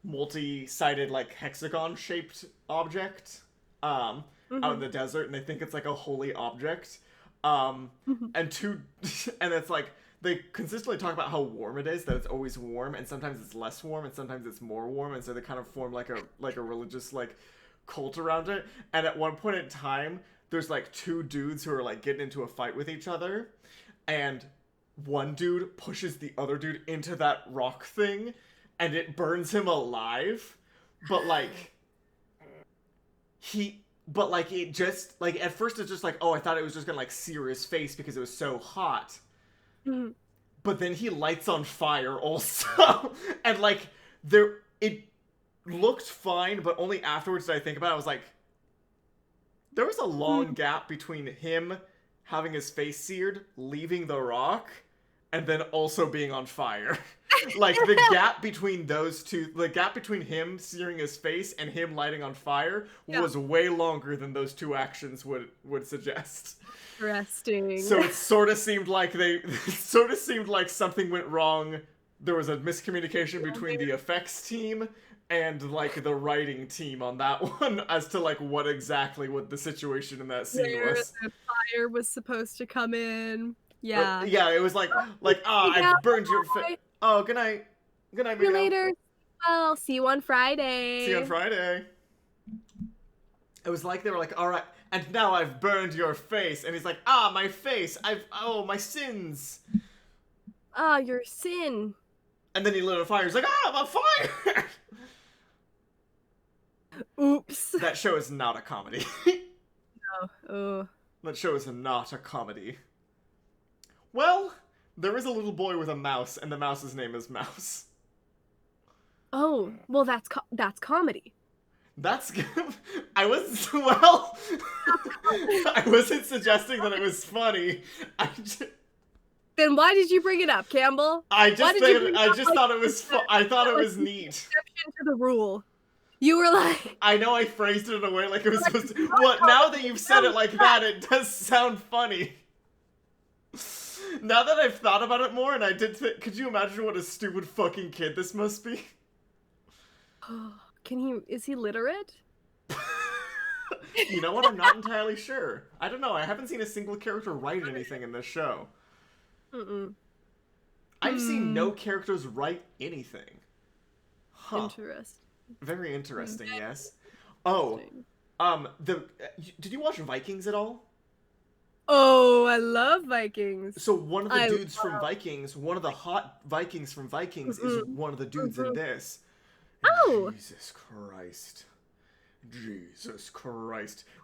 multi-sided like hexagon shaped object out in the desert, and they think it's like a holy object. And it's like they consistently talk about how warm it is, that it's always warm, and sometimes it's less warm, and sometimes it's more warm, and so they kind of form like a religious like cult around it. And at one point in time, there's like two dudes who are like getting into a fight with each other, and one dude pushes the other dude into that rock thing, and it burns him alive. But it just, like, at first it's just like, oh, I thought it was just gonna, like, sear his face because it was so hot. Mm-hmm. But then he lights on fire also. And, like, it looked fine, but only afterwards did I think about it. I was like, there was a long gap between him having his face seared, leaving the rock, and then also being on fire. Like, the gap between those two, the gap between him searing his face and him lighting on fire was way longer than those two actions would suggest. Interesting. So it sort of seemed like something went wrong. There was a miscommunication between the effects team and, like, the writing team on that one as to, like, what the situation in that scene was. The fire was supposed to come in. Yeah. Yeah, it was like, I burned your face. Oh, good night. Good night, See you Miguel. later. Well, see you on Friday. See you on Friday. It was like they were like, all right, and now I've burned your face. And he's like, my face. My sins. Your sin. And then he lit on fire. He's like, I'm on fire. Oops. That show is not a comedy. Oh. That show is not a comedy. Well, there is a little boy with a mouse, and the mouse's name is Mouse. Oh, well, that's comedy. That's good. I wasn't suggesting that it was funny. Then why did you bring it up, Campbell? I just thought it was I thought it was neat. Exception to the rule. You were like... I know I phrased it in a way like it was supposed to... Well, now that you've said it like that, it does sound funny. Now that I've thought about it more, and I did could you imagine what a stupid fucking kid this must be? Is he literate? You know what? I'm not entirely sure. I don't know. I haven't seen a single character write anything in this show. I've seen no characters write anything. Huh. Interesting. Very interesting, yes. Oh, did you watch Vikings at all? Oh, I love Vikings. So one of the dudes from Vikings, one of the hot Vikings from Vikings is one of the dudes in this. Oh! Jesus Christ.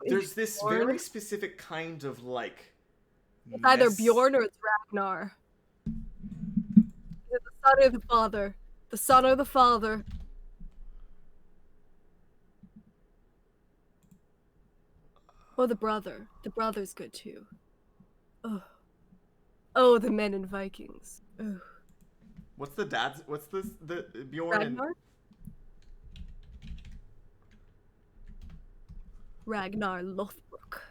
There's this very specific kind of, like... It's either Bjorn or it's Ragnar. Is it the son or the father? The son or the father? Or the brother. The brother's good too. Oh, the men in Vikings. Oh. What's the Bjorn Ragnar? Ragnar Lothbrok.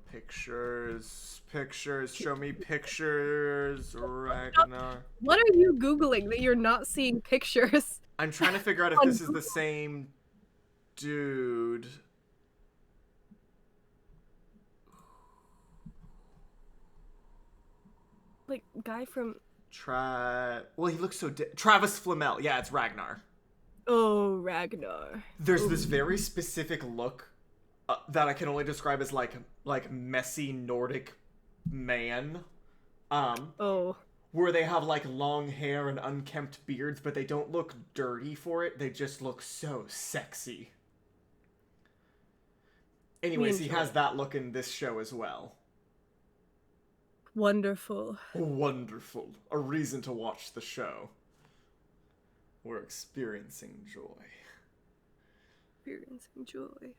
Pictures. Show me pictures. Ragnar. What are you Googling that you're not seeing pictures? I'm trying to figure out if this is the same dude. Like, guy from... Well, he looks so... Travis Flamel. Yeah, it's Ragnar. Oh, Ragnar. There's this very specific look that I can only describe as, like messy Nordic man. Oh. Where they have, like, long hair and unkempt beards, but they don't look dirty for it. They just look so sexy. Anyways, he has that look in this show as well. Wonderful. Wonderful. A reason to watch the show. We're experiencing joy. Experiencing joy.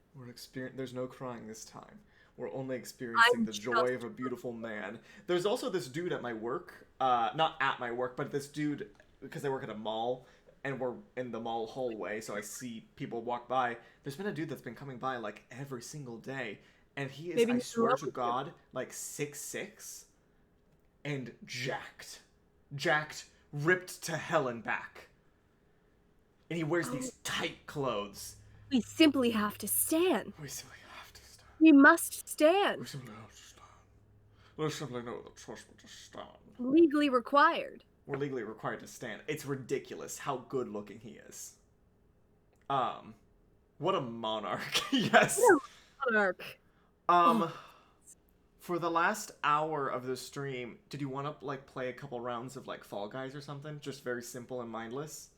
There's no crying this time. We're only experiencing the joy of a beautiful man. There's also this dude at my work. Not at my work, but this dude, because I work at a mall, and we're in the mall hallway, so I see people walk by. There's been a dude that's been coming by, like, every single day. And he is, I swear to God, like 6'6", and jacked. Jacked, ripped to hell and back. And he wears these tight clothes. We simply have to stand. We simply have to stand. We must stand. We simply have to stand. We simply know the trust will just stand. Legally required. We're legally required to stand. It's ridiculous how good looking he is. What a monarch. Yes. Monarch. For the last hour of the stream, did you want to, like, play a couple rounds of, like, Fall Guys or something? Just very simple and mindless?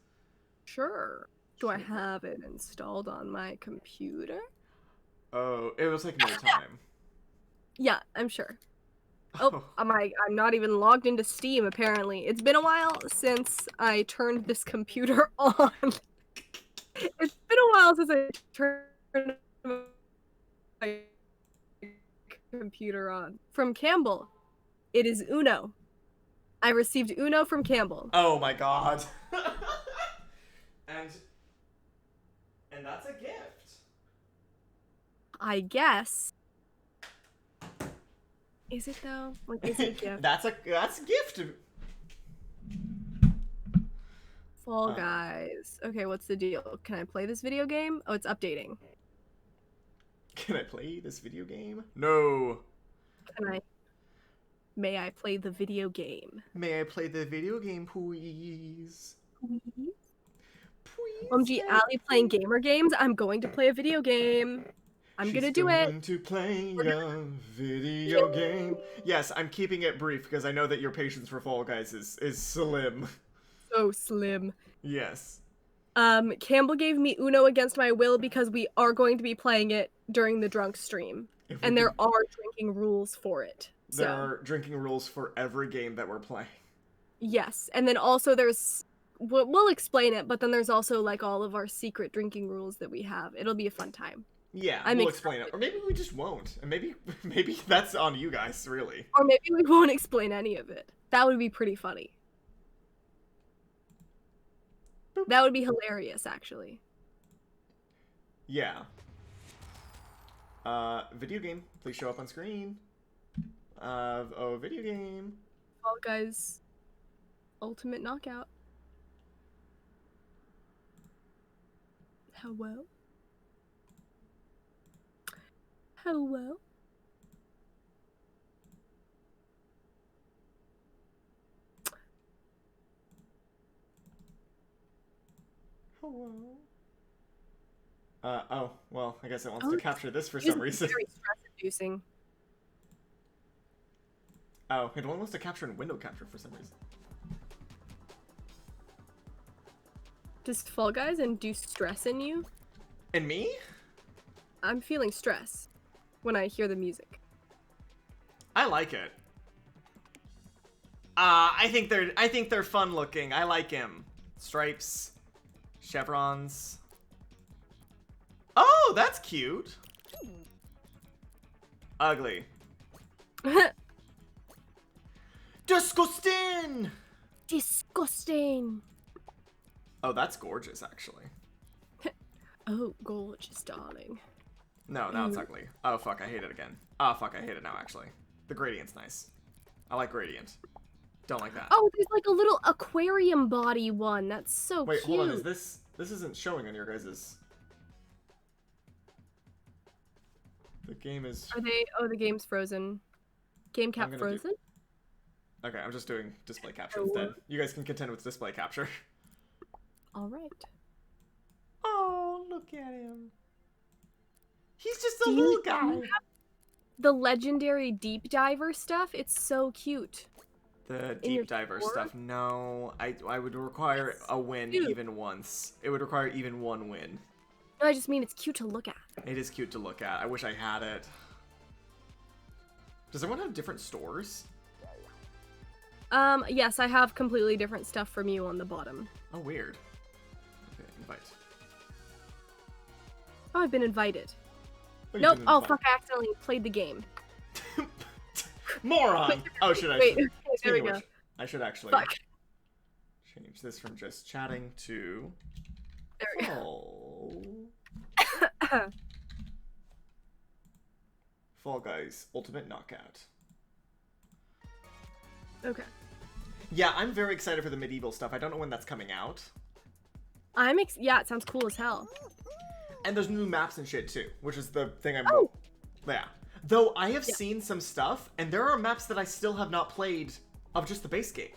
Sure. Do I have it installed on my computer? Oh, it was, like, no time. Yeah, I'm sure. Oh, I'm not even logged into Steam, apparently. It's been a while since I turned this computer on. It's been a while since I turned my computer on. From Campbell. It is Uno. I received Uno from Campbell. Oh my god. And that's a gift. I guess. Is it though? Like, is it a gift? That's a gift. Fall Guys. Okay, what's the deal? Can I play this video game? Oh, it's updating. Can I play this video game? No. May I play the video game? May I play the video game, please? Please? Please. OMG, Allie playing gamer games? I'm going to play a video game. I'm gonna do it. Going to play a video game. Yes, I'm keeping it brief because I know that your patience for Fall Guys is slim. So slim. Yes. Campbell gave me Uno against my will because we are going to be playing it during the drunk stream. And there are drinking rules for it. There are drinking rules for every game that we're playing. Yes, and then also there's... We'll explain it, but then there's also, like, all of our secret drinking rules that we have. It'll be a fun time. Yeah, we'll explain it. Or maybe we just won't. And maybe that's on you guys, really. Or maybe we won't explain any of it. That would be pretty funny. Boop. That would be hilarious, actually. Yeah. Video game. Please show up on screen. Video game. Fall Guys Ultimate Knockout. Hello? Hello? Hello? Oh, well, I guess it wants to capture this for some reason. Very stress-inducing. Oh, it only wants to capture in window capture for some reason. Does Fall Guys induce stress in you? In me? I'm feeling stress when I hear the music. I like it. I think they're fun looking. I like him. Stripes, chevrons. Oh, that's cute. Ugly. Disgusting. Disgusting. Oh, that's gorgeous, actually. Oh, gorgeous, darling. No, now it's ugly. Oh, fuck, I hate it again. Oh, fuck, I hate it now, actually. The gradient's nice. I like gradient. Don't like that. Oh, there's like a little aquarium body one. That's so Wait, cute. hold on. Is this isn't showing on your guys's? The game is. Are they? Oh, the game's frozen. Game cap frozen? Okay, I'm just doing display capture Oh. instead. You guys can contend with display capture. All right. Oh, look at him. He's just a Do little you guy. have the legendary deep diver stuff? It's so cute. The in your deep diver store? stuff. No, I would require a win cute. even once. It would require even one win. No, I just mean it's cute to look at. It is cute to look at. I wish I had it. Does everyone have different stores? Yes, I have completely different stuff from you on the bottom. Oh, weird. Okay, invite. Oh, I've been invited. Oh, you Nope. didn't Oh, invite. fuck, I accidentally played the game. Moron! Oh, should I? Wait, okay, there Speaking we of go. which, I should actually Fuck. change this from just chatting to. There we go. Oh. Fall Guys Ultimate Knockout. Okay. Yeah, I'm very excited for the medieval stuff. I don't know when that's coming out. Yeah, it sounds cool as hell. And there's new maps and shit too, which is the thing I'm. Oh. Yeah. Though I have Yeah. seen some stuff, and there are maps that I still have not played of just the base game.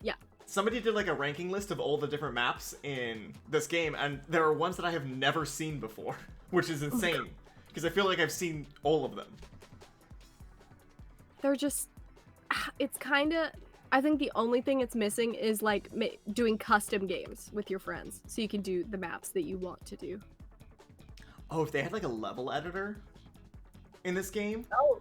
Yeah. Somebody did like a ranking list of all the different maps in this game, and there are ones that I have never seen before, which is insane. Because I feel like I've seen all of them. They're just... It's kind of... I think the only thing it's missing is, like, doing custom games with your friends. So you can do the maps that you want to do. Oh, if they had like a level editor in this game? Oh.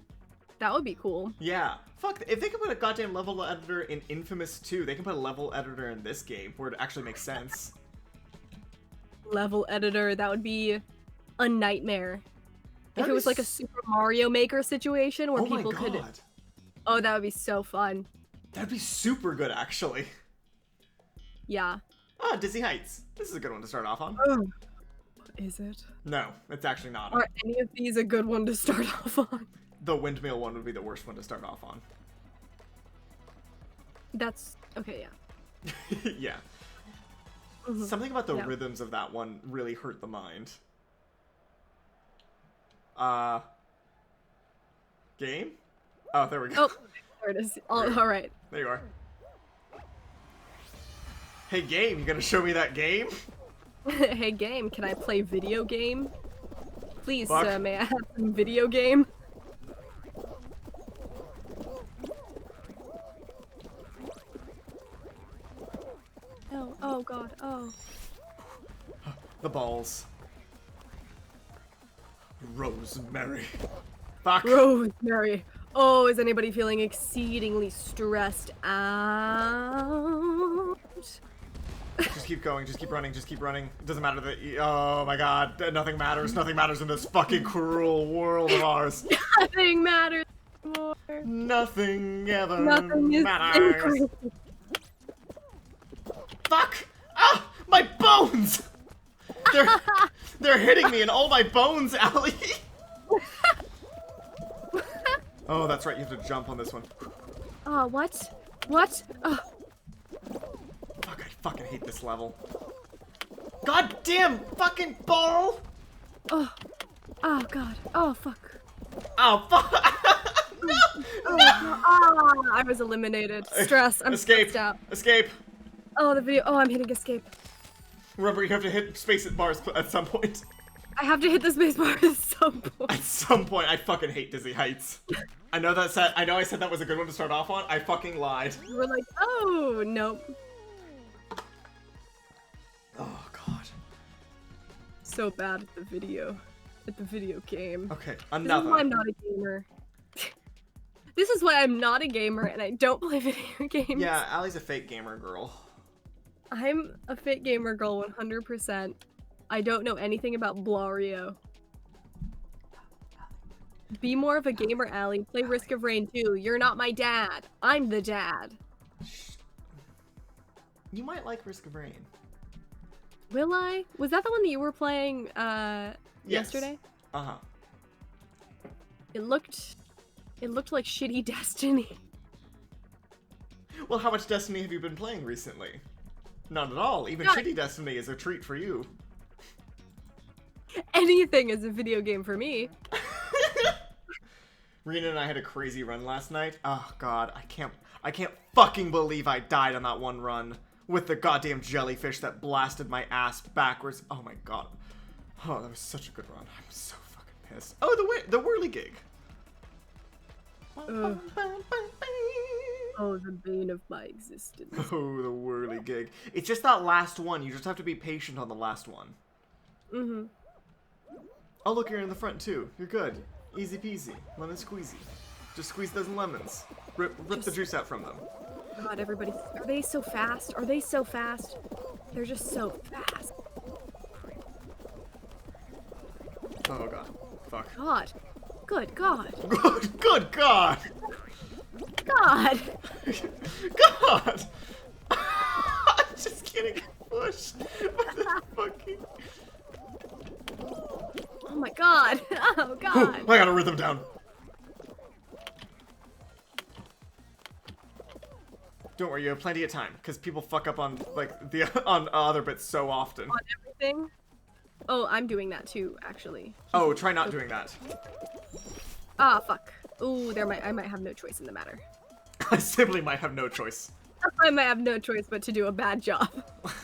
That would be cool. Yeah. Fuck, if they could put a goddamn level editor in Infamous 2, they can put a level editor in this game where it actually makes sense. Level editor, that would be a nightmare. If That'd it be was like a s- Super Mario Maker situation where Oh my people god. could... Oh, that would be so fun. That'd be super good, actually. Yeah. Ah, Dizzy Heights. This is a good one to start off on. Oh. Is it? No, it's actually not. Are any of these a good one to start off on? The windmill one would be the worst one to start off on. That's... Okay, yeah. Yeah. Mhm. Something about the Yeah. rhythms of that one really hurt the mind. Game? Oh, there we go. Oh, there it is. All right. There you are. Hey, game, you gonna show me that game? Hey, game, can I play video game? Please, Fuck. may I have some video game? Oh god, oh. The balls. Rosemary. Fuck. Rosemary. Oh, is anybody feeling exceedingly stressed out? Just keep going, just keep running, just keep running. It doesn't matter that oh my god, nothing matters in this fucking cruel world of ours. Nothing matters anymore. Nothing ever Nothing is matters. sacred. Fuck! Ah! My bones! They're hitting me in all my bones, Allie! Oh, that's right, you have to jump on this one. Oh, what? What? Oh. Fuck, I fucking hate this level. God damn fucking ball! Oh. Oh god. Oh fuck. Oh, fuck! No! Oh, no. Ah, I was eliminated. Stress. I'm Escape! stressed out. Escape! Oh, the video. Oh, I'm hitting escape. Remember, you have to hit space at bars at some point. I have to hit the space bar at some point. At some point, I fucking hate Dizzy Heights. I know I said that was a good one to start off on. I fucking lied. We're like, oh, nope. Oh, God. So bad at the video game. Okay, This is why another. I'm not a gamer. This is why I'm not a gamer and I don't play video games. Yeah, Allie's a fake gamer girl. I'm a fit gamer girl 100%. I don't know anything about Blario. Be more of a gamer, Allie. Play Risk of Rain 2. You're not my dad. I'm the dad. You might like Risk of Rain. Will I? Was that the one that you were playing Yes. yesterday? Uh-huh. It looked like shitty Destiny. Well, how much Destiny have you been playing recently? Not at all. Even God. shitty Destiny is a treat for you. Anything is a video game for me. Rena and I had a crazy run last night. Oh god, I can't fucking believe I died on that one run with the goddamn jellyfish that blasted my ass backwards. Oh my god. Oh, that was such a good run. I'm so fucking pissed. Oh, the whirly gig. Ugh. Oh, the bane of my existence. Oh, the whirly gig. It's just that last one. You just have to be patient on the last one. Mm-hmm. Oh, look, you're in the front too. You're good. Easy peasy. Lemon squeezy. Just squeeze those lemons. Rip the juice out from them. God, everybody. Are they so fast? Are they so fast? They're just so fast. Oh god. Fuck. God. Good God. Good god! God. God! I'm just getting pushed by this fucking... Oh my God. Oh God. I gotta rhythm down. Don't worry, you have plenty of time, because people fuck up on, like, on other bits so often. On everything? Oh, I'm doing that too, actually. Oh, try not doing that. Ah, fuck. Ooh, I might have no choice in the matter. I simply might have no choice. I might have no choice but to do a bad job.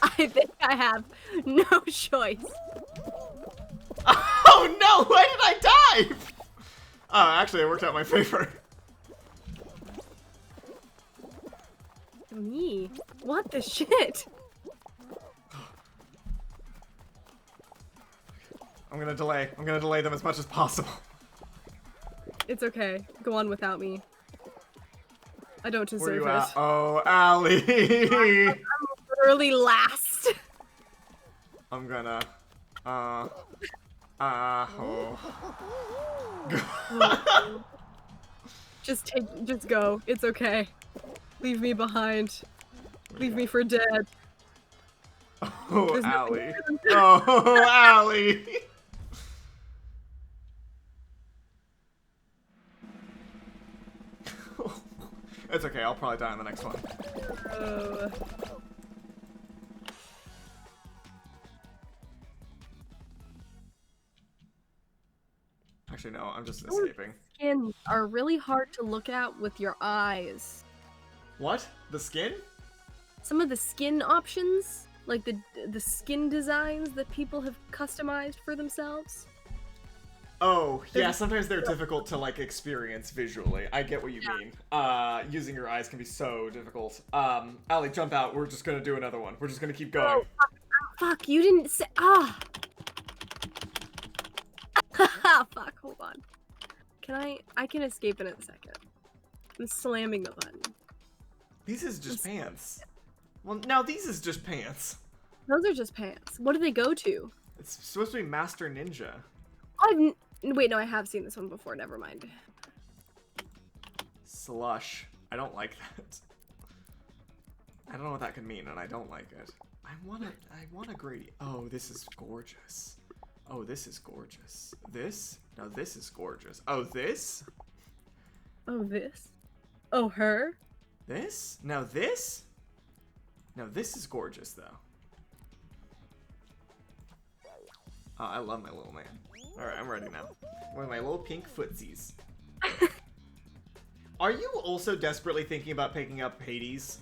I think I have no choice. Oh no! Why did I dive? Oh, actually, it worked out in my favor. Me? What the shit? I'm gonna delay. I'm gonna delay them as much as possible. It's okay. Go on without me. I don't Where deserve you it. at? Oh, Allie! I'm literally last. I'm gonna... oh. Just go. It's okay. Leave me behind. Leave me for dead. Oh, There's Allie. nothing- Oh, Allie! It's okay, I'll probably die on the next one. Actually, no, I'm just escaping. Skins are really hard to look at with your eyes. What? The skin? Some of the skin options, like the skin designs that people have customized for themselves. Oh, yeah, sometimes they're difficult to, like, experience visually. I get what you mean. Using your eyes can be so difficult. Allie, jump out. We're just gonna do another one. We're just gonna keep going. Oh, fuck, you didn't say- ah! Fuck, hold on. I can escape in a second. I'm slamming the button. These is just pants. Well, now these is just pants. Those are just pants. What do they go to? It's supposed to be Master Ninja. Wait, no, I have seen this one before, never mind. Slush. I don't like that. I don't know what that could mean, and I don't like it. I want a Grady. Oh, this is gorgeous. Oh, this is gorgeous. This? No, this is gorgeous. Oh, this? Oh, this? Oh, her? This? Now this? No, this is gorgeous, though. Oh, I love my little man. Alright, I'm ready now. With my little pink footsies. Are you also desperately thinking about picking up Hades?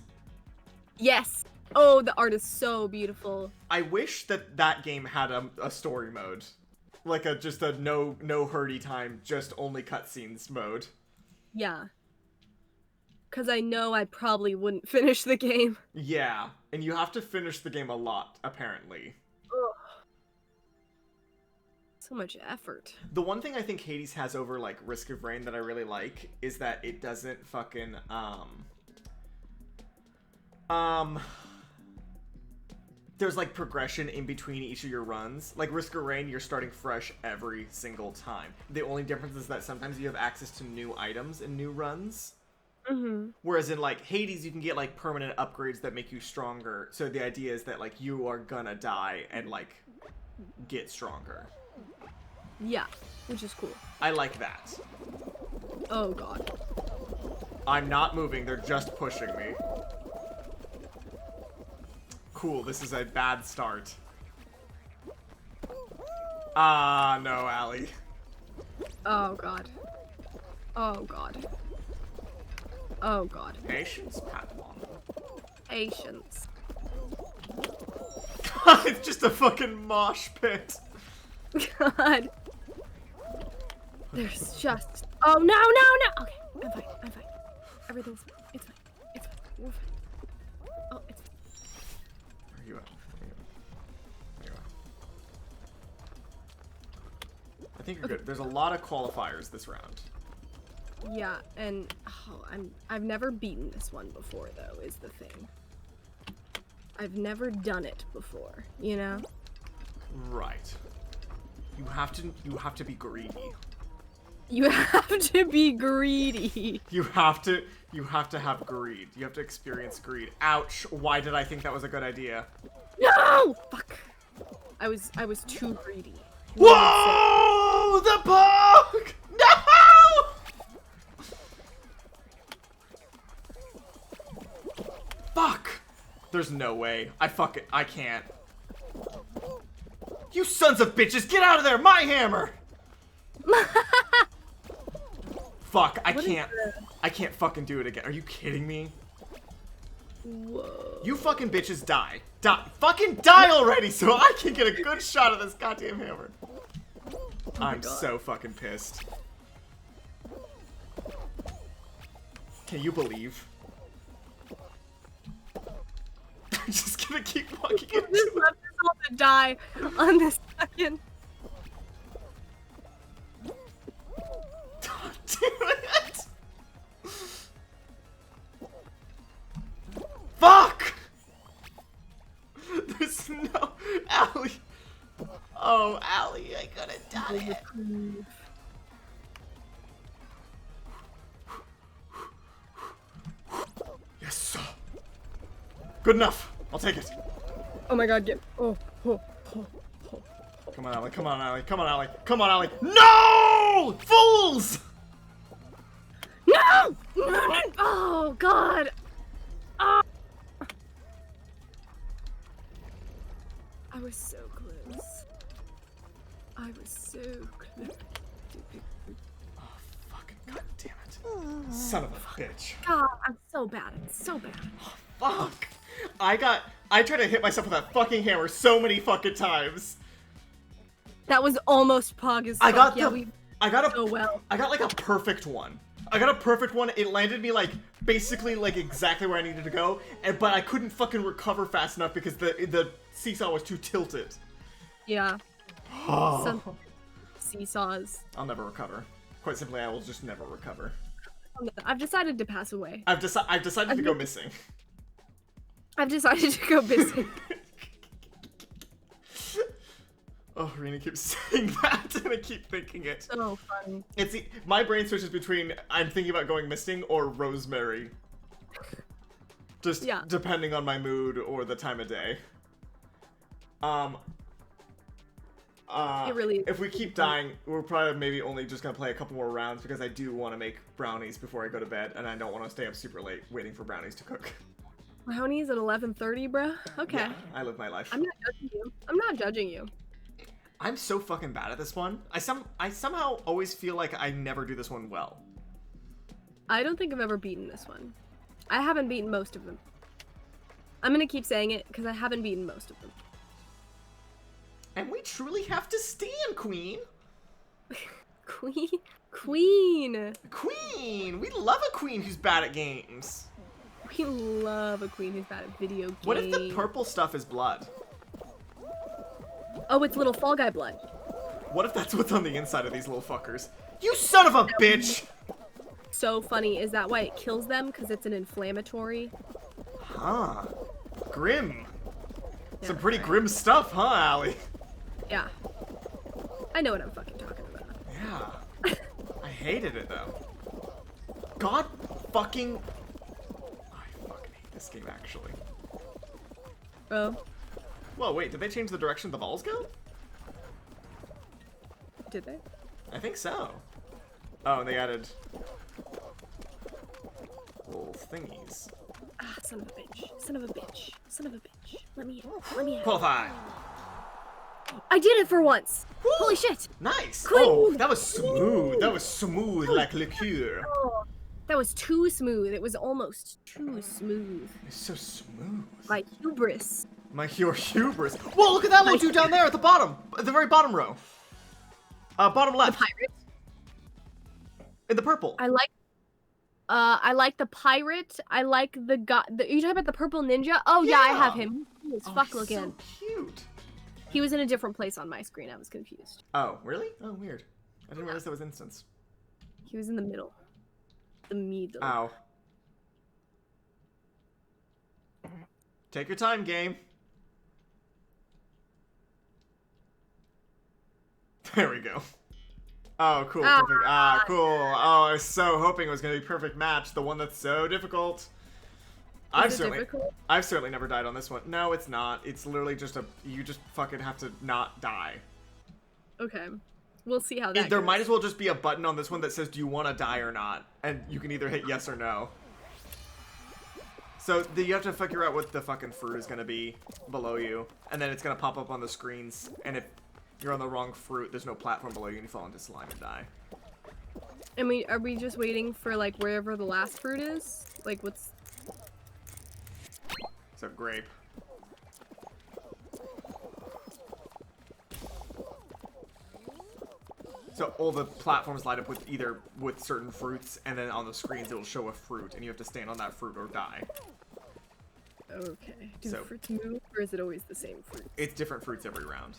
Yes! Oh, the art is so beautiful. I wish that that game had a story mode. Like just a no hurdy time, just only cutscenes mode. Yeah. Because I know I probably wouldn't finish the game. Yeah, and you have to finish the game a lot, apparently. Ugh. So much effort. The one thing I think Hades has over, like, Risk of Rain that I really like is that it doesn't fucking, there's, like, progression in between each of your runs. Like, Risk of Rain, you're starting fresh every single time. The only difference is that sometimes you have access to new items in new runs. Mm-hmm. Whereas in, like, Hades, you can get, like, permanent upgrades that make you stronger. So the idea is that, like, you are gonna die and, like, get stronger. Yeah, which is cool. I like that. Oh god. I'm not moving, they're just pushing me. cool. This is a bad start. Ah, no, Allie. Oh god. Oh god. Oh god. Patience, Padawan. Patience. It's just a fucking mosh pit. God. There's just. Oh no, no, no! Okay, I'm fine. I'm fine. Everything's fine. It's fine. It's fine. We're fine. Oh, it's fine. Where are you at? There you are. I think you're good. There's a lot of qualifiers this round. Yeah, and I've never beaten this one before though, is the thing. I've never done it before, you know? Right. You have to be greedy. You have to be greedy. You have to have greed. You have to experience greed. Ouch. Why did I think that was a good idea? No! Fuck. I was too greedy. Whoa! The bug! No! Fuck! There's no way. I can't. You sons of bitches, get out of there! My hammer! Fuck, I can't fucking do it again. Are you kidding me? Whoa. You fucking bitches die. Fucking die already so I can get a good shot of this goddamn hammer. I'm so fucking pissed. Can you believe? I'm just gonna keep walking into Just it. left us all to die on this second. Damn it! Fuck! There's no Allie. Oh, Allie, I gotta die. Yes, sir. Good enough. I'll take it. Oh my god, get. Oh. Come on, Allie. Come on, Allie. Come on, Allie. Come on, Allie. No! Fools! No! Oh god! Ah! I was so close. I was so close. Oh, fucking goddamn it. Son of a bitch. God, I'm so bad. It's so bad. Fuck. I tried to hit myself with that fucking hammer so many fucking times. That was almost pog as fuck. I got so well. I got like a perfect one. I got a perfect one. It landed me like basically like exactly where I needed to go, but I couldn't fucking recover fast enough because the seesaw was too tilted. Yeah. Oh. Some seesaws. I'll never recover. Quite simply, I will just never recover. I've decided to pass away. I've decided to go missing. I've decided to go missing. Oh, Rena keeps saying that, and I keep thinking it. So funny. My brain switches between I'm thinking about going missing or Rosemary. Just depending on my mood or the time of day. It really is. If we keep dying, we're probably maybe only just gonna play a couple more rounds because I do want to make brownies before I go to bed, and I don't want to stay up super late waiting for brownies to cook. Brownies at 11:30, bruh? Okay. Yeah, I live my life. I'm not judging you. I'm not judging you. I'm so fucking bad at this one. I somehow always feel like I never do this one well. I don't think I've ever beaten this one. I haven't beaten most of them. I'm gonna keep saying it because I haven't beaten most of them. And we truly have to stand, Queen. Queen. Queen! We love a queen who's bad at games. We love a queen who's bad at video games. What if the purple stuff is blood? Oh, it's little Fall Guy blood. What if that's what's on the inside of these little fuckers? You son of a bitch! So funny. Is that why it kills them? Because it's an inflammatory? Huh. Grim. Yeah, Some pretty right. grim stuff, huh, Allie? Yeah. I know what I'm fucking talking about. Yeah. I hated it, though. God fucking... I fucking hate this game, actually. Oh, Whoa, wait, did they change the direction the balls go? did they? I think so. Oh, and they added... little thingies. Ah, son of a bitch. Son of a bitch. Son of a bitch. Let me in. Let me in. Qualify. I did it for once. Woo! Holy shit. Nice. Queen. Oh, that was smooth. That was smooth like liqueur. Oh, that was too smooth. It was almost too smooth. It's so smooth. My hubris. Your hubris. Whoa, look at that little dude down there at the bottom. At the very bottom row. Bottom The left. pirate. In the purple. I like the pirate. I like the guy. You talking about the purple ninja? Oh yeah, I have him. He was fuck he's looking. so cute. He was in a different place on my screen. I was confused. Oh, really? Oh, weird. I didn't realize that was instance. He was in the middle. The middle. Ow. Take your time, game. There we go. Oh, cool. Perfect. Ah, cool. Oh, I was so hoping it was going to be perfect match. The one that's so difficult. I've certainly never died on this one. No, it's not. It's literally just you just fucking have to not die. Okay. We'll see how that There goes. might as well just be a button on this one that says, do you want to die or not? And you can either hit yes or no. So you have to figure out what the fucking fruit is going to be below you. And then it's going to pop up on the screens. And if you're on the wrong fruit, there's no platform below you and you fall into slime and die. And are we just waiting for like wherever the last fruit is? Like what's... So grape. So all the platforms light up with certain fruits, and then on the screens it'll show a fruit, and you have to stand on that fruit or die. Okay. Do fruits move, or is it always the same fruit? It's different fruits every round.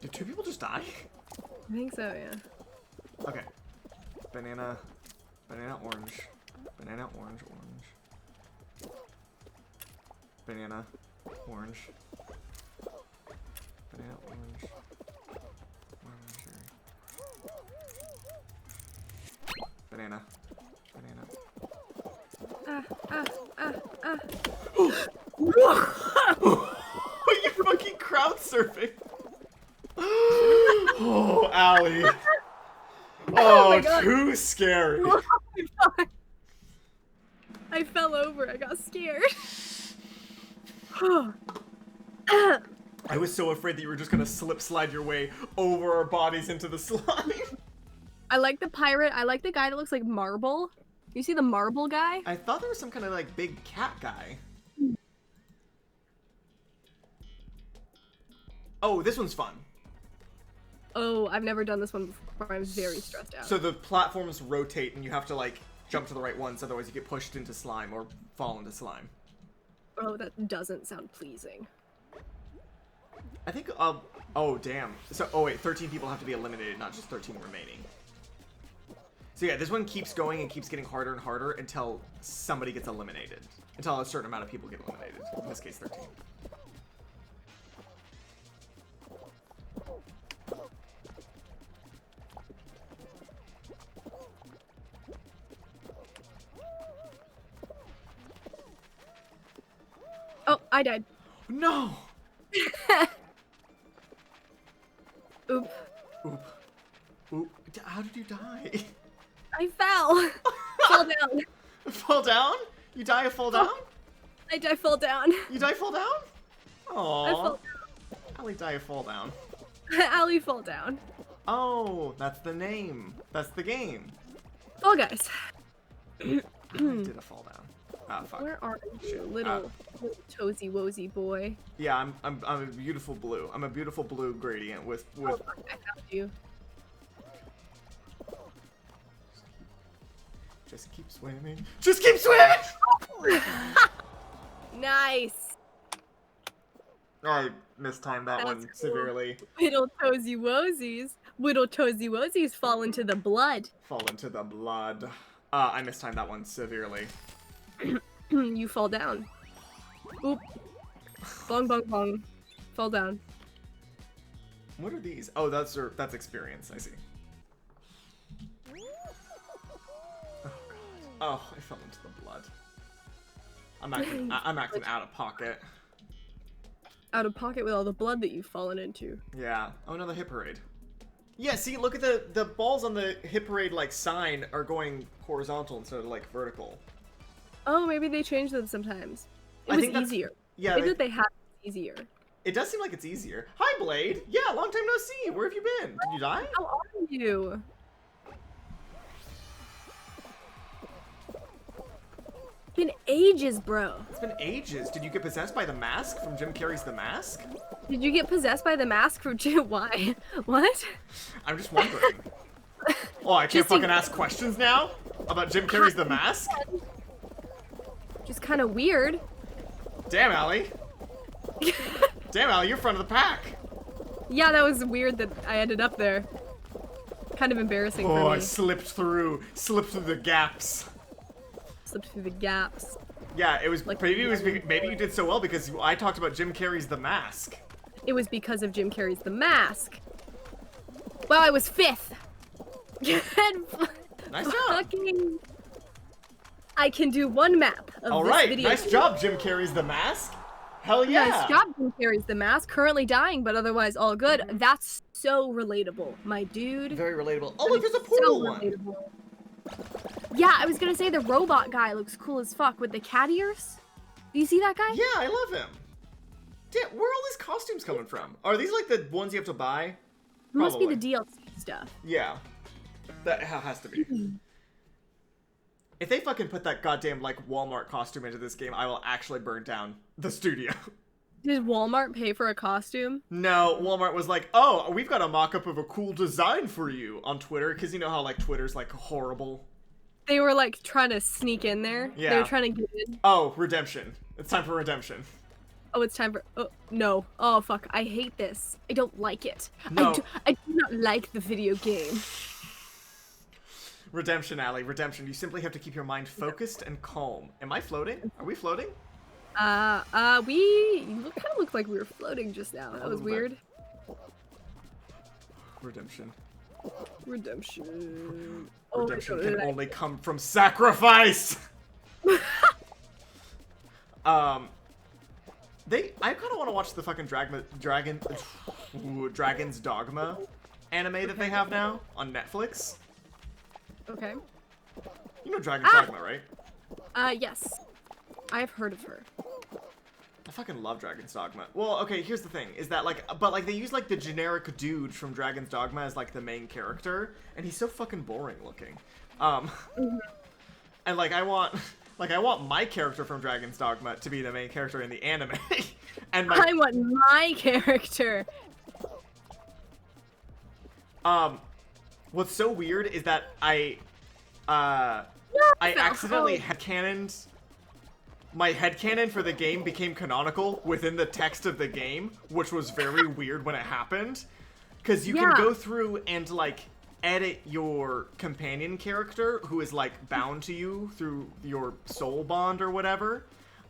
Did two people just die? I think so, yeah. Okay. Banana, orange. Banana, orange. Banana, orange. Banana, orange. Banana. You fucking crowd surfing. Oh, Allie. Oh, too scary. Oh my god. I fell over. I got scared. I was so afraid that you were just gonna slide your way over our bodies into the slime. I like the pirate. I like the guy that looks like marble. You see the marble guy? I thought there was some kind of like big cat guy. Oh, this one's fun. Oh, I've never done this one before. I'm very stressed out. So the platforms rotate and you have to like jump to the right ones, otherwise you get pushed into slime or fall into slime. Oh, that doesn't sound pleasing. I think, oh damn. So, oh wait, 13 people have to be eliminated, not just 13 remaining. So yeah, this one keeps going and keeps getting harder and harder until somebody gets eliminated. Until a certain amount of people get eliminated. In this case, 13. Oh, I died. No! Oop. Oop. Oop. How did you die? I fell. Fall down. Fall down? You die a fall down? I fall down. You die fall down? Aww. I fall Allie die a fall down. down. Allie fall down. Oh, that's the name. That's the game. Fall guys. I did a fall down. Ah, fuck. Where are you, little toesy woesy boy? Yeah, I'm a beautiful blue. I'm a beautiful blue gradient with. Oh, fuck, I found you. Just keep swimming. Just keep swimming. Nice. I mistimed that That's one cool. severely. Little toesy woesies fall into the blood. Fall into the blood. I mistimed that one severely. You fall down. Oop. Bong bong bong. Fall down. What are these? Oh, that's experience. I see. Oh god. Oh, I fell into the blood. I'm acting out of pocket. out of pocket with all the blood that you've fallen into. Yeah. Oh, another hit parade. Yeah, see, look at the balls on the hit parade, like, sign are going horizontal instead of, like, vertical. Oh, maybe they change them sometimes. It I was think that's- easier. Yeah. Maybe they have it easier. It does seem like it's easier. Hi, Blade! Yeah, long time no see! Where have you been? Did you die? How are you? Been ages, bro. It's been ages. Did you get possessed by the mask from Jim Carrey's The Mask? Did you get possessed by the mask from Jim? Why? What? I'm just wondering. Oh, I can't Just fucking ask questions now? About Jim Carrey's The Mask? Just kind of weird. Damn, Allie. Damn, Allie, you're front of the pack. Yeah, that was weird that I ended up there. Kind of embarrassing for Oh, me. I slipped through the gaps. Slipped through the gaps. Yeah, it was, Like- maybe you did so well because I talked about Jim Carrey's The Mask. It was because of Jim Carrey's The Mask. Wow, I was 5th. Nice job. Fucking... I can do one map of All this right, video. nice job, Jim Carrey's The Mask. Hell yeah. Nice job, Jim Carrey's The Mask. Currently dying, but otherwise all good. That's so relatable, my dude. Very relatable. Oh, look, there's a So pool one. relatable. Yeah, I was gonna say the robot guy looks cool as fuck with the cat ears. Do you see that guy? Yeah, I love him. Damn, where are all these costumes coming from? Are these like the ones you have to buy? Must be Probably. the DLC stuff. Yeah. That has to be. If they fucking put that goddamn, like, Walmart costume into this game, I will actually burn down the studio. Did Walmart pay for a costume? No, Walmart was like, oh, we've got a mock-up of a cool design for you on Twitter, because you know how, like, Twitter's, like, horrible. They were like trying to sneak in there. They Yeah. were trying to get in. Oh, redemption. It's time for redemption. Oh, it's time for. Oh, no. Oh, fuck. I hate this. I don't like it. No. I do not like the video game. Redemption, Allie, redemption. You simply have to keep your mind focused and calm. Am I floating? Are we floating? We kind of looked like we were floating just now. That A was little bit. weird. Redemption. Redemption. Redemption Oh, can only come from sacrifice! I kind of want to watch the fucking Dragon's Dogma anime that they have now on Netflix. Okay. You know Dragon's Dogma, right? Yes. I've heard of her. I fucking love Dragon's Dogma. Well, okay, here's the thing, is that, like, but, like, they use, like, the generic dude from Dragon's Dogma as, like, the main character, and he's so fucking boring looking. And, like, I want my character from Dragon's Dogma to be the main character in the anime. And I want my character. What's so weird is that I accidentally headcanoned. My headcanon for the game became canonical within the text of the game, which was very weird when it happened. Because you can go through and, like, edit your companion character, who is, like, bound to you through your soul bond or whatever.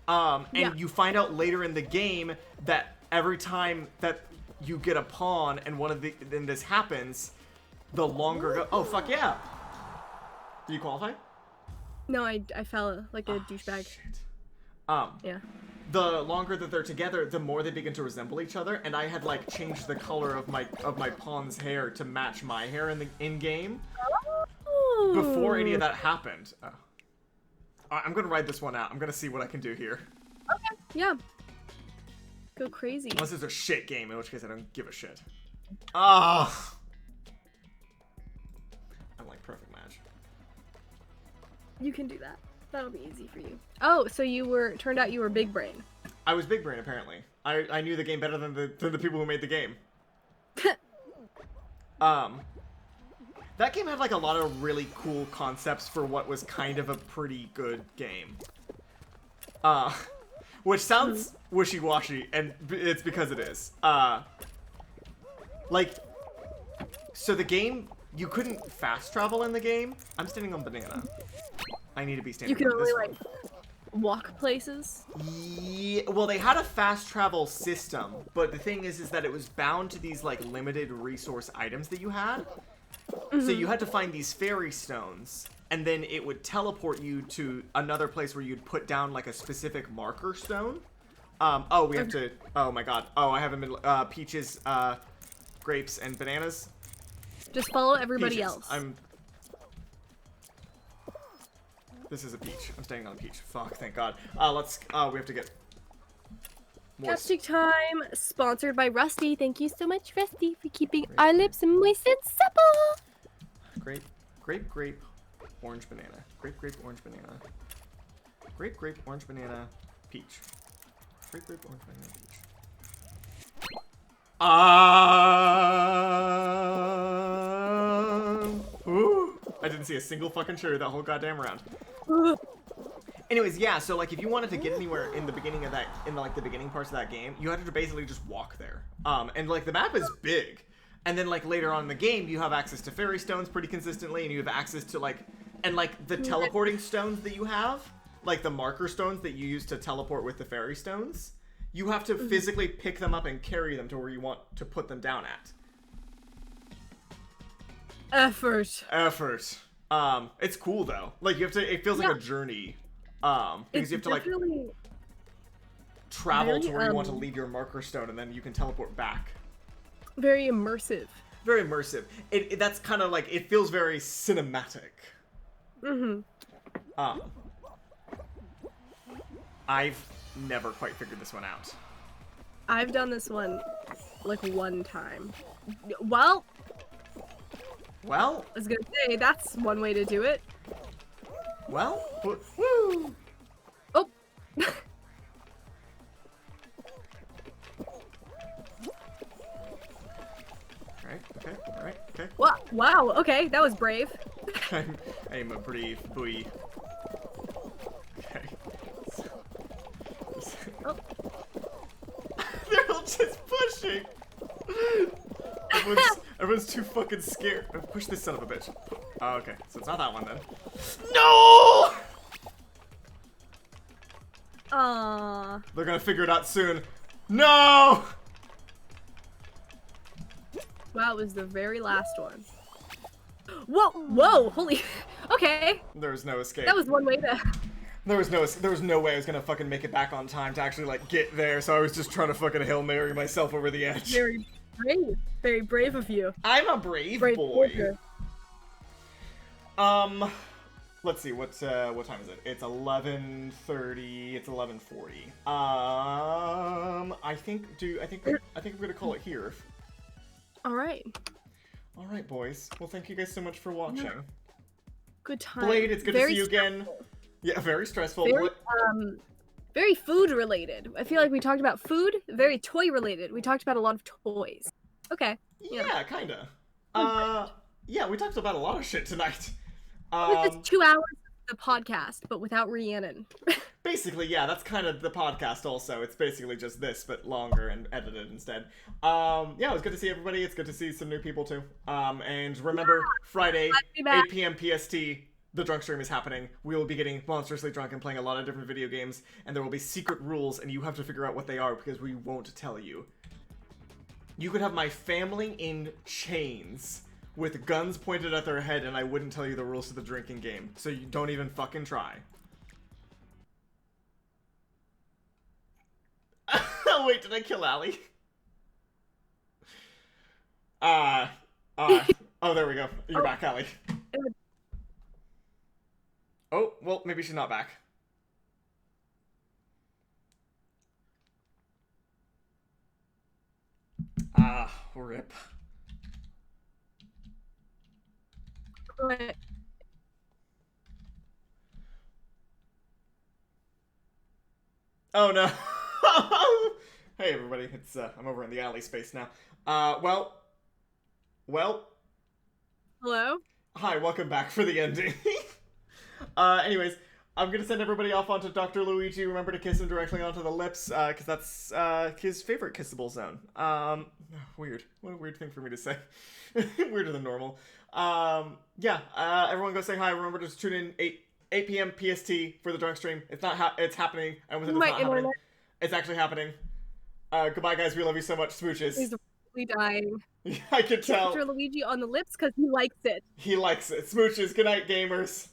And you find out later in the game that every time that you get a pawn and then this happens, the longer oh, fuck yeah. Do you qualify? No, I fell like a douchebag. Shit. Yeah. The longer that they're together, the more they begin to resemble each other, and I had, like, changed the color of my pawn's hair to match my hair in game before any of that happened. I'm gonna ride this one out. I'm gonna see what I can do here. Okay. Yeah. Go crazy. Unless it's a shit game, in which case I don't give a shit. Ah. I'm like perfect match. You can do that. That'll be easy for you. Oh, so turned out you were big brain. I was big brain apparently. I knew the game better than the people who made the game. That game had, like, a lot of really cool concepts for what was kind of a pretty good game. Which sounds wishy-washy, and it's because it is. Like, so the game, you couldn't fast travel in the game. I'm standing on banana. I need to be standing You can on only this like one. walk places. Yeah, well, they had a fast travel system, but the thing is that it was bound to these, like, limited resource items that you had. So you had to find these fairy stones, and then it would teleport you to another place where you'd put down, like, a specific marker stone. Oh, we have to. Oh my god. Oh, I haven't been. Peaches, grapes, and bananas. Just follow everybody Peaches. else. This is a peach. I'm staying on a peach. Fuck, thank god. Let's. We have to get. More. Chapstick time, sponsored by Rusty. Thank you so much, Rusty, for keeping our lips moist and supple. Grape, orange, banana. Grape, orange, banana. Grape, orange, banana, peach. Grape, orange, banana, peach. Ooh, I didn't see a single fucking cherry that whole goddamn round. Anyways, yeah, so like if you wanted to get anywhere in the beginning of that, in like the beginning parts of that game, you had to basically just walk there. And like the map is big. And then like later on in the game, you have access to fairy stones pretty consistently, and you have access to like, and like the teleporting stones that you have, like the marker stones that you use to teleport with the fairy stones, you have to physically pick them up and carry them to where you want to put them down at. Effort. It's cool though. Like you have to, it feels like a journey. Because you have to like travel to where you want to leave your marker stone, and then you can teleport back. Very immersive. Very immersive. That's kind of like, it feels very cinematic. I've never quite figured this one out. I've done this one like one time. Well, I was gonna say that's one way to do it. Well, woo! Oh. Alright, okay. Wow, okay, that was brave. I'm a brave boy. Okay. Oh. They're all just pushing! Everyone's too fucking scared. Push this son of a bitch. Oh, okay. So it's not that one then. No! Aww. They're gonna figure it out soon. No! Wow, it was the very last one. Whoa, holy, okay. There was no escape. That was one way to... There was no way I was gonna fucking make it back on time to actually like get there, so I was just trying to fucking Hail Mary myself over the edge. Very brave of you. I'm a brave boy. Soldier. Let's see, what time is it? It's 11:30. It's 11:40. I think I'm gonna call it here. All right, boys. Well, thank you guys so much for watching. good time. Blade, it's good to see you stressful. again. Yeah, very stressful. Very food related. I feel like we talked about food. Very toy related. We talked about a lot of toys. Okay. Yeah, kinda. Yeah, we talked about a lot of shit tonight. It's 2 hours of the podcast, but without Rhiannon. Basically, yeah, that's kind of the podcast also. It's basically just this, but longer and edited instead. Yeah, it was good to see everybody. It's good to see some new people too. And remember, Friday, 8 p.m. PST, the drunk stream is happening. We will be getting monstrously drunk and playing a lot of different video games, and there will be secret rules, and you have to figure out what they are because we won't tell you. You could have my family in chains with guns pointed at their head, and I wouldn't tell you the rules to the drinking game. So you don't even fucking try. Oh, wait, did I kill Allie? Oh, there we go. You're back, Allie. Oh, well, maybe she's not back. Rip. But Oh no. Hey everybody, it's I'm over in the alley space now. Well. hello? Hi, welcome back for the ending. Anyways, I'm gonna send everybody off onto Dr. Luigi. Remember to kiss him directly onto the lips, because that's his favorite kissable zone. Weird. What a weird thing for me to say. Weirder than normal. Yeah, everyone go say hi. Remember to tune in 8 p.m. PST for the drunk stream. It's not it's happening. I almost said it's not happening. It's actually happening. Goodbye, guys. We love you so much. Smooches. He's really dying. I can tell. Dr. Luigi on the lips because he likes it. He likes it. Smooches. Good night, gamers.